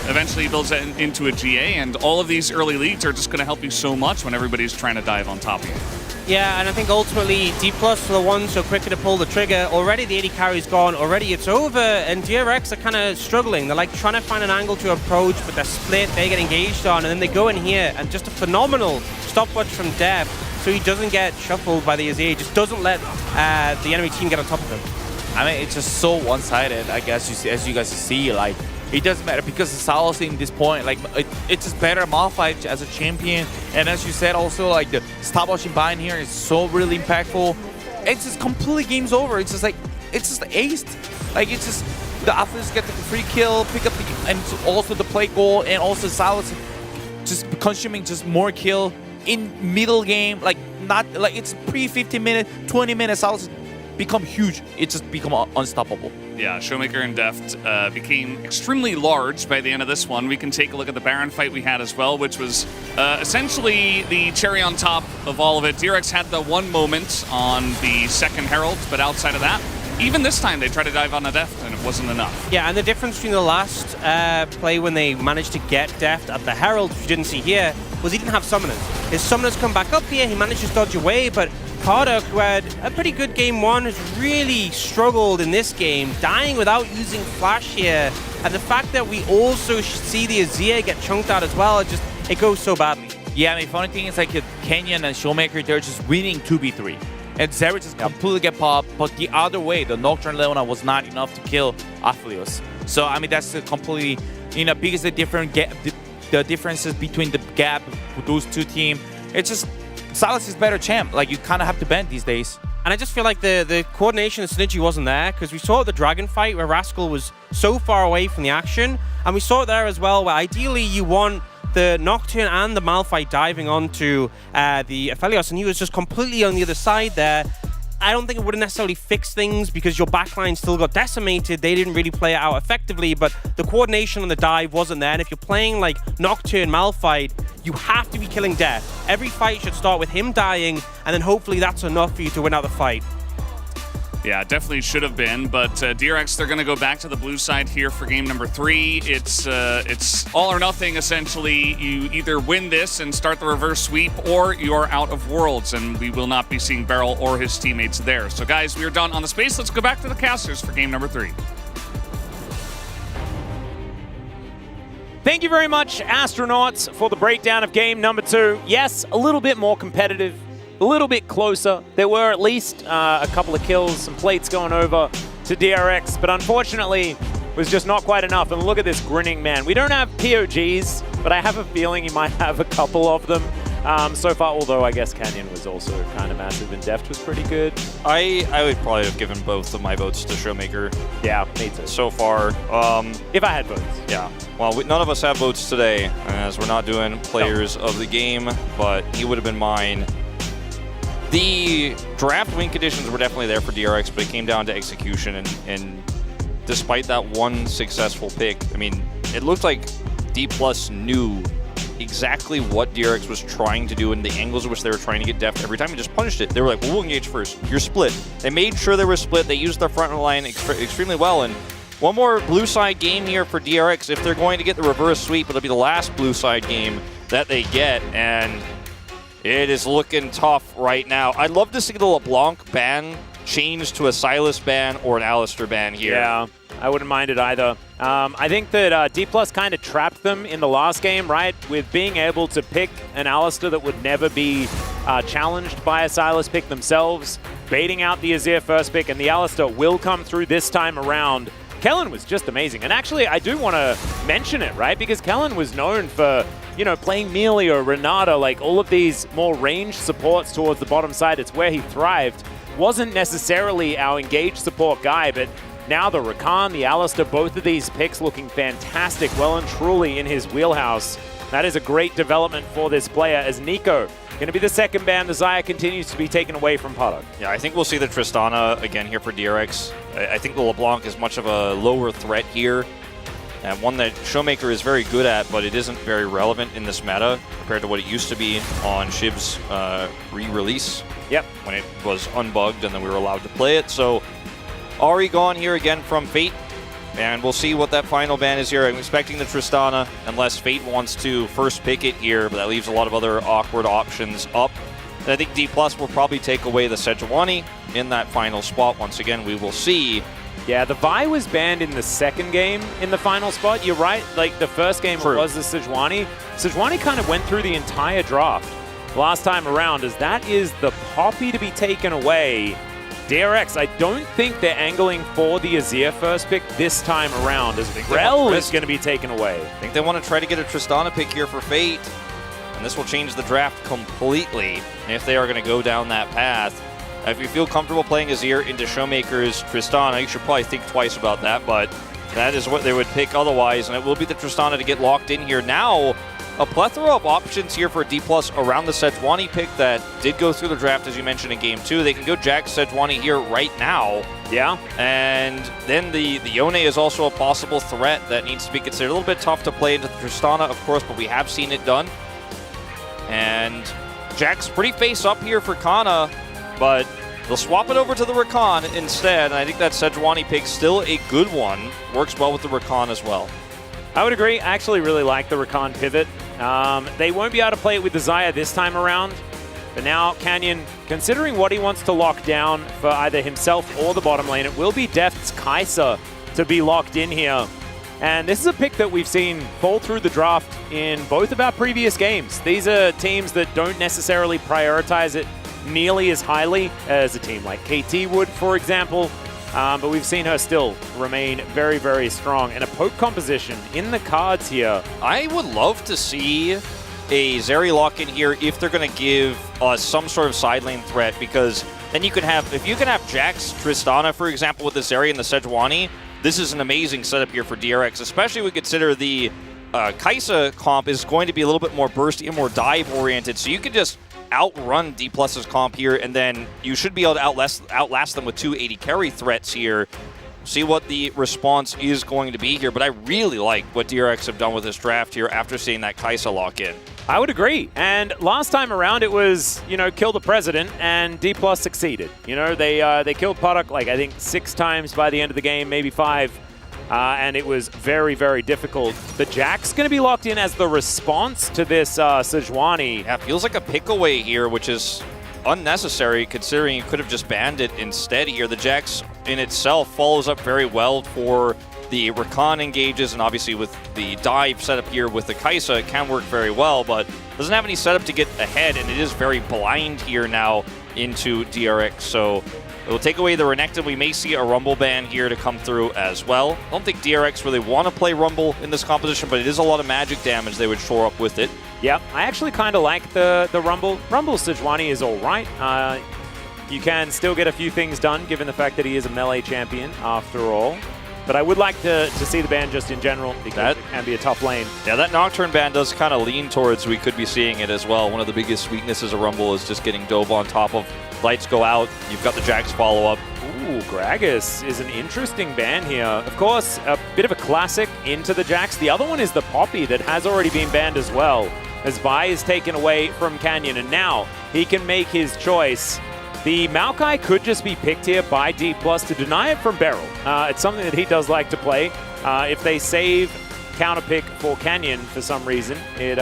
eventually builds that into a GA, and all of these early leads are just going to help you so much when everybody's trying to dive on top of you. Yeah, and I think ultimately D+ are the ones so quicker to pull the trigger. Already the 80 carry's gone, already it's over, and DRX are kind of struggling. They're like trying to find an angle to approach, but they're split, they get engaged on, and then they go in here, and just a phenomenal stopwatch from Deft, so he doesn't get shuffled by the Azir. He just doesn't let the enemy team get on top of him. I mean, it's just so one-sided, I guess, as you guys see. Like, it doesn't matter because the Sylas in this point, like, it's just better Malphite as a champion. And as you said, also, like, the stopwatch in bind here is so really impactful. It's just completely game's over. It's just like, it's just aced. Like, it's just, the Aphelios get the free kill, pick up the, and also the play goal, and also Sylas just consuming just more kill in middle game. Like, not, like, it's pre-15 minute, 20 minutes, Sylas become huge. It just become unstoppable. Yeah, Showmaker and Deft became extremely large by the end of this one. We can take a look at the Baron fight we had as well, which was essentially the cherry on top of all of it. DRX had the one moment on the second Herald, but outside of that, even this time they tried to dive on a Deft and it wasn't enough. Yeah, and the difference between the last play when they managed to get Deft at the Herald, which you didn't see here, was he didn't have summoners. His summoners come back up here, he managed to dodge away, but Potter, who had a pretty good game one, has really struggled in this game, dying without using flash here. And the fact that we also see the Azir get chunked out as well, it goes so badly. Yeah, I mean, funny thing is like Kenyon and Showmaker, they're just winning 2v3. And Zeri just completely get popped, but the other way, the Nocturne Leona was not enough to kill Aphelios. So, I mean, that's the completely, because the differences between the gap with those two teams, it's just, Sylas is better champ. Like, you kind of have to bend these days. And I just feel like the coordination and synergy wasn't there, because we saw at the Dragon fight where Rascal was so far away from the action, and we saw it there as well where ideally you want the Nocturne and the Malphite diving onto the Aphelios, and he was just completely on the other side there. I don't think it would have necessarily fixed things because your backline still got decimated. They didn't really play it out effectively, but the coordination on the dive wasn't there. And if you're playing like Nocturne, Malphite, you have to be killing Death. Every fight should start with him dying, and then hopefully that's enough for you to win out the fight. Yeah, definitely should have been, but DRX, they're going to go back to the blue side here for game number 3. It's all or nothing, essentially. You either win this and start the reverse sweep, or you're out of Worlds, and we will not be seeing Beryl or his teammates there. So, guys, we are done on the space. Let's go back to the casters for game number 3. Thank you very much, Astronauts, for the breakdown of game number 2. Yes, a little bit more competitive, a little bit closer. There were at least a couple of kills, some plates going over to DRX, but unfortunately was just not quite enough. And look at this grinning man. We don't have POGs, but I have a feeling he might have a couple of them so far, although I guess Canyon was also kind of massive and Deft was pretty good. I would probably have given both of my votes to Showmaker. Yeah, me too. So far. If I had votes. Yeah. Well, none of us have votes today, as we're not doing players of the game, but he would have been mine. The draft win conditions were definitely there for DRX, but it came down to execution, and despite that one successful pick, I mean, it looked like D+ knew exactly what DRX was trying to do and the angles in which they were trying to get Deft. Every time he just punished it, they were like, well, we'll engage first. You're split. They made sure they were split. They used their front line extremely well, and one more blue side game here for DRX. If they're going to get the reverse sweep, it'll be the last blue side game that they get, and it is looking tough right now. I'd love to see the LeBlanc ban change to a Sylas ban or an Alistar ban here. Yeah, I wouldn't mind it either. I think that D+ kind of trapped them in the last game, right? With being able to pick an Alistar that would never be challenged by a Sylas pick themselves, baiting out the Azir first pick, and the Alistar will come through this time around. Kellen was just amazing. And actually, I do want to mention it, right? Because Kellen was known for, playing Melee or Renata, like all of these more ranged supports towards the bottom side. It's where he thrived. Wasn't necessarily our engaged support guy, but now the Rakan, the Alistar, both of these picks looking fantastic, well and truly in his wheelhouse. That is a great development for this player, as Nico going to be the second ban. The Xayah continues to be taken away from Potter. Yeah, I think we'll see the Tristana again here for DRX. I think the LeBlanc is much of a lower threat here, and one that Showmaker is very good at, but it isn't very relevant in this meta compared to what it used to be on Shiv's re-release. Yep. When it was unbugged and then we were allowed to play it. So Ahri gone here again from Fate, and we'll see what that final ban is here. I'm expecting the Tristana, unless Fate wants to first pick it here, but that leaves a lot of other awkward options up. And I think D+ will probably take away the Sejuani in that final spot. Once again, we will see. Yeah, the Vi was banned in the second game in the final spot. You're right, like the first game was the Sejuani. Sejuani kind of went through the entire draft last time around, as that is the Poppy to be taken away. DRX, I don't think they're angling for the Azir first pick this time around, as Rel is going to be taken away. I think they want to try to get a Tristana pick here for Fate, and this will change the draft completely if they are going to go down that path. If you feel comfortable playing Azir into Showmaker's Tristana, you should probably think twice about that, but that is what they would pick otherwise, and it will be the Tristana to get locked in here. Now, a plethora of options here for D+ around the Sejuani pick that did go through the draft, as you mentioned in Game 2. They can go Jack Sejuani here right now. Yeah. And then the Yone is also a possible threat that needs to be considered. A little bit tough to play into the Tristana, of course, but we have seen it done. And Jack's pretty face up here for Kana, but they'll swap it over to the Rakan instead, and I think that Sejuani pick still a good one. Works well with the Rakan as well. I would agree. I actually really like the Rakan pivot. They won't be able to play it with the Xayah this time around, But now Canyon, considering what he wants to lock down for either himself or the bottom lane, it will be Deft's Kai'Sa to be locked in here. And this is a pick that we've seen fall through the draft in both of our previous games. These are teams that don't necessarily prioritize it nearly as highly as a team like KT would, for example. But we've seen her still remain very, very strong. And a poke composition in the cards here. I would love to see a Zeri lock-in here if they're going to give some sort of side lane threat, because then you can have, if you can have Jax, Tristana, for example, with the Zeri and the Sejuani, this is an amazing setup here for DRX, especially when we consider the Kai'Sa comp is going to be a little bit more bursty and more dive-oriented, so you can just outrun D+'s comp here, and then you should be able to outlast them with 2 AD carry threats here. See what the response is going to be here, but I really like what DRX have done with this draft here after seeing that Kai'Sa lock-in. I would agree. And last time around, it was, kill the president, and D+ succeeded. They killed Puddock, like, I think 6 times by the end of the game, maybe 5. And it was very, very difficult. The Jack's going to be locked in as the response to this Sejuani. Yeah, feels like a pick away here, which is unnecessary considering you could have just banned it instead here. The Jax in itself follows up very well for the Rakan engages, and obviously with the dive setup here with the Kai'Sa, it can work very well, but doesn't have any setup to get ahead, and it is very blind here now into DRX, so it will take away the Renekton. We may see a Rumble ban here to come through as well. I don't think DRX really want to play Rumble in this composition, but it is a lot of magic damage they would shore up with it. Yeah, I actually kind of like the Rumble. Rumble Sejuani is all right. You can still get a few things done, given the fact that he is a melee champion, after all. But I would like to see the ban just in general, because it can be a tough lane. Yeah, that Nocturne ban does kind of lean towards we could be seeing it as well. One of the biggest weaknesses of Rumble is just getting dove on top of. Lights go out. You've got the Jax follow-up. Ooh, Gragas is an interesting ban here. Of course, a bit of a classic into the Jax. The other one is the Poppy that has already been banned as well, as Vi is taken away from Canyon, and now he can make his choice. The Maokai could just be picked here by D+ to deny it from Beryl. It's something that he does like to play. If they save counter pick for Canyon for some reason, it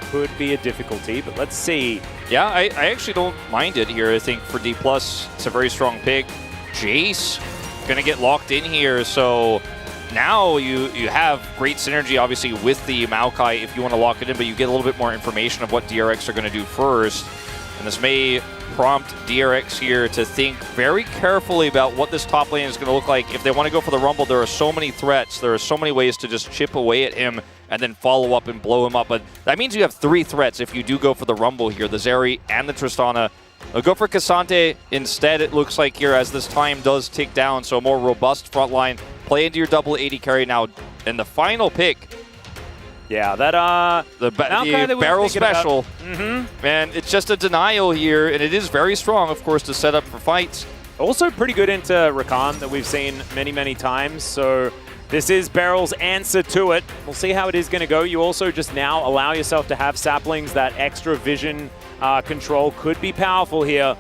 could be a difficulty, but let's see. Yeah, I actually don't mind it here. I think for D+, it's a very strong pick. Jace going to get locked in here, so now you have great synergy, obviously, with the Maokai if you want to lock it in, but you get a little bit more information of what DRX are going to do first, and this may prompt DRX here to think very carefully about what this top lane is going to look like. If they want to go for the Rumble, there are so many threats. There are so many ways to just chip away at him and then follow up and blow him up. But that means you have 3 threats if you do go for the Rumble here, the Zeri and the Tristana. They'll go for Cassante instead, it looks like here, as this time does tick down. So a more robust front line. Play into your double 80 carry now. And the final pick. Yeah, that the barrel special. Man, it's just a denial here, and it is very strong, of course, to set up for fights. Also pretty good into Rakan that we've seen many, many times. So this is Beryl's answer to it. We'll see how it is going to go. You also just now allow yourself to have saplings. That extra vision control could be powerful here.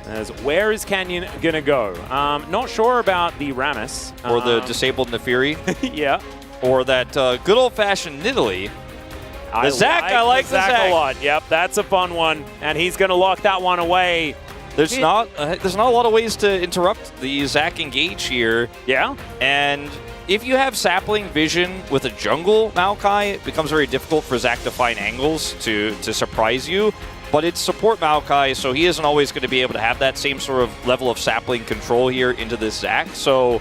As where is Canyon going to go? Not sure about the Rammus. Or the disabled Nefiri. Yeah. Or that good old-fashioned Nidalee. The Zac, I like the Zac a lot. Yep, that's a fun one. And he's going to lock that one away. There's not a lot of ways to interrupt the Zac engage here. Yeah. And if you have sapling vision with a jungle Maokai, it becomes very difficult for Zac to find angles to surprise you. But it's support Maokai, so he isn't always going to be able to have that same sort of level of sapling control here into this Zac. So,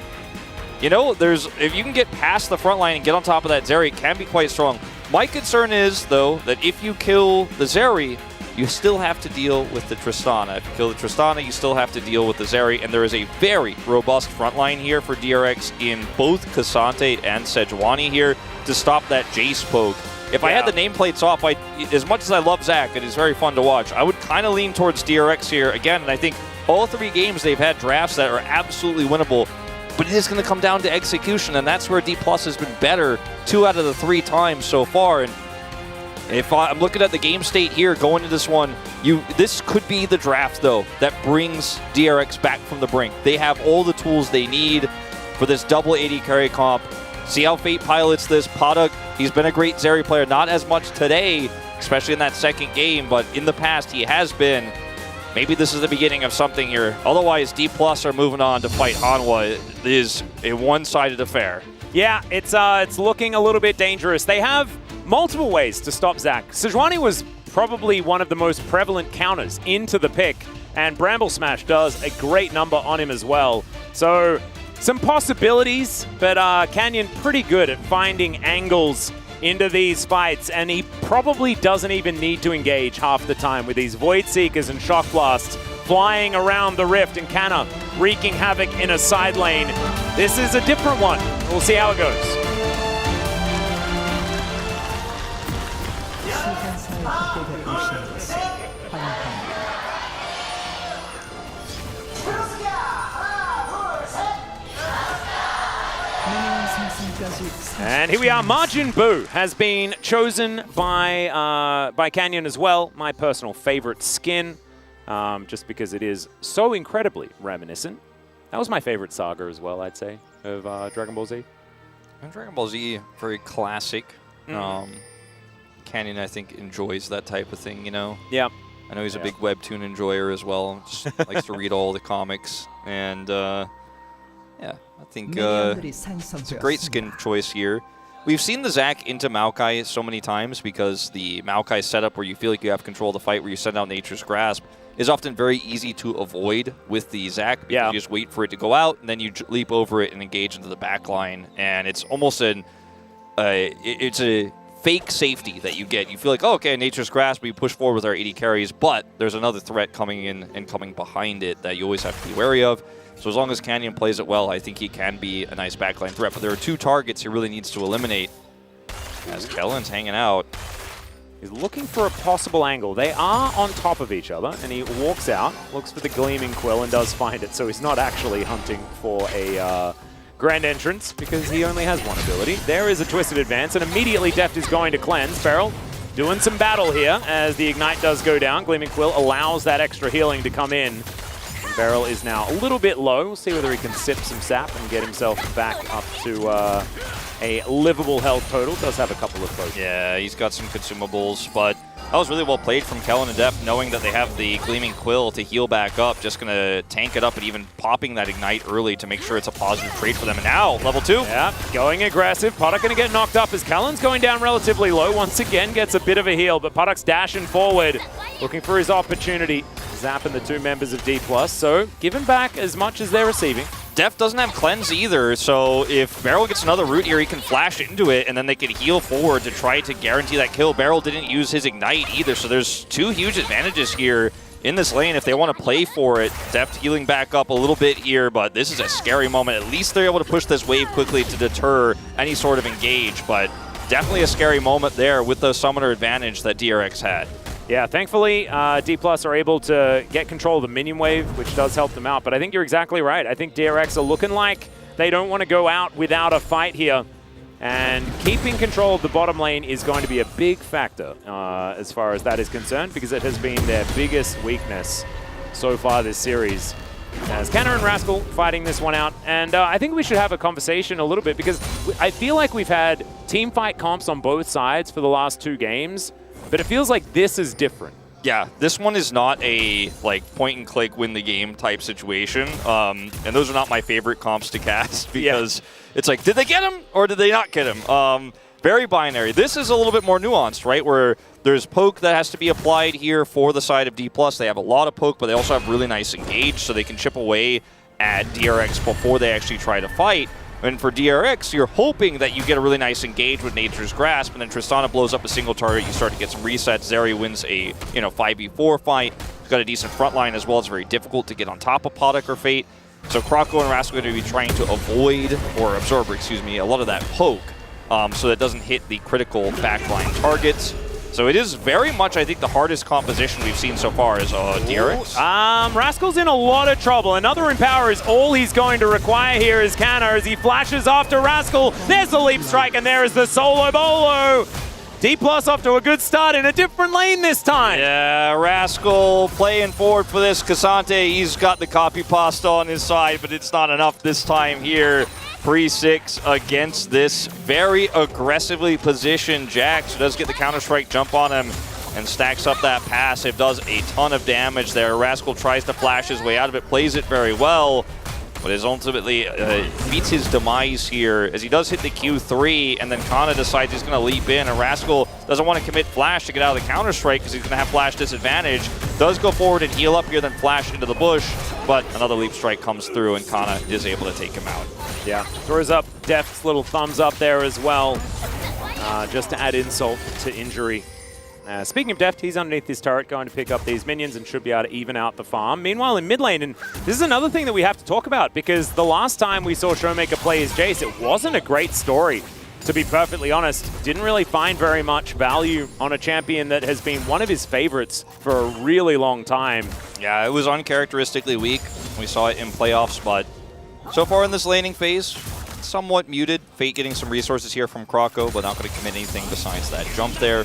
if you can get past the front line and get on top of that Zeri, it can be quite strong. My concern is, though, that if you kill the Zeri, you still have to deal with the Tristana. If you kill the Tristana, you still have to deal with the Zeri, and there is a very robust front line here for DRX in both Cassante and Sejuani here to stop that Jace poke. If I had the nameplates off, as much as I love Zac, it is very fun to watch, I would kind of lean towards DRX here again, and I think all 3 games they've had drafts that are absolutely winnable. But it is going to come down to execution, and that's where D+ has been better 2 out of the 3 times so far. And if I'm looking at the game state here going into this one, this could be the draft, though, that brings DRX back from the brink. They have all the tools they need for this double 80 carry comp. See how Fate pilots this. Puddock, he's been a great Zeri player, not as much today, especially in that second game, but in the past he has been. Maybe this is the beginning of something here. Otherwise, D+ are moving on to fight Hanwha. It is a one-sided affair. Yeah, it's looking a little bit dangerous. They have multiple ways to stop Zach. Sejuani was probably one of the most prevalent counters into the pick, and Bramble Smash does a great number on him as well. So some possibilities, but Canyon pretty good at finding angles into these fights, and he probably doesn't even need to engage half the time with these Void Seekers and Shock Blasts flying around the Rift, and Canna wreaking havoc in a side lane. This is a different one. We'll see how it goes. 시간사의 확대가 일시했어. 환영합니다. And here we are. Majin Buu has been chosen by Canyon as well. My personal favorite skin, just because it is so incredibly reminiscent. That was my favorite saga as well, I'd say, of Dragon Ball Z. And Dragon Ball Z, very classic. Canyon, I think, enjoys that type of thing, you know? Yeah. I know he's a big webtoon enjoyer as well. Just likes to read all the comics. And, yeah, I think it's a great skin choice here. We've seen the Zac into Maokai so many times because the Maokai setup where you feel like you have control of the fight, where you send out Nature's Grasp, is often very easy to avoid with the Zac. Because you just wait for it to go out, and then you leap over it and engage into the back line. And it's almost it's a fake safety that you get. You feel like, oh, okay, Nature's Grasp, we push forward with our 80 carries, but there's another threat coming in and coming behind it that you always have to be wary of. So as long as Canyon plays it well, I think he can be a nice backline threat. But there are two targets he really needs to eliminate as Kellen's hanging out. He's looking for a possible angle. They are on top of each other, and he walks out, looks for the Gleaming Quill, and does find it. So he's not actually hunting for a grand entrance because he only has one ability. There is a Twisted Advance, and immediately Deft is going to cleanse. Feral doing some battle here as the Ignite does go down. Gleaming Quill allows that extra healing to come in. Beryl is now a little bit low. We'll see whether he can sip some sap and get himself back up to a livable health total. Does have a couple of potions. Yeah, he's got some consumables, but that was really well played from Kellen and Deft, knowing that they have the Gleaming Quill to heal back up. Just going to tank it up and even popping that Ignite early to make sure it's a positive trade for them. And now, level 2. Yeah, going aggressive. Puddock going to get knocked up as Kellen's going down relatively low. Once again, gets a bit of a heal, but Puddock's dashing forward, looking for his opportunity. Zapping the two members of D+, so giving back as much as they're receiving. Deft doesn't have Cleanse either, so if Beryl gets another root here, he can flash into it, and then they can heal forward to try to guarantee that kill. Beryl didn't use his Ignite either, so there's two huge advantages here in this lane if they want to play for it. Deft healing back up a little bit here, but this is a scary moment. At least they're able to push this wave quickly to deter any sort of engage, but definitely a scary moment there with the summoner advantage that DRX had. Yeah, thankfully, D+ are able to get control of the minion wave, which does help them out. But I think you're exactly right. I think DRX are looking like they don't want to go out without a fight here. And keeping control of the bottom lane is going to be a big factor as far as that is concerned, because it has been their biggest weakness so far this series. As Canna and Rascal fighting this one out. And I think we should have a conversation a little bit, because I feel like we've had team fight comps on both sides for the last 2 games. But it feels like this is different. Yeah, this one is not a point and click win the game type situation. And those are not my favorite comps to cast because it's like, did they get him or did they not get him? Very binary. This is a little bit more nuanced, right? Where there's poke that has to be applied here for the side of D+. They have a lot of poke, but they also have really nice engage, so they can chip away at DRX before they actually try to fight. And for DRX, you're hoping that you get a really nice engage with Nature's Grasp, and then Tristana blows up a single target, you start to get some resets. Zeri wins a 5v4 fight. He's got a decent front line as well. It's very difficult to get on top of Puddock or Fate. So Krako and Rascal are going to be trying to avoid, or absorb, excuse me, a lot of that poke so that it doesn't hit the critical backline targets. So it is very much, I think, the hardest composition we've seen so far is DRX. Rascal's in a lot of trouble. Another Empower is all he's going to require here is Canna as he flashes after Rascal. There's the Leap Strike, and there is the Solo Bolo. D+ off to a good start in a different lane this time. Yeah, Rascal playing forward for this. Cassante, he's got the copy pasta on his side, but it's not enough this time here. pre-6 against this very aggressively positioned Jax, who does get the Counter-Strike jump on him and stacks up that passive, does a ton of damage there. Rascal tries to flash his way out of it, plays it very well, but is ultimately meets his demise here as he does hit the Q3, and then Kana decides he's going to leap in, and Rascal doesn't want to commit flash to get out of the Counter-Strike because he's going to have flash disadvantage. Does go forward and heal up here, then flash into the bush, but another leap strike comes through, and Kana is able to take him out. Yeah, throws up Deft's little thumbs up there as well, just to add insult to injury. Speaking of Deft, he's underneath his turret going to pick up these minions and should be able to even out the farm. Meanwhile, in mid lane, and this is another thing that we have to talk about, because the last time we saw Showmaker play as Jace, it wasn't a great story, to be perfectly honest. Didn't really find very much value on a champion that has been one of his favorites for a really long time. Yeah, it was uncharacteristically weak. We saw it in playoffs, but so far in this laning phase, somewhat muted. Fate getting some resources here from Kroko, but not going to commit anything besides that jump there.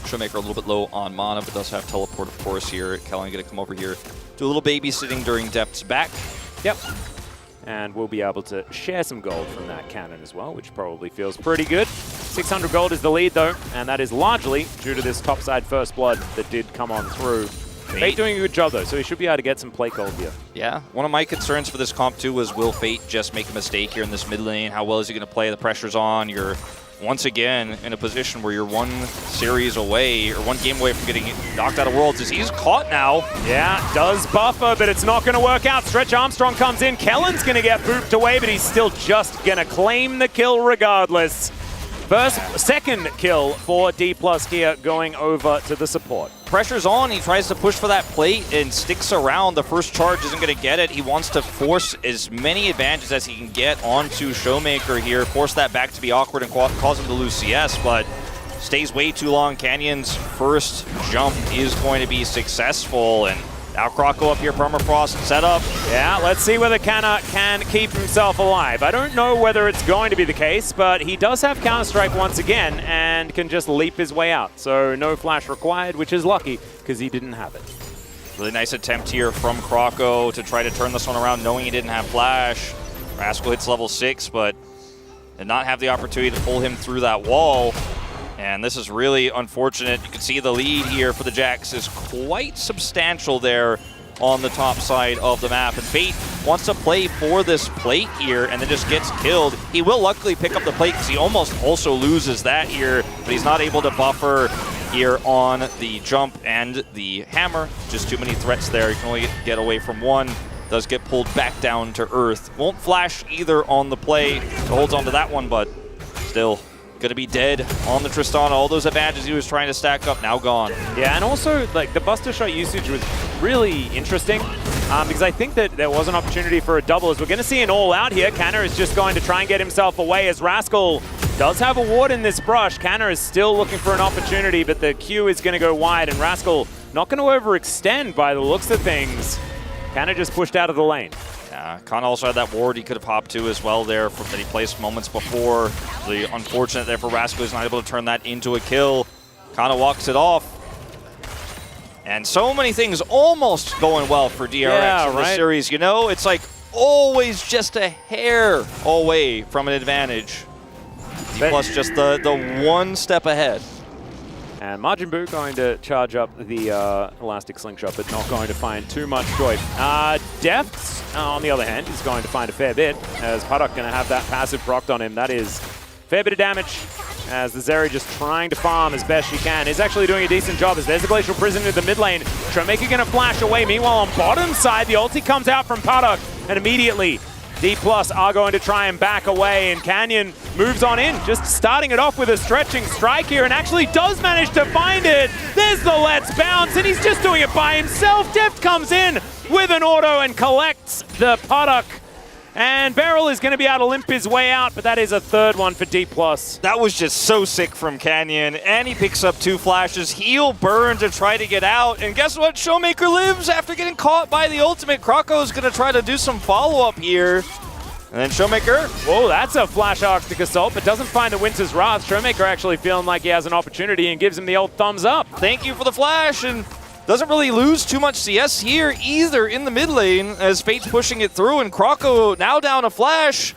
Showmaker a little bit low on mana, but does have teleport, of course, here. Kellen going to come over here, do a little babysitting during Depth's back. Yep. And we'll be able to share some gold from that cannon as well, which probably feels pretty good. 600 gold is the lead, though, and that is largely due to this topside first blood that did come on through. Fate doing a good job, though, so he should be able to get some plate gold here. Yeah, one of my concerns for this comp, too, was will Fate just make a mistake here in this mid lane? How well is he going to play? The pressure's on. You're once again in a position where you're one series away, or one game away from getting knocked out of Worlds, as he's caught now. Yeah, does buffer, but it's not going to work out. Stretch Armstrong comes in. Kellen's going to get booped away, but he's still just going to claim the kill regardless. Second kill for D+ here, going over to the support. Pressure's on. He tries to push for that plate and sticks around. The first charge isn't going to get it. He wants to force as many advantages as he can get onto Showmaker here, force that back to be awkward and cause him to lose CS, but stays way too long. Canyon's first jump is going to be successful, and now Kroko up here, Permafrost set up. Yeah, let's see whether Kana can keep himself alive. I don't know whether it's going to be the case, but he does have Counter-Strike once again and can just leap his way out. So no flash required, which is lucky because he didn't have it. Really nice attempt here from Kroko to try to turn this one around, knowing he didn't have flash. Rascal hits level 6, but did not have the opportunity to pull him through that wall. And this is really unfortunate. You can see the lead here for the Jax is quite substantial there on the top side of the map. And Fate wants to play for this plate here and then just gets killed. He will luckily pick up the plate because he almost also loses that here, but he's not able to buffer here on the jump and the hammer. Just too many threats there. You can only get away from one. Does get pulled back down to earth. Won't flash either on the play. So holds on to that one, but still going to be dead on the Tristana. All those advantages he was trying to stack up, now gone. Yeah, and also, like, the Buster Shot usage was really interesting because I think that there was an opportunity for a double. As we're going to see an all-out here, Kanna is just going to try and get himself away as Rascal does have a ward in this brush. Kanna is still looking for an opportunity, but the Q is going to go wide, and Rascal not going to overextend by the looks of things. Kanna just pushed out of the lane. Kana also had that ward he could have popped to as well there that he placed moments before. Really unfortunate there for Rascal. He's not able to turn that into a kill. Kana walks it off. And so many things almost going well for DRX in this series. You know, it's like always just a hair away from an advantage. D+ just the one step ahead. And Majin Buu going to charge up the Elastic Slingshot, but not going to find too much joy. Deft, on the other hand, is going to find a fair bit, as Paddock going to have that passive procced on him. That is a fair bit of damage, as the Zeri just trying to farm as best she can. Is actually doing a decent job, as there's the Glacial Prison in the mid lane. Showmaker going to flash away. Meanwhile, on bottom side, the ulti comes out from Paddock, and immediately D+ are going to try and back away, and Canyon moves on in, just starting it off with a stretching strike here, and actually does manage to find it. There's the Let's Bounce, and he's just doing it by himself. Deft comes in with an auto and collects the Paddock. And Beryl is going to be able to limp his way out, but that is a third one for D+. That was just so sick from Canyon, and he picks up 2 flashes. He'll burn to try to get out, and guess what? Showmaker lives after getting caught by the ultimate. Kroko is going to try to do some follow-up here. And then Showmaker. Whoa, that's a Flash Arctic Assault, but doesn't find the Winter's Wrath. Showmaker actually feeling like he has an opportunity and gives him the old thumbs up. Thank you for the flash, and doesn't really lose too much CS here either in the mid lane as Fate's pushing it through, and Kroko now down a flash.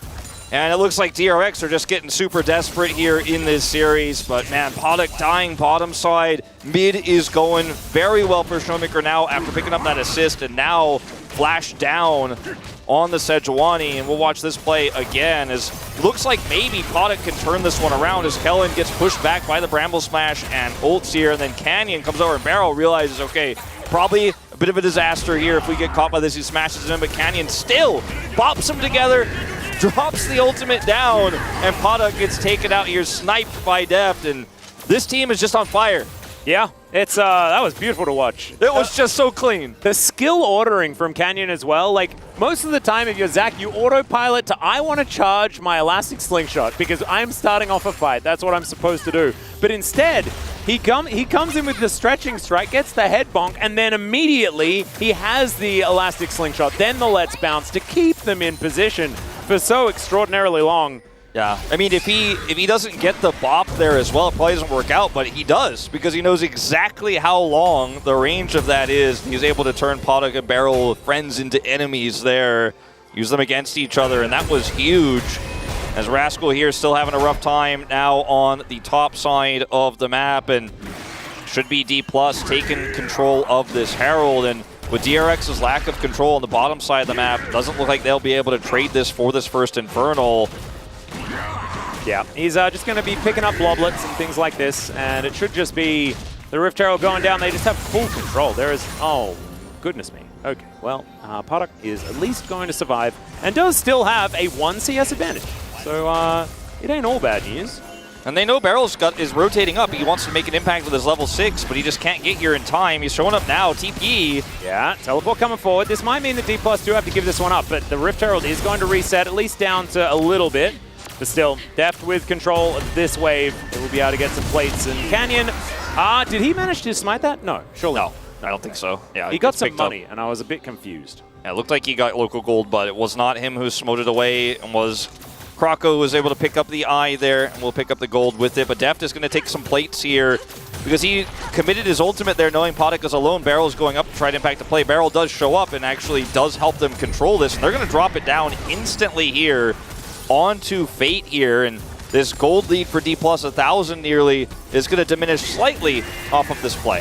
And it looks like DRX are just getting super desperate here in this series. But man, Podok dying bottom side. Mid is going very well for Showmaker now after picking up that assist. And now flash down on the Sejuani. And we'll watch this play again as looks like maybe Podok can turn this one around as Kellen gets pushed back by the Bramble Smash and ults here. And then Canyon comes over and Barrel realizes, okay, probably a bit of a disaster here if we get caught by this. He smashes him, but Canyon still bops them together, drops the ultimate down, and Podok gets taken out here, sniped by Deft, and this team is just on fire. Yeah, it's that was beautiful to watch. It was just so clean. The skill ordering from Canyon as well. Like, most of the time, if you're Zach, you autopilot to, I want to charge my elastic slingshot because I'm starting off a fight. That's what I'm supposed to do. But instead, he comes in with the stretching strike, gets the head bonk, and then immediately he has the elastic slingshot, then the let's bounce to keep them in position for so extraordinarily long. Yeah, I mean, if he doesn't get the bop there as well, it probably doesn't work out, but he does because he knows exactly how long the range of that is. He's able to turn Podok and Barrel friends into enemies there, use them against each other, and that was huge. As Rascal here still having a rough time now on the top side of the map, and should be D+ taking control of this Herald, and with DRX's lack of control on the bottom side of the map, doesn't look like they'll be able to trade this for this first Infernal. Yeah, he's just going to be picking up bloblets and things like this, and it should just be the Rift Herald going down. They just have full control. There is, oh, goodness me. Okay, well, Podok is at least going to survive and does still have a 1 CS advantage. So it ain't all bad news. And they know Barrel's is rotating up. He wants to make an impact with his level 6, but he just can't get here in time. He's showing up now. TP. Yeah, teleport coming forward. This might mean that D+ do have to give this one up, but the Rift Herald is going to reset, at least down to a little bit. But still, Deft with control of this wave. It will be able to get some plates. And Canyon, did he manage to smite that? No, surely. No, I don't think so. Yeah, he got some money, and I was a bit confused. Yeah, it looked like he got local gold, but it was not him who smoted away, and was Croco was able to pick up the eye there, and will pick up the gold with it. But Deft is going to take some plates here because he committed his ultimate there knowing Podok is alone. Barrel is going up to try to impact the play. Barrel does show up and actually does help them control this, and they're going to drop it down instantly here onto Fate here, and this gold lead for D+, 1,000 nearly, is going to diminish slightly off of this play.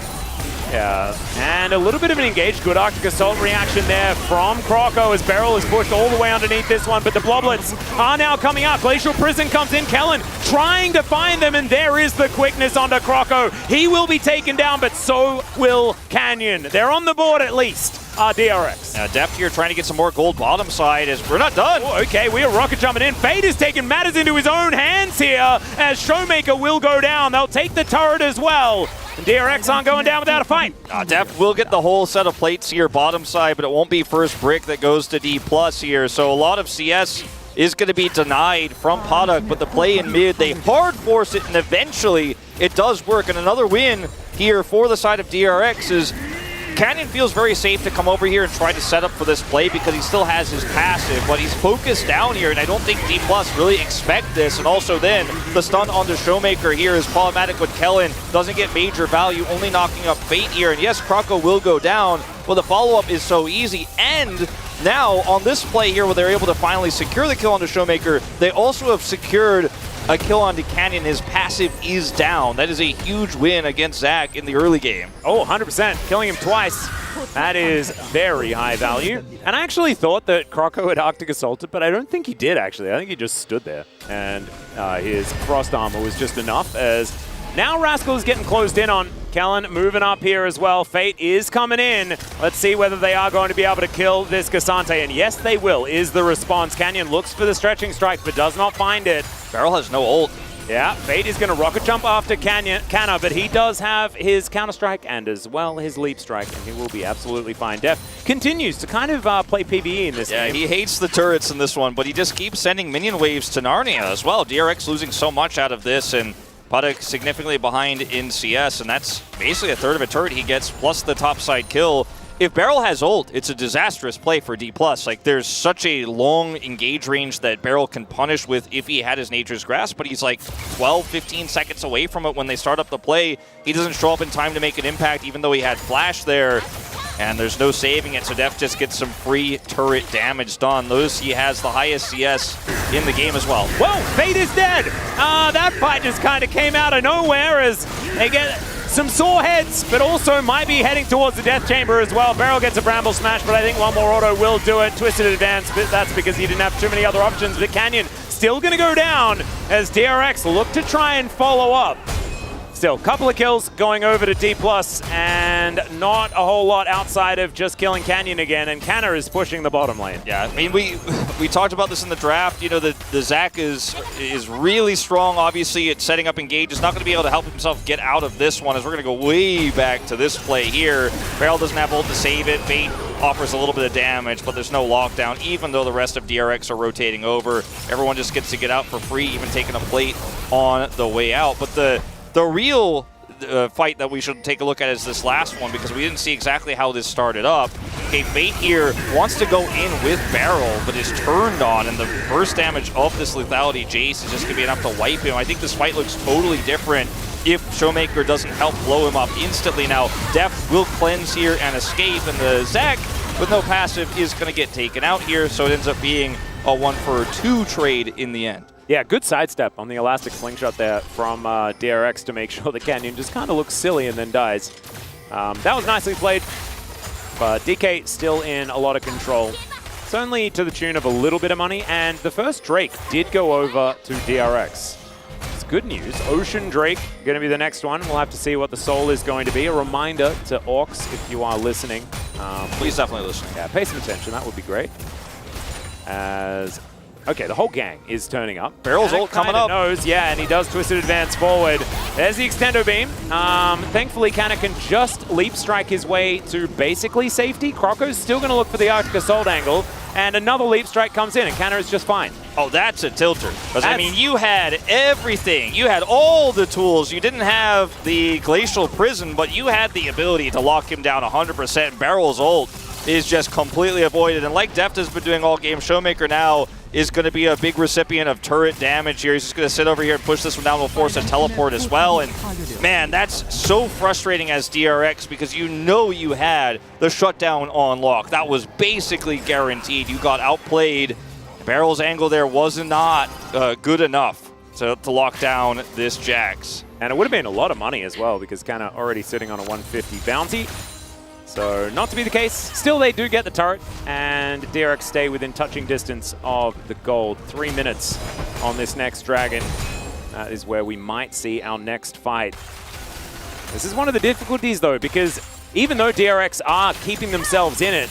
Yeah, and a little bit of an engaged good Arctic Assault reaction there from Croco as Barrel is pushed all the way underneath this one, but the bloblets are now coming out. Glacial Prison comes in, Kellen trying to find them, and there is the quickness onto Croco. He will be taken down, but so will Canyon. They're on the board at least. DRX. Now Deft here trying to get some more gold bottom side as we're not done. Oh, okay, we are rocket jumping in. Fate is taking matters into his own hands here as Showmaker will go down. They'll take the turret as well. And DRX aren't going down without a fight. Deft will get the whole set of plates here bottom side, but it won't be first brick that goes to D+ here. So a lot of CS is going to be denied from Podok, but the play in mid, they hard force it, and eventually it does work. And another win here for the side of DRX is Canyon feels very safe to come over here and try to set up for this play because he still has his passive, but he's focused down here, and I don't think D+ really expect this. And also then, the stun on the Showmaker here is problematic with Kellen. Doesn't get major value, only knocking up Fate here. And yes, Croco will go down, but the follow-up is so easy. And now, on this play here, where they're able to finally secure the kill on the Showmaker, they also have secured a kill onto Canyon. His passive is down. That is a huge win against Zach in the early game. Oh, 100%. Killing him twice. That is very high value. And I actually thought that Croco had Arctic Assaulted, but I don't think he did, actually. I think he just stood there. And his Frost Armor was just enough, as now Rascal is getting closed in on. Kellen moving up here as well. Fate is coming in. Let's see whether they are going to be able to kill this Cassante. And yes, they will, is the response. Canyon looks for the stretching strike, but does not find it. Barrel has no ult. Yeah, Fate is going to rocket jump after Canna, but he does have his counter-strike and as well his leap strike, and he will be absolutely fine. Def continues to kind of play PvE in this game. Yeah, he hates the turrets in this one, but he just keeps sending minion waves to Narnia as well. DRX losing so much out of this, and Podok significantly behind in CS, and that's basically a third of a turret he gets, plus the topside kill. If Barrel has ult, it's a disastrous play for D+. Like, there's such a long engage range that Barrel can punish with if he had his Nature's Grasp, but he's like 12, 15 seconds away from it when they start up the play. He doesn't show up in time to make an impact, even though he had Flash there. and there's no saving it, so Def just gets some free turret damage done. Notice he has the highest CS in the game as well. Whoa, Fate is dead! That fight just kind of came out of nowhere as they get some sore heads, but also might be heading towards the Death Chamber as well. Beryl gets a Bramble Smash, but I think one more auto will do it. Twisted Advance, but that's because he didn't have too many other options. But Canyon still going to go down as DRX look to try and follow up. Still, couple of kills going over to D+, and not a whole lot outside of just killing Canyon again, and Canna is pushing the bottom lane. Yeah, I mean, we talked about this in the draft. You know, the Zac is really strong. Obviously, it's setting up Engage. Is not going to be able to help himself get out of this one, as we're going to go way back to this play here. Beryl doesn't have ult to save it. Fate offers a little bit of damage, but there's no lockdown, even though the rest of DRX are rotating over. Everyone just gets to get out for free, even taking a plate on the way out. But the real fight that we should take a look at is this last one, because we didn't see exactly how this started up. Okay, Fate here wants to go in with Beryl, but is turned on, and the burst damage of this lethality Jace is just going to be enough to wipe him. I think this fight looks totally different if Showmaker doesn't help blow him up instantly. Now, Def will cleanse here and escape, and the Zac with no passive is going to get taken out here, so it ends up being a 1-for-2 trade in the end. Yeah, good sidestep on the elastic slingshot there from DRX to make sure the Canyon just kind of looks silly and then dies. That was nicely played, but DK still in a lot of control. It's only to the tune of a little bit of money, and the first Drake did go over to DRX. It's good news. Ocean Drake going to be the next one. We'll have to see what the soul is going to be. A reminder to Orcs, if you are listening. Please definitely listen. Yeah, pay some attention. That would be great. As... Okay, the whole gang is turning up. Beryl's ult coming up. Knows, yeah, and he does Twisted Advance forward. There's the Extendo Beam. Thankfully, Canna can just Leap Strike his way to basically safety. Croco's still going to look for the Arctic Assault angle, and another Leap Strike comes in, and Canna is just fine. Oh, that's a tilter. Because, I mean, you had everything. You had all the tools. You didn't have the Glacial Prison, but you had the ability to lock him down 100%. Beryl's ult is just completely avoided. And like Deft has been doing all game, Showmaker now is going to be a big recipient of turret damage here. He's just going to sit over here and push this one down. Will force a teleport as well. And man, that's so frustrating as DRX, because you know you had the shutdown on lock. That was basically guaranteed. You got outplayed. Beryl's angle there was not good enough to lock down this Jax. And it would have been a lot of money as well, because kind of already sitting on a 150 bounty. So not to be the case. Still, they do get the turret, and DRX stay within touching distance of the gold. 3 minutes on this next dragon. That is where we might see our next fight. This is one of the difficulties, though, because even though DRX are keeping themselves in it,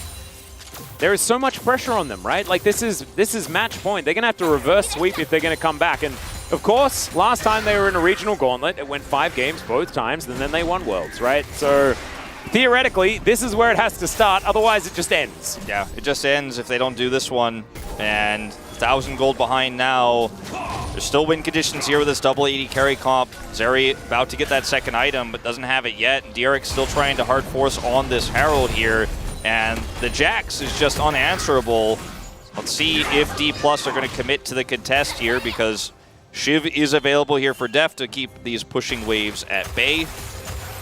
there is so much pressure on them, right? Like, this is match point. They're going to have to reverse sweep if they're going to come back. And, of course, last time they were in a regional gauntlet, it went 5 games both times, and then they won Worlds, right? So theoretically, this is where it has to start. Otherwise, it just ends. Yeah, it just ends if they don't do this one. And 1,000 gold behind now. There's still win conditions here with this double 80 carry comp. Zeri about to get that second item, but doesn't have it yet. And DRX still trying to hard force on this Herald here. And the Jax is just unanswerable. Let's see if D+ are going to commit to the contest here, because Shiv is available here for Def to keep these pushing waves at bay.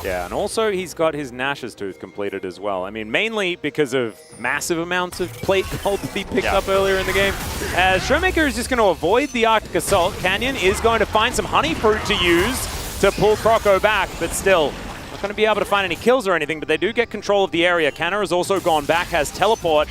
Yeah, and also he's got his Nash's Tooth completed as well. I mean, mainly because of massive amounts of plate gold that he picked up earlier in the game. As Showmaker is just going to avoid the Arctic Assault. Canyon is going to find some Honey Fruit to use to pull Croco back, but still not going to be able to find any kills or anything, but they do get control of the area. Canna has also gone back, has teleport,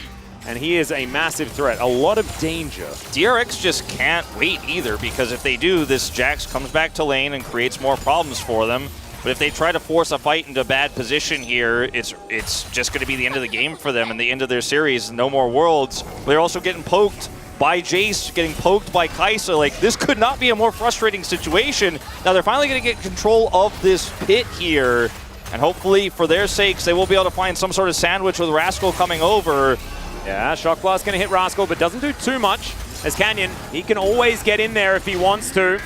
and he is a massive threat. A lot of danger. DRX just can't wait either, because if they do, this Jax comes back to lane and creates more problems for them. But if they try to force a fight into a bad position here, it's just going to be the end of the game for them and the end of their series. No more Worlds. They're also getting poked by Jace, getting poked by Kaisa. Like, this could not be a more frustrating situation. Now they're finally going to get control of this pit here, and hopefully for their sakes they will be able to find some sort of sandwich with Rascal coming over. Yeah, Shock Blast going to hit Rascal, but doesn't do too much. As Canyon, he can always get in there if he wants to.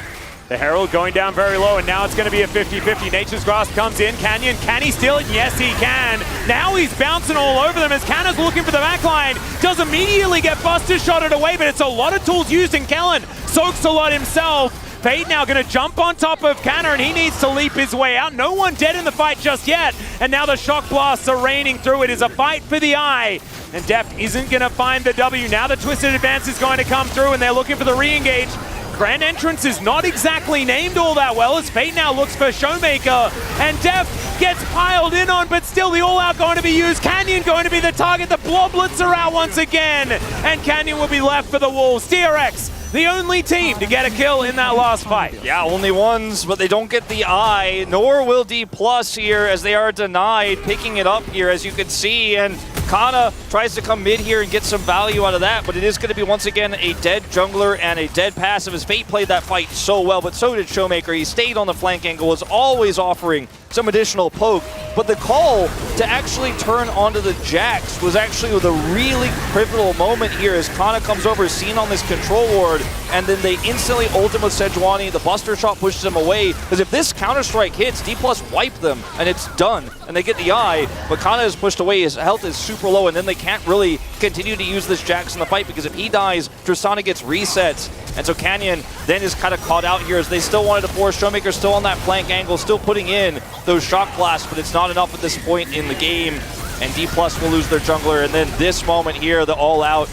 The Herald going down very low, and now it's going to be a 50-50. Nature's Grasp comes in. Canyon, can he steal it? Yes, he can. Now he's bouncing all over them as Canna's looking for the backline. Does immediately get Buster shotted away, but it's a lot of tools used, and Kellen soaks a lot himself. Fade now going to jump on top of Canna, and he needs to leap his way out. No one dead in the fight just yet, and now the shock blasts are raining through. It is a fight for the eye, and Deft isn't going to find the W. Now the Twisted Advance is going to come through, and they're looking for the re-engage. Grand Entrance is not exactly named all that well as Fate now looks for Showmaker, and Def gets piled in on, but still the all-out going to be used. Canyon going to be the target. The Bloblets are out once again, and Canyon will be left for the Wolves. DRX, the only team to get a kill in that last fight. Yeah, only ones, but they don't get the eye, nor will D+ here as they are denied picking it up here, as you can see, and Kana tries to come mid here and get some value out of that, but it is going to be once again a dead jungler and a dead passive as Fate played that fight so well, but so did Showmaker. He stayed on the flank angle, was always offering some additional poke, but the call to actually turn onto the Jax was actually the really pivotal moment here as Kana comes over, seen on this control ward, and then they instantly ult him with Sejuani. The Buster Shot pushes him away, because if this Counter-Strike hits, D+ wipe them, and it's done, and they get the eye, but Kana is pushed away, his health is super low, and then they can't really continue to use this Jax in the fight, because if he dies, Tristana gets resets, and so Canyon then is kind of caught out here as they still wanted to force. Showmaker still on that flank angle, still putting in those shock blasts, but it's not enough at this point in the game, and D+ will lose their jungler, and then this moment here, the all-out,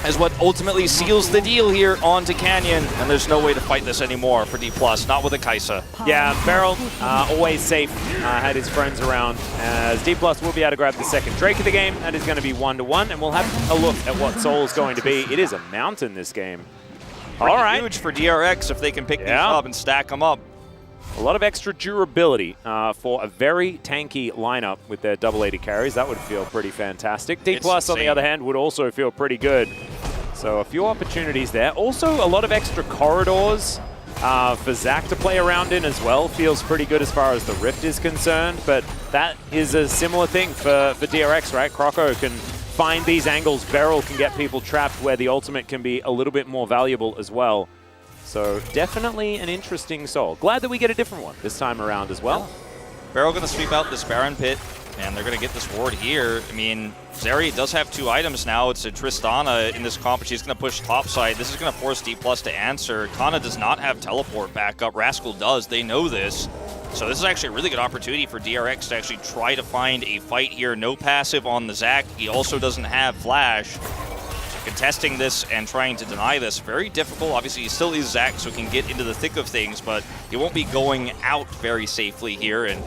is what ultimately seals the deal here onto Canyon, and there's no way to fight this anymore for D+, not with a Kai'Sa. Yeah, Beryl, always safe, had his friends around, as D+ will be able to grab the second Drake of the game. That is going to be 1-1, and we'll have a look at what Soul's going to be. It is a mountain this game. Pretty all right. Huge for DRX if they can pick these up and stack them up. A lot of extra durability for a very tanky lineup with their double AD carries. That would feel pretty fantastic. D+, on the other hand, would also feel pretty good. So a few opportunities there. Also, a lot of extra corridors for Zach to play around in as well. Feels pretty good as far as the Rift is concerned, but that is a similar thing for DRX, right? Croco can find these angles. Beryl can get people trapped where the ultimate can be a little bit more valuable as well. So definitely an interesting Soul. Glad that we get a different one this time around as well. Beryl going to sweep out this Baron pit, and they're going to get this ward here. I mean, Zeri does have 2 items now. It's a Tristana in this comp, but she's going to push topside. This is going to force D+ to answer. Kana does not have teleport backup. Rascal does. They know this. So this is actually a really good opportunity for DRX to actually try to find a fight here. No passive on the Zac. He also doesn't have flash. Contesting this and trying to deny this, very difficult. Obviously, he still is Zac, so he can get into the thick of things, but he won't be going out very safely here. And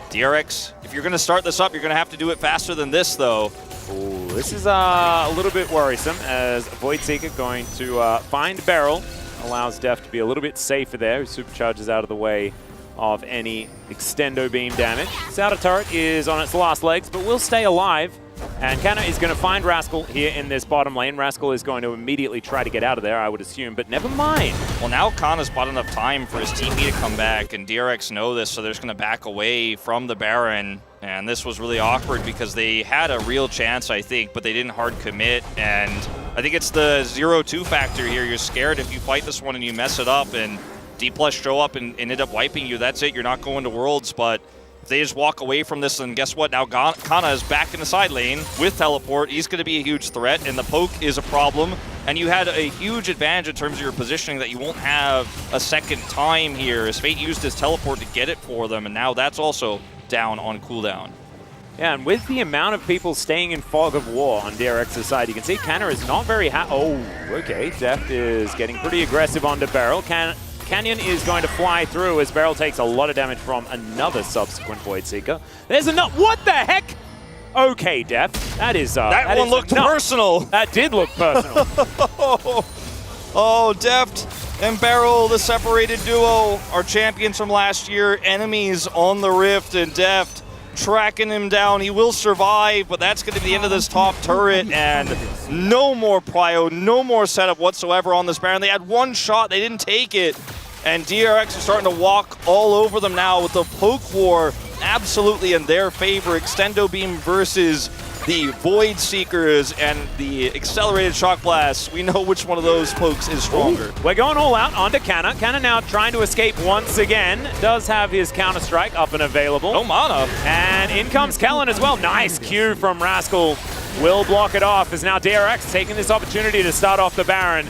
DRX, if you're going to start this up, you're going to have to do it faster than this, though. Ooh, this is a little bit worrisome as Voidseeker going to find Beryl. Allows Def to be a little bit safer there. He supercharges out of the way of any extendo beam damage. This outer turret is on its last legs, but will stay alive. And Kana is going to find Rascal here in this bottom lane. Rascal is going to immediately try to get out of there, I would assume, but never mind. Well, now Kana's bought enough time for his teammate to come back, and DRX know this, so they're just going to back away from the Baron. And this was really awkward because they had a real chance, I think, but they didn't hard commit. And I think it's the 0-2 factor here. You're scared if you fight this one and you mess it up, and D+ show up and end up wiping you. That's it. You're not going to Worlds, but if they just walk away from this, then guess what? Now Kana is back in the side lane with teleport. He's going to be a huge threat, and the poke is a problem. And you had a huge advantage in terms of your positioning that you won't have a second time here, as Fate used his teleport to get it for them, and now that's also down on cooldown. Yeah, and with the amount of people staying in Fog of War on DRX's side, you can see Kana is not very Oh, okay. Deft is getting pretty aggressive onto Beryl. Canyon is going to fly through as Beryl takes a lot of damage from another subsequent Voidseeker. There's enough. What the heck? Okay, Def. That is that one looked personal. That did look personal. Oh, Deft and Beryl, the separated duo, our champions from last year, enemies on the Rift, and Deft tracking him down. He will survive, but that's going to be the end of this top turret, and no more prio, no more setup whatsoever on this Baron. They had one shot, they didn't take it, and DRX is starting to walk all over them now with the poke war absolutely in their favor. Extendo Beam versus the Void Seekers and the Accelerated Shock Blast. We know which one of those pokes is stronger. Ooh, we're going all out onto Kana. Kana now trying to escape once again. Does have his Counter-Strike up and available. No mana. And in comes Kellen as well. Nice Q from Rascal. Will block it off as now DRX taking this opportunity to start off the Baron.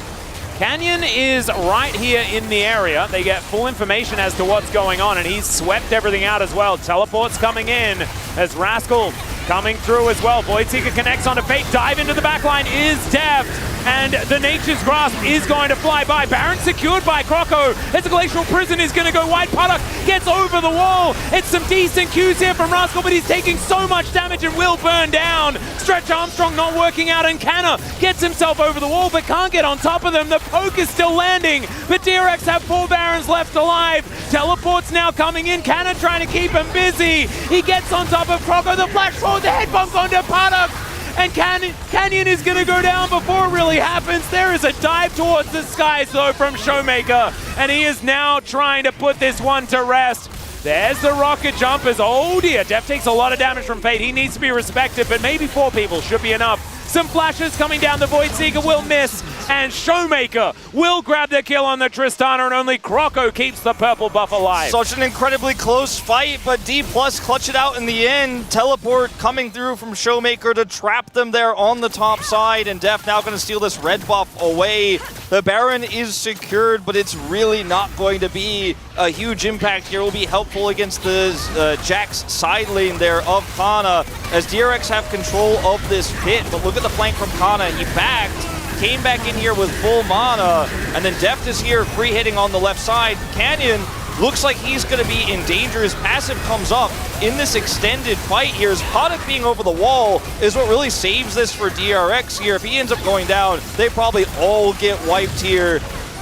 Canyon is right here in the area. They get full information as to what's going on, and he's swept everything out as well. Teleport's coming in as Rascal coming through as well. Voidseeker connects onto Fate. Dive into the backline is deft, and the Nature's Grasp is going to fly by. Baron secured by Croco as the Glacial Prison is going to go wide. Puddock gets over the wall. It's some decent Qs here from Rascal, but he's taking so much damage and will burn down. Stretch Armstrong not working out, and Canna gets himself over the wall but can't get on top of them. The poke is still landing, but DRX have 4 Barons left alive. Teleport's now coming in. Canna trying to keep him busy. He gets on top of Croco. The flash forward, the head bump onto Puddock. And Canyon is going to go down before it really happens. There is a dive towards the skies, though, from Showmaker. And he is now trying to put this one to rest. There's the rocket jumpers. Oh, dear. Def takes a lot of damage from Fate. He needs to be respected, but maybe 4 people should be enough. Some flashes coming down. The Voidseeker will miss, and Showmaker will grab the kill on the Tristana, and only Croco keeps the purple buff alive. Such an incredibly close fight, but D+ clutch it out in the end. Teleport coming through from Showmaker to trap them there on the top side, and Def now going to steal this red buff away. The Baron is secured, but it's really not going to be a huge impact here. It will be helpful against the Jax side lane there of Kana, as DRX have control of this pit. But look at the flank from Kana, and he backed, came back in here with full mana, and then Deft is here free hitting on the left side. Canyon looks like he's going to be in danger. His passive comes up in this extended fight here. As Puddock being over the wall is what really saves this for DRX here. If he ends up going down, they probably all get wiped here.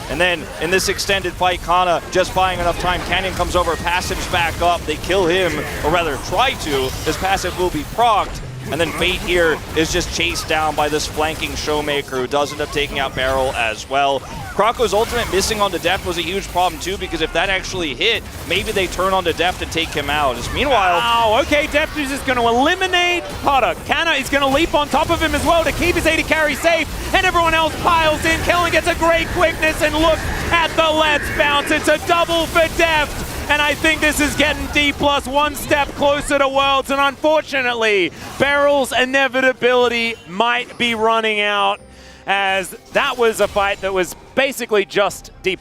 And then in this extended fight, Kana just buying enough time. Canyon comes over, passive's back up. They kill him, or rather try to. His passive will be procced. And then Fate here is just chased down by this flanking Showmaker, who does end up taking out Barrel as well. Croco's ultimate missing onto Deft was a huge problem too, because if that actually hit, maybe they turn onto Deft and take him out. As meanwhile... Wow, okay, Deft is just going to eliminate Puddock. Canna is going to leap on top of him as well to keep his AD carry safe, and everyone else piles in. Kellen gets a great quickness, and look at the Let's Bounce. It's a double for Deft. And I think this is getting D+ one step closer to Worlds, and unfortunately, Barrel's inevitability might be running out, as that was a fight that was basically just D+.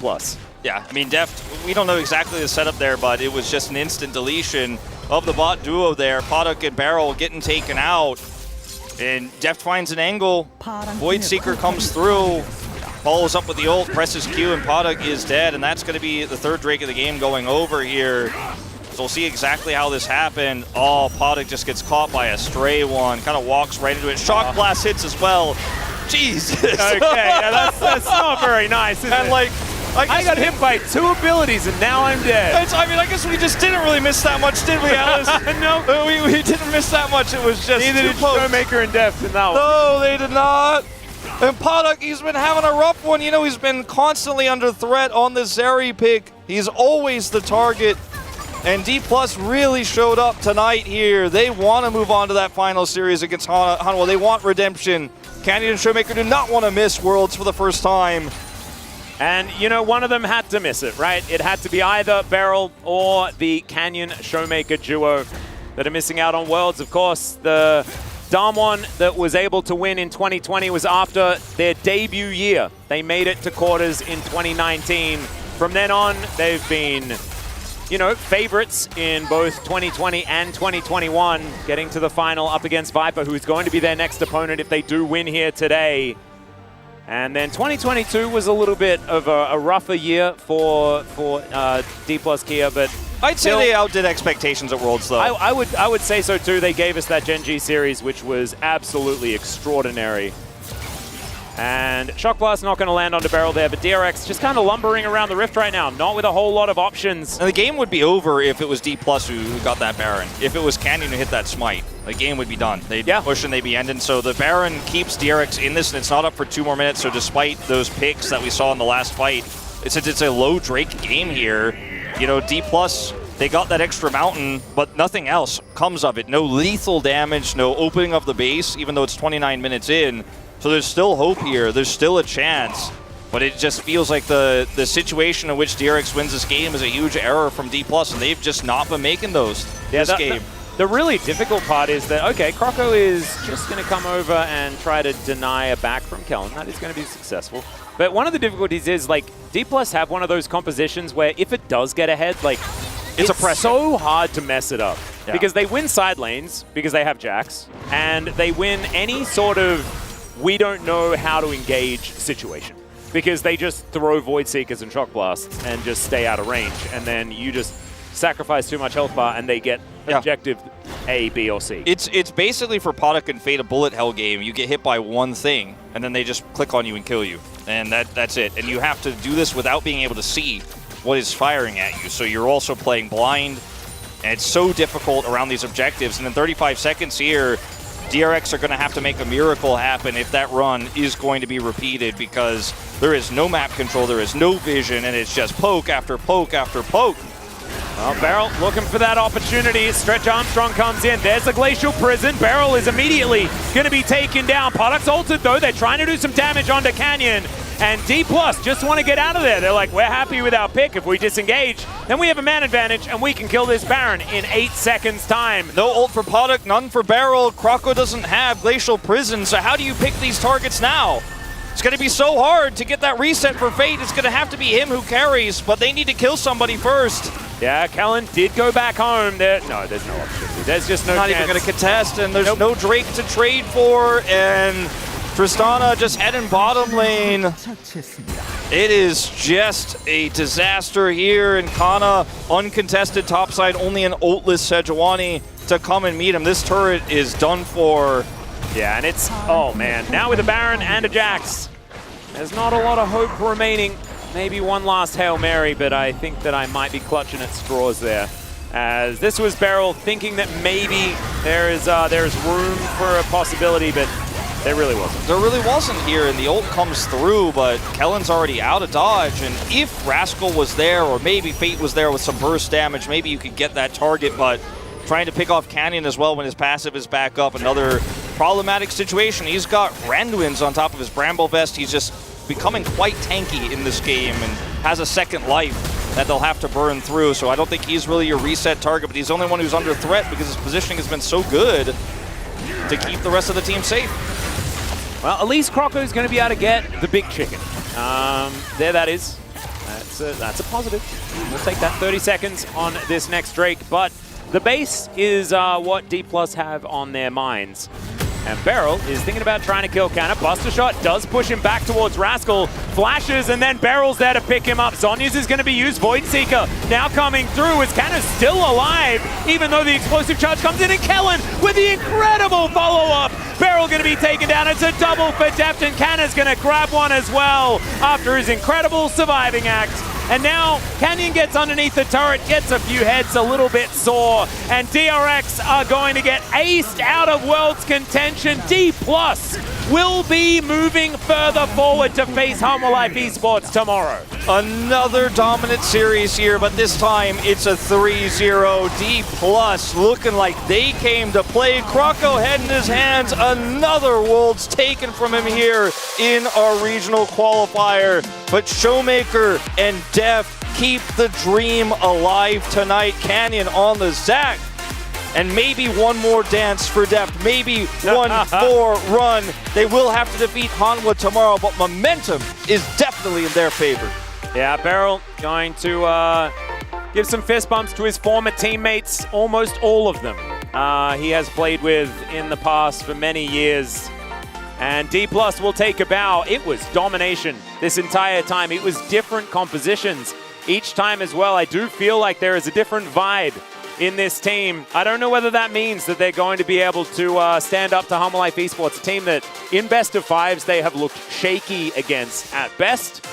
Yeah, I mean, Deft, we don't know exactly the setup there, but it was just an instant deletion of the bot duo there. Puddock and Barrel getting taken out, and Deft finds an angle. Voidseeker comes through. Follows up with the ult, presses Q, and Puddock is dead, and that's going to be the 3rd Drake of the game going over here. So we'll see exactly how this happened. Oh, Puddock just gets caught by a stray one, kind of walks right into it. Shock Blast hits as well. Jesus. Okay, yeah, that's not very nice, is and it? like, I got hit by 2 abilities, and now I'm dead. I mean, I guess we just didn't really miss that much, did we, Alice? No. We didn't miss that much. It was just Neither did Showmaker and Deft in that one. No, they did not. And Puddock, he's been having a rough one. You know, he's been constantly under threat on the Zeri pick. He's always the target. And D+ really showed up tonight here. They want to move on to that final series against Hanwha. They want redemption. Canyon and Showmaker do not want to miss Worlds for the first time. And, you know, one of them had to miss it, right? It had to be either Barrel or the Canyon Showmaker duo that are missing out on Worlds. Of course, the Damwon that was able to win in 2020 was after their debut year. They made it to quarters in 2019. From then on, they've been, you know, favorites in both 2020 and 2021, getting to the final up against Viper, who's going to be their next opponent if they do win here today. And then 2022 was a little bit of a rougher year for D+ Kia, but I'd say they outdid expectations at Worlds, though. I would say so too. They gave us that Gen G series, which was absolutely extraordinary. And Shock Blast not going to land onto Barrel there, but DRX just kind of lumbering around the Rift right now, not with a whole lot of options. And the game would be over if it was D+ who got that Baron. If it was Canyon who hit that smite, the game would be done. They'd push and they'd be ending. So the Baron keeps DRX in this, and it's not up for 2 more minutes. So despite those picks that we saw in the last fight, since it's a low Drake game here, you know, D+, they got that extra mountain, but nothing else comes of it. No lethal damage, no opening of the base, even though it's 29 minutes in. So there's still hope here. There's still a chance. But it just feels like the situation in which DRX wins this game is a huge error from D+, and they've just not been making those this game. The really difficult part is that, okay, Croco is just going to come over and try to deny a back from Kellen. That is going to be successful. But one of the difficulties is, like, D+ have one of those compositions where if it does get ahead, like, it's so hard to mess it up. Yeah. Because they win side lanes because they have Jax, and they win any sort of we don't know how to engage situation. Because they just throw Void Seekers and Shock Blasts and just stay out of range, and then you just sacrifice too much health bar and they get objective A, B, or C. It's basically for Podok and Fate a bullet hell game. You get hit by one thing, and then they just click on you and kill you. And that's it. And you have to do this without being able to see what is firing at you. So you're also playing blind, and it's so difficult around these objectives. And in 35 seconds here, DRX are going to have to make a miracle happen if that run is going to be repeated, because there is no map control, there is no vision, and it's just poke after poke after poke. Well, Beryl looking for that opportunity. Stretch Armstrong comes in. There's a Glacial Prison. Beryl is immediately going to be taken down. Podok's ulted, though. They're trying to do some damage onto Canyon. And D+ just want to get out of there. They're like, we're happy with our pick. If we disengage, then we have a man advantage, and we can kill this Baron in 8 seconds' time. No ult for Podok, none for Beryl. Croco doesn't have Glacial Prison, so how do you pick these targets now? It's going to be so hard to get that reset for Fate. It's going to have to be him who carries, but they need to kill somebody first. Yeah, Kellen did go back home. There's no opportunity. There's just no chance. Not even going to contest, and there's no Drake to trade for, and Tristana just heading bottom lane. It is just a disaster here, and Kana uncontested topside, only an ultless Sejuani to come and meet him. This turret is done for. Yeah, and it's, oh man, now with a Baron and a Jax, there's not a lot of hope remaining. Maybe one last Hail Mary, but I think that I might be clutching at straws there. As this was Beryl thinking that maybe there's room for a possibility, but there really wasn't. There really wasn't here, and the ult comes through, but Kellen's already out of dodge, and if Rascal was there, or maybe Fate was there with some burst damage, maybe you could get that target, but trying to pick off Canyon as well when his passive is back up. Another problematic situation. He's got Randuin's on top of his Bramble Vest. He's just becoming quite tanky in this game and has a second life that they'll have to burn through. So I don't think he's really your reset target, but he's the only one who's under threat because his positioning has been so good to keep the rest of the team safe. Well, at least Croco's going to be able to get the big chicken. There that is. That's a positive. We'll take that 30 seconds on this next Drake, but the base is what D+ have on their minds. And Beryl is thinking about trying to kill Canna. Buster Shot does push him back towards Rascal. Flashes, and then Beryl's there to pick him up. Zhonya's is going to be used. Void Seeker now coming through as Canna's still alive, even though the explosive charge comes in. And Kellen with the incredible follow-up. Beryl going to be taken down. It's a double for Deft, and Canna's going to grab one as well after his incredible surviving act. And now Canyon gets underneath the turret, gets a few heads, a little bit sore, and DRX are going to get aced out of World's contention. D+ will be moving further forward to face Humble Life Esports tomorrow. Another dominant series here, but this time it's a 3-0. D+ looking like they came to play. Croco head in his hands. Another Worlds taken from him here in our regional qualifier. But Showmaker and Deft keep the dream alive tonight. Canyon on the Zac. And maybe one more dance for Deft. Maybe one more run. They will have to defeat Hanwha tomorrow, but momentum is definitely in their favor. Yeah, Beryl going to give some fist bumps to his former teammates, almost all of them. He has played with in the past for many years. And D+ will take a bow. It was domination this entire time. It was different compositions each time as well. I do feel like there is a different vibe in this team. I don't know whether that means that they're going to be able to stand up to Humble Life Esports, a team that in best of fives they have looked shaky against at best,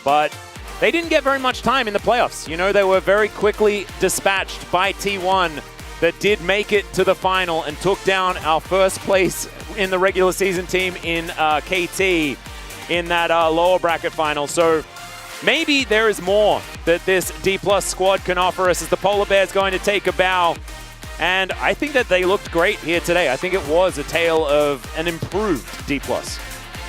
but they didn't get very much time in the playoffs. You know, they were very quickly dispatched by T1 that did make it to the final and took down our first place in the regular season team in KT in that lower bracket final. So maybe there is more that this D+ squad can offer us as the Polar Bear's going to take a bow. And I think that they looked great here today. I think it was a tale of an improved D+.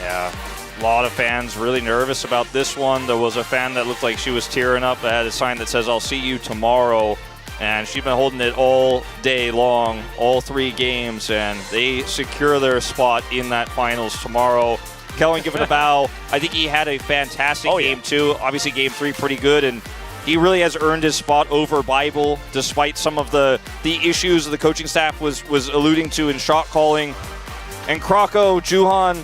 Yeah, a lot of fans really nervous about this one. There was a fan that looked like she was tearing up that had a sign that says, "I'll see you tomorrow." And she's been holding it all day long, all 3 games, and they secure their spot in that finals tomorrow. Kellen giving a bow. I think he had a fantastic game too. Obviously game 3 pretty good, and he really has earned his spot over Bible, despite some of the issues the coaching staff was alluding to in shot calling. And Krako, Juhan,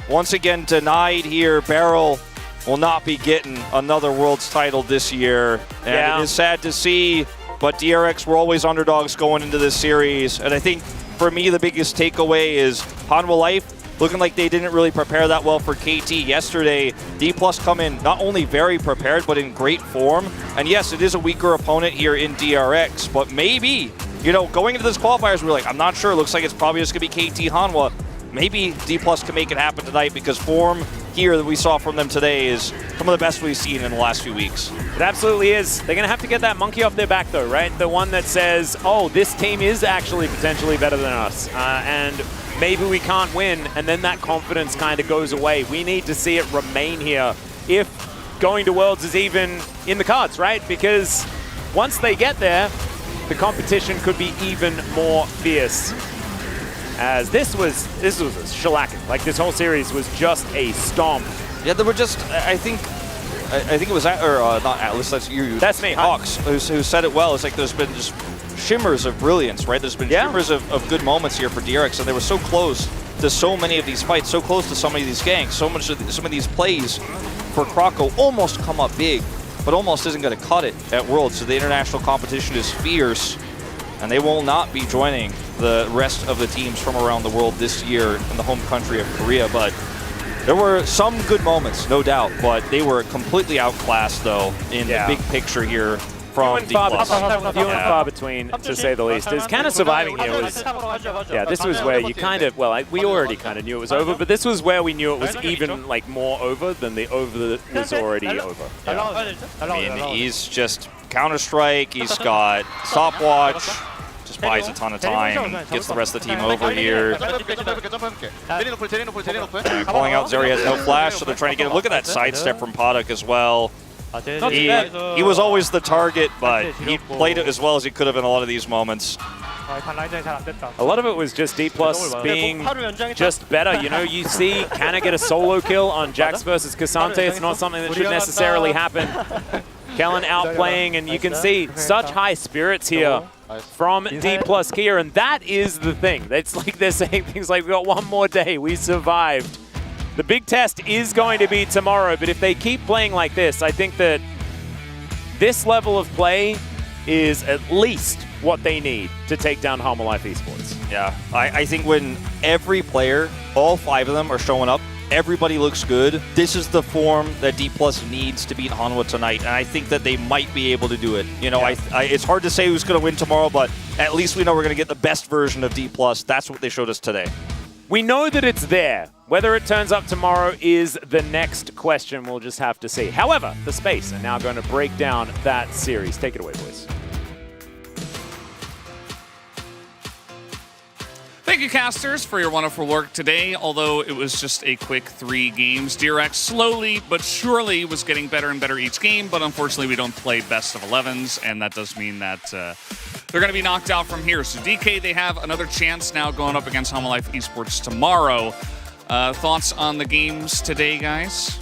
once again denied here. Beryl will not be getting another Worlds title this year. And it is sad to see, but DRX were always underdogs going into this series. And I think for me, the biggest takeaway is Hanwha Life looking like they didn't really prepare that well for KT yesterday. D+ come in not only very prepared, but in great form. And yes, it is a weaker opponent here in DRX, but maybe, you know, going into this qualifiers, we're like, I'm not sure. It looks like it's probably just going to be KT Hanwha. Maybe D+ can make it happen tonight, because form here that we saw from them today is some of the best we've seen in the last few weeks. It absolutely is. They're going to have to get that monkey off their back, though, right? The one that says, oh, this team is actually potentially better than us, and maybe we can't win, and then that confidence kind of goes away. We need to see it remain here if going to Worlds is even in the cards, right? Because once they get there, the competition could be even more fierce. As this was a shellacking. Like, this whole series was just a stomp. Yeah, there were just, I think it was, not Atlas, that's you. That's me. Hawks, who said it well. It's like there's been just shimmers of brilliance, right? There's been shimmers of good moments here for DRX, and they were so close to so many of these fights, so close to so many of these ganks, some of these plays for Krako almost come up big, but almost isn't going to cut it at Worlds. So the international competition is fierce, and they will not be joining the rest of the teams from around the world this year in the home country of Korea. But there were some good moments, no doubt, but they were completely outclassed, though, in the big picture here from D+. Few and far between, to say the least. Is kind of surviving here was, this was where you kind of, well, we already kind of knew it was over, but this was where we knew it was even, like, more over than the over that was already over. I mean, he's just Counter-Strike, he's got stopwatch, just buys a ton of time, gets the rest of the team over here. Calling out Zeri has no flash, so they're trying to get him. Look at that sidestep from Paddock as well. He was always the target, but he played it as well as he could have in a lot of these moments. A lot of it was just D+ being just better. You know, you see Kana get a solo kill on Jax versus Cassante. It's not something that should necessarily happen. Kellen outplaying, and you can see such high spirits here from D+ Kia, and that is the thing. It's like they're saying things like, we got one more day, we survived. The big test is going to be tomorrow, but if they keep playing like this, I think that this level of play is at least what they need to take down Hanwha Life Esports. Yeah, I think when every player, all 5 of them are showing up, everybody looks good. This is the form that D+ needs to beat Hanwha tonight, and I think that they might be able to do it. You know, it's hard to say who's going to win tomorrow, but at least we know we're going to get the best version of D+. That's what they showed us today. We know that it's there. Whether it turns up tomorrow is the next question. We'll just have to see. However, the Space are now going to break down that series. Take it away, boys. Thank you, casters, for your wonderful work today. Although it was just a quick 3 games, DRX slowly but surely was getting better and better each game, but unfortunately we don't play best of 11s, and that does mean that they're going to be knocked out from here. So DK, they have another chance now going up against Hanwha Life Esports tomorrow. Thoughts on the games today, guys?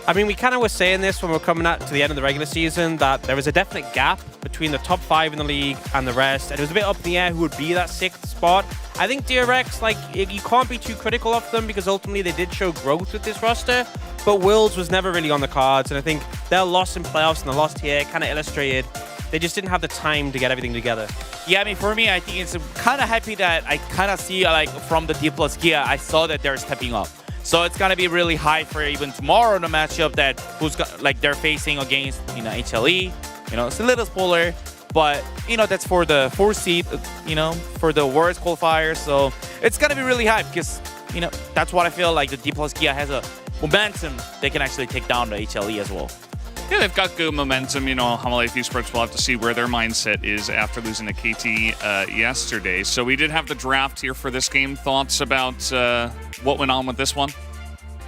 I mean, we kind of were saying this when we were coming out to the end of the regular season, that there was a definite gap between the top 5 in the league and the rest, and it was a bit up in the air who would be that 6th spot. I think DRX, like, you can't be too critical of them because ultimately they did show growth with this roster, but Worlds was never really on the cards, and I think their loss in playoffs and the loss here kind of illustrated they just didn't have the time to get everything together. Yeah, I mean, for me, I think it's kind of happy that I kind of see, like, from the D+ Kia, I saw that they're stepping up. So it's gonna be really high for even tomorrow in the matchup that they're facing against, you know, HLE. You know, it's a little spoiler, but you know that's for the 4th seed, you know, for the Worlds qualifier. So it's gonna be really high because, you know, that's what I feel like the D+ Kia has a momentum. They can actually take down the HLE as well. Yeah, they've got good momentum. You know, Hanwha Life Esports will have to see where their mindset is after losing to KT yesterday. So we did have the draft here for this game. Thoughts about what went on with this one?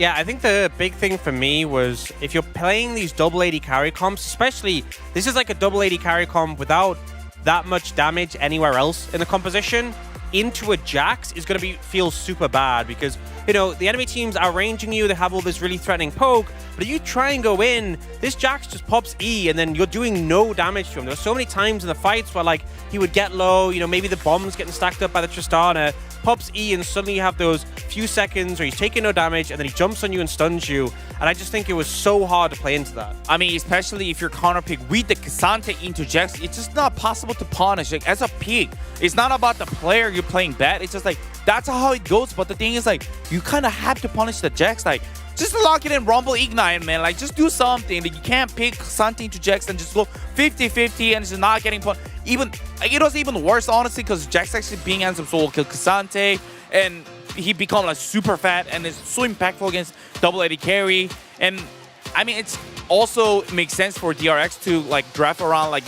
Yeah, I think the big thing for me was if you're playing these double AD carry comps, especially this is like a double AD carry comp without that much damage anywhere else in the composition, into a Jax is going to feel super bad because, you know, the enemy team's outranging you, they have all this really threatening poke, but if you try and go in, this Jax just pops E and then you're doing no damage to him. There were so many times in the fights where like he would get low, you know, maybe the bomb's getting stacked up by the Tristana, pops E and suddenly you have those few seconds where he's taking no damage and then he jumps on you and stuns you. And I just think it was so hard to play into that. I mean, especially if you're counter pick with the Cassante into Jax, it's just not possible to punish. Like, as a pick, it's not about the player you're playing bad. It's just like, that's how it goes. But the thing is, like, you kind of have to punish the Jax. Like, just lock it in, Rumble Ignite, man. Like, just do something. Like, you can't pick Cassante into Jax and just go 50-50 and just not getting punished. Even, like, it was even worse, honestly, because Jax actually being handsome solo kill Cassante, and he become like super fat and is so impactful against double AD carry. And I mean, it's also makes sense for DRX to like draft around like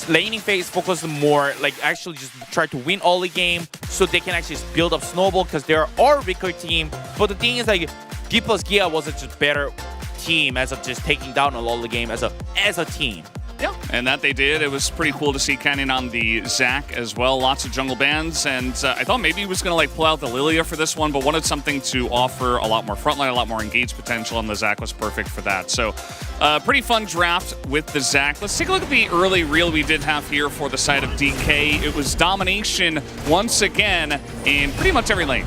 laning phase, focus more, like actually just try to win early game so they can actually build up snowball because they're our weaker team. But the thing is, like, D plus Gia was a just better team as of just taking down a early game as a team. Yeah, and that they did. It was pretty cool to see Canyon on the Zac as well. Lots of jungle bans, and I thought maybe he was going to like pull out the Lilia for this one, but wanted something to offer a lot more frontline, a lot more engaged potential, and the Zac was perfect for that. So, pretty fun draft with the Zac. Let's take a look at the early reel we did have here for the side of DK. It was domination once again in pretty much every lane.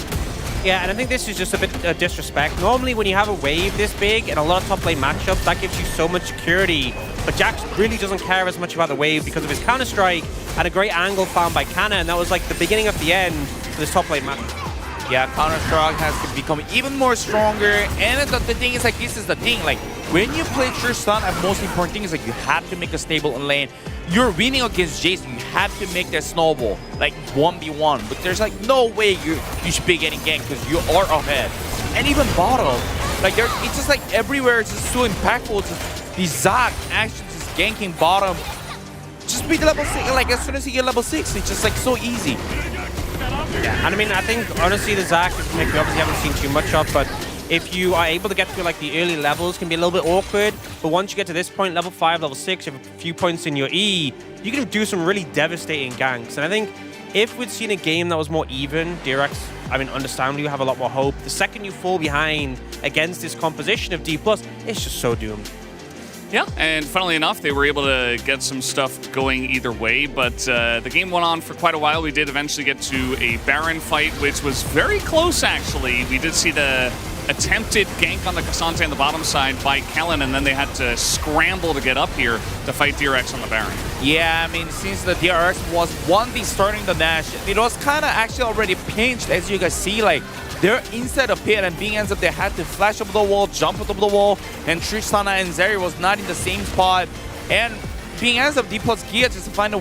Yeah, and I think this is just a bit of disrespect. Normally, when you have a wave this big and a lot of top lane matchups, that gives you so much security. But Jax really doesn't care as much about the wave because of his counter-strike and a great angle found by Canna, and that was like the beginning of the end for this top lane matchup. Yeah, Counter-Strike has become even more stronger, and the thing is, like, this is the thing, like, when you play Tristan, the most important thing is, like, you have to make a stable lane. You're winning against Jason, you have to make that snowball, like, 1v1, but there's, like, no way you should be getting ganked because you are ahead. And even bottom, like, it's just, like, everywhere, it's just so impactful. It's just, the Zac actually just ganking bottom. Just beat level 6, like, as soon as you get level 6, it's just, like, so easy. Yeah, and I mean, I think, honestly, the Zac is something we obviously haven't seen too much of, but if you are able to get through, like, the early levels, can be a little bit awkward, but once you get to this point, level 5, level 6, you have a few points in your E, you can do some really devastating ganks, and I think if we'd seen a game that was more even, DRX, I mean, understandably, you have a lot more hope. The second you fall behind against this composition of D+, it's just so doomed. Yeah, and funnily enough, they were able to get some stuff going either way, but the game went on for quite a while. We did eventually get to a Baron fight, which was very close, actually. We did see the attempted gank on the Cassante on the bottom side by Kellen, and then they had to scramble to get up here to fight DRX on the Baron. Yeah, I mean, since the DRX was 1v starting the Nash, it was kind of actually already pinched, as you guys see, like, they're inside the pit, and being ends up, they had to flash over the wall, jump over the wall, and Tristana and Zeri was not in the same spot. And being ends up, D plus Gia just to find the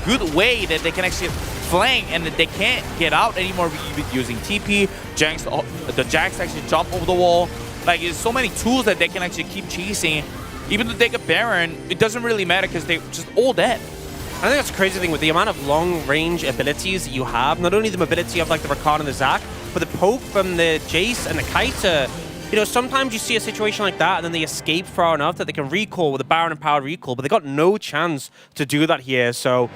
good way that they can actually flank, and that they can't get out anymore with using TP. The Jax actually jump over the wall. Like, there's so many tools that they can actually keep chasing. Even if they get Baron, it doesn't really matter because they're just all dead. I think that's the crazy thing with the amount of long-range abilities that you have. Not only the mobility of like the Rakan and the Zac, but the poke from the Jace and the Kaita. You know, sometimes you see a situation like that and then they escape far enough that they can recall with a Baron and Power recall, but they got no chance to do that here. So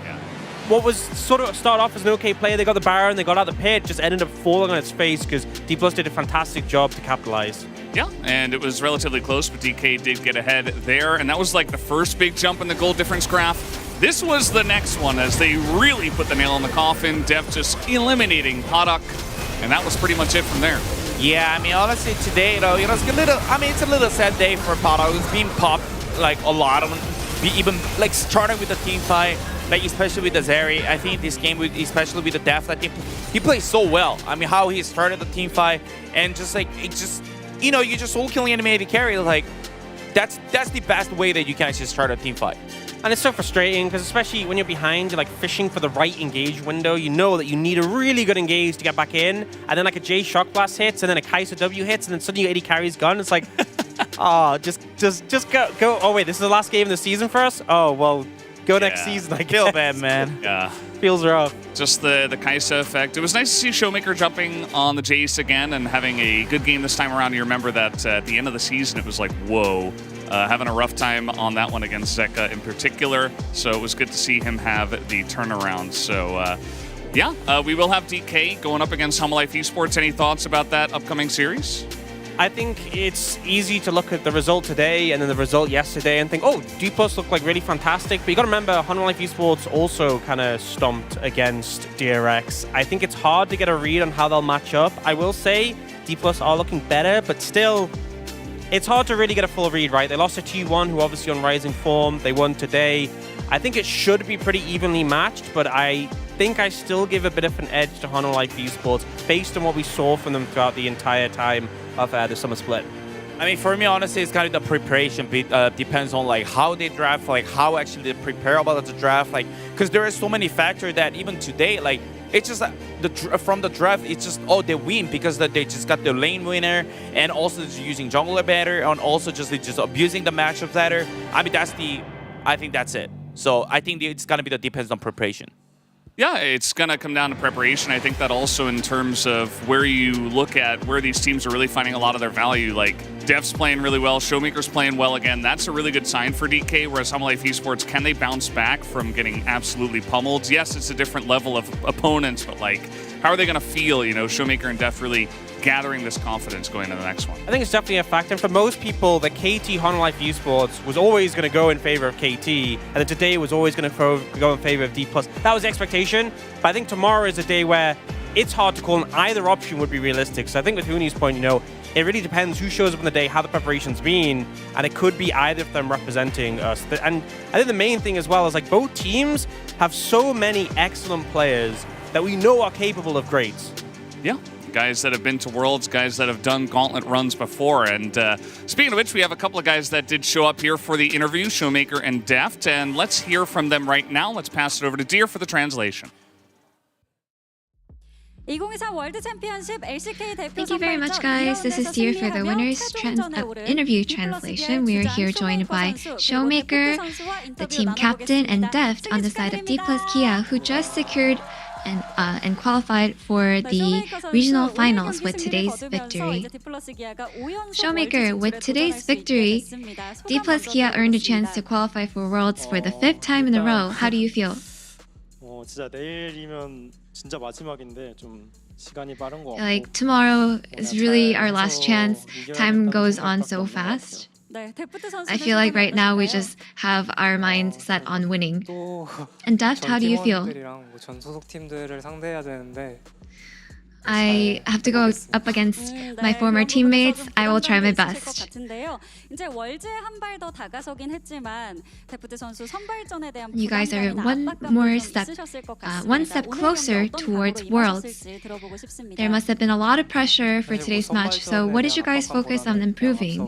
what was sort of start off as an okay play, they got the Baron, they got out the pit, just ended up falling on its face because D+ did a fantastic job to capitalize. Yeah, and it was relatively close, but DK did get ahead there, and that was like the first big jump in the goal difference graph. This was the next one as they really put the nail in the coffin. Dev just eliminating Paddock, and that was pretty much it from there. Yeah, I mean, honestly, today, you know, it's a little, I mean, it's a little sad day for Paddock. It's being popped like a lot of them, even like starting with the team fight, like especially with the Zeri. I think this game, especially with the Def, I think he plays so well. I mean, how he started the team fight and just like, it just, you know, you just all killing animated carry, like, that's the best way that you can actually start a team fight. And it's so frustrating because especially when you're behind, you're like fishing for the right engage window. You know that you need a really good engage to get back in, and then like a J Shock Blast hits, and then a Kai'Sa W hits, and then suddenly your AD carry's gone. It's like, oh, just go. Oh wait, this is the last game of the season for us. Oh well, go next season. I Feel guess. bad, man. Yeah. Feels rough. Just the Kaisa effect. It was nice to see Showmaker jumping on the Jace again and having a good game this time around. You remember that at the end of the season, it was like, whoa. Having a rough time on that one against Zeka in particular. So it was good to see him have the turnaround. So, we will have DK going up against Humble Life Esports. Any thoughts about that upcoming series? I think it's easy to look at the result today and then the result yesterday and think, oh, D+ looked like really fantastic. But you got to remember, Humble Life Esports also kind of stomped against DRX. I think it's hard to get a read on how they'll match up. I will say D+ are looking better, but still, it's hard to really get a full read, right? They lost to T1, who obviously on rising form. They won today. I think it should be pretty evenly matched, but I think I still give a bit of an edge to Humble Life Esports based on what we saw from them throughout the entire time of the summer split. I mean, for me, honestly, it's kind of the preparation depends on like how they draft, like how actually they prepare about the draft, like because there are so many factors that even today, like it's just from the draft, it's just they win because they just got the lane winner and also just using jungler better and also just abusing the matchup better. I mean, I think that's it. So I think it's gonna be the depends on preparation. Yeah, it's going to come down to preparation. I think that also in terms of where you look at where these teams are really finding a lot of their value. Like, Dev's playing really well, Showmaker's playing well again. That's a really good sign for DK, whereas Humble Life Esports, can they bounce back from getting absolutely pummeled? Yes, it's a different level of opponents, but, like, how are they going to feel, you know, Showmaker and Def really gathering this confidence going into the next one? I think it's definitely a factor. And for most people, the KT Humble Life Esports was always going to go in favor of KT, and then today was always going to go in favor of D+. That was the expectation, but I think tomorrow is a day where it's hard to call, and either option would be realistic. So I think with Huni's point, you know, it really depends who shows up on the day, how the preparation's been, and it could be either of them representing us. And I think the main thing as well is like both teams have so many excellent players that we know are capable of greats. Yeah. Guys that have been to Worlds, guys that have done gauntlet runs before. And speaking of which, we have a couple of guys that did show up here for the interview, Showmaker and Deft, and let's hear from them right now. Let's pass it over to Deer for the translation. Thank you very much, guys. This is Deer for the winners interview translation. We are here joined by Showmaker, the team captain, and Deft on the side of D+ Kia, who just secured and qualified for the regional finals with today's victory. Showmaker, with today's victory, D+ Kia earned a chance to qualify for Worlds for the 5th time in a row. How do you feel? Like, tomorrow is really our last chance. Time goes on so fast. I feel like right now we just have our minds set on winning. And Deft, how do you feel? I have to go up against my former teammates. I will try my best. You guys are one step closer towards Worlds. There must have been a lot of pressure for today's match, so what did you guys focus on improving?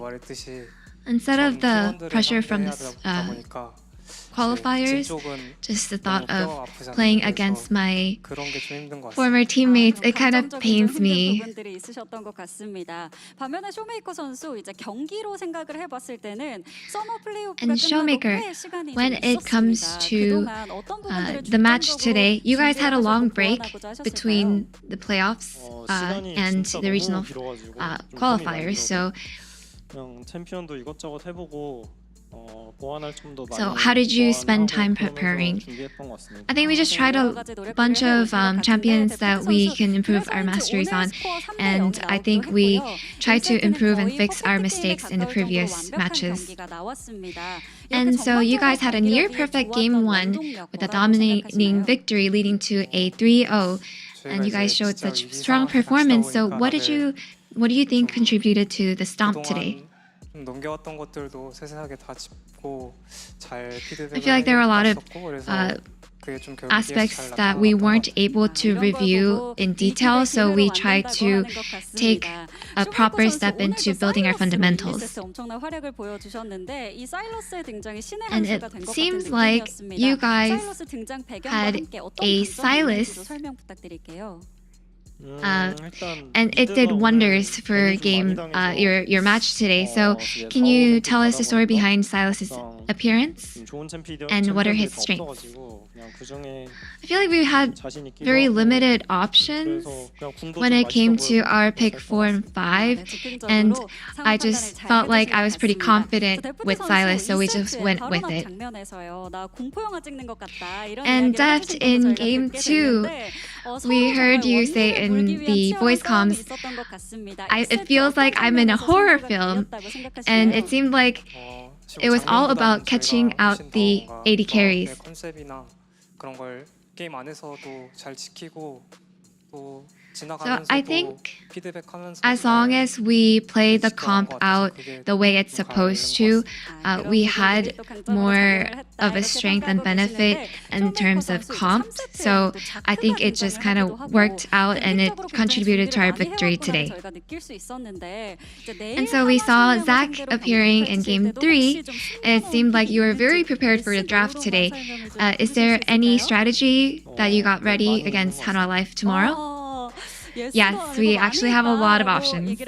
Instead of the pressure from this qualifiers, just the thought of playing against my former teammates, it kind of pains me. And Showmaker, when it comes to the match today, you guys had a long break between the playoffs and the regional qualifiers, so how did you spend time preparing? I think we just tried a bunch of champions that we can improve our masteries on, and I think we tried to improve and fix our mistakes in the previous matches. And so you guys had a near-perfect Game 1 with a dominating victory leading to a 3-0, and you guys showed such strong performance. So what do you think contributed to the stomp today? I feel like there were a lot of aspects that we weren't able to review in detail, so we tried to take a proper step into building our fundamentals. And it seems like you guys had a Silas and it did wonders for your match today. So can you tell us the story behind Silas's appearance and what are his strengths? I feel like we had very limited options when it came to our pick 4 and 5, and I just felt like I was pretty confident with Silas, so we just went with it. And Deft, in game 2, we heard you say in the voice comms, it feels like I'm in a horror film, and it seemed like it was all about catching out the AD carries. So I think as long as we play the comp out the way it's supposed to, we had more of a strength and benefit in terms of comps. So I think it just kind of worked out and it contributed to our victory today. And so we saw Zach appearing in game 3. It seemed like you were very prepared for the draft today. Is there any strategy that you got ready against Hanwha Life tomorrow? Yes, we actually have a lot of options.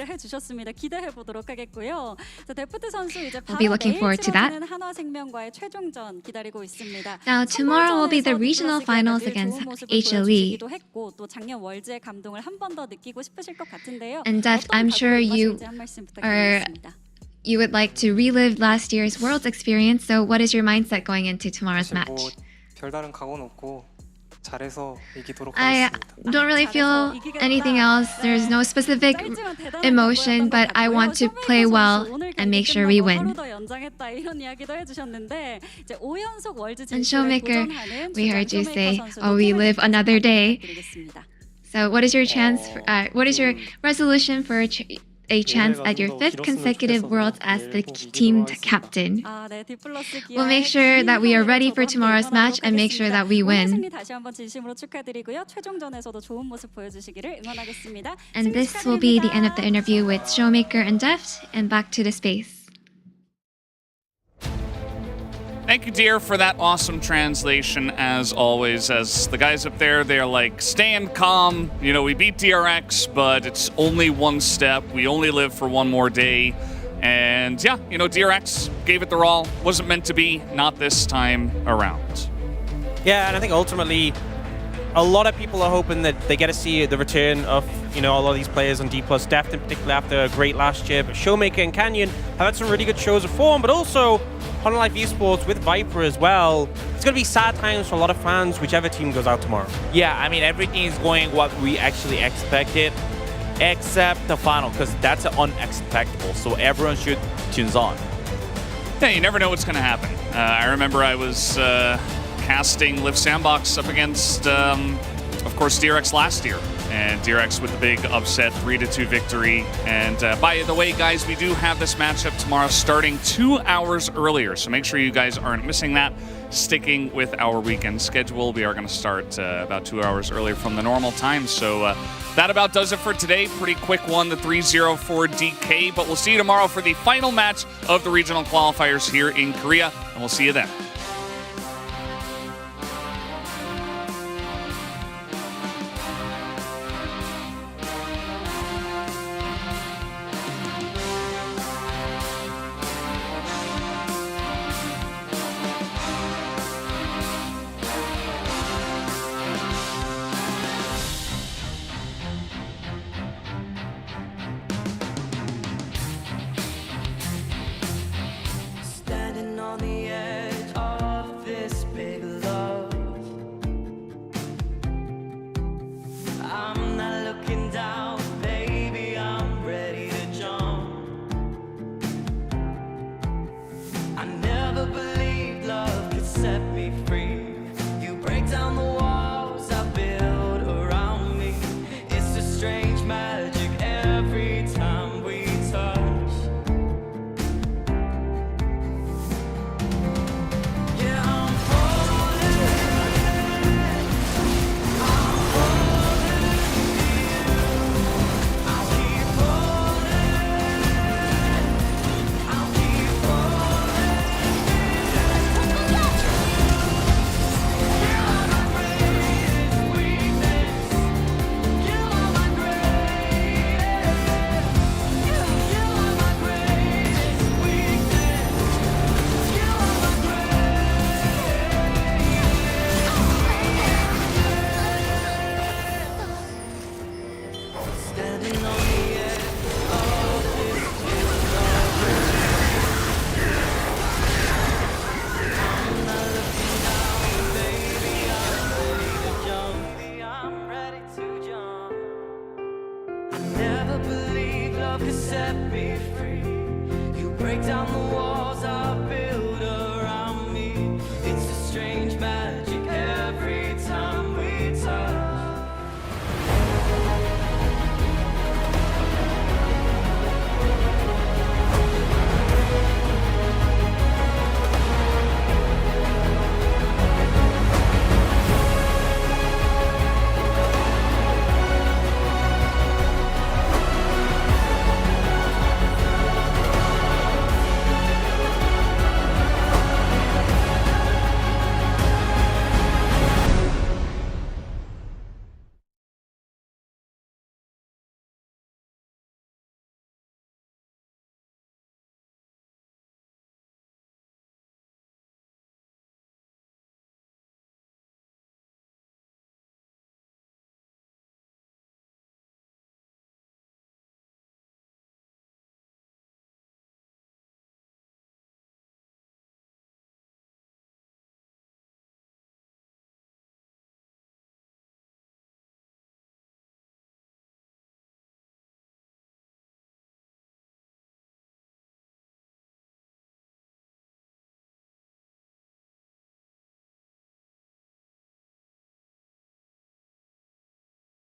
We'll be looking forward to that. Now, tomorrow will be the regional finals against HLE. And Deft, I'm sure you would like to relive last year's Worlds experience, so what is your mindset going into tomorrow's match? I don't really feel anything else. There's no specific emotion, but I want to play well and make sure we win. And Showmaker, we heard you say, "Oh, we live another day." So, what is your what is your resolution for a chance at your 5th consecutive Worlds as the team captain? We'll make sure that we are ready for tomorrow's match and make sure that we win. And this will be the end of the interview with Showmaker and Deft, and back to the space. Thank you, dear, for that awesome translation, as always. As the guys up there, they're like, staying calm. You know, we beat DRX, but it's only one step. We only live for one more day. And yeah, you know, DRX gave it their all. Wasn't meant to be, not this time around. Yeah, and I think ultimately, a lot of people are hoping that they get to see the return of, you know, a lot of these players on D+, Deft in particular after a great last year, but Showmaker and Canyon have had some really good shows of form, but also Hanwha Life Esports with Viper as well. It's going to be sad times for a lot of fans, whichever team goes out tomorrow. Yeah, I mean, everything is going what we actually expected, except the final, because that's unexpected. So everyone should tune on. Yeah, you never know what's going to happen. I remember I was casting Live Sandbox up against, of course, DRX last year. And DRX with the big upset 3-2 victory. And by the way, guys, we do have this matchup tomorrow starting 2 hours earlier. So make sure you guys aren't missing that. Sticking with our weekend schedule, we are going to start about 2 hours earlier from the normal time. So that about does it for today. Pretty quick one, the 3-0 for DK. But we'll see you tomorrow for the final match of the regional qualifiers here in Korea. And we'll see you then. I never believed love could set me free.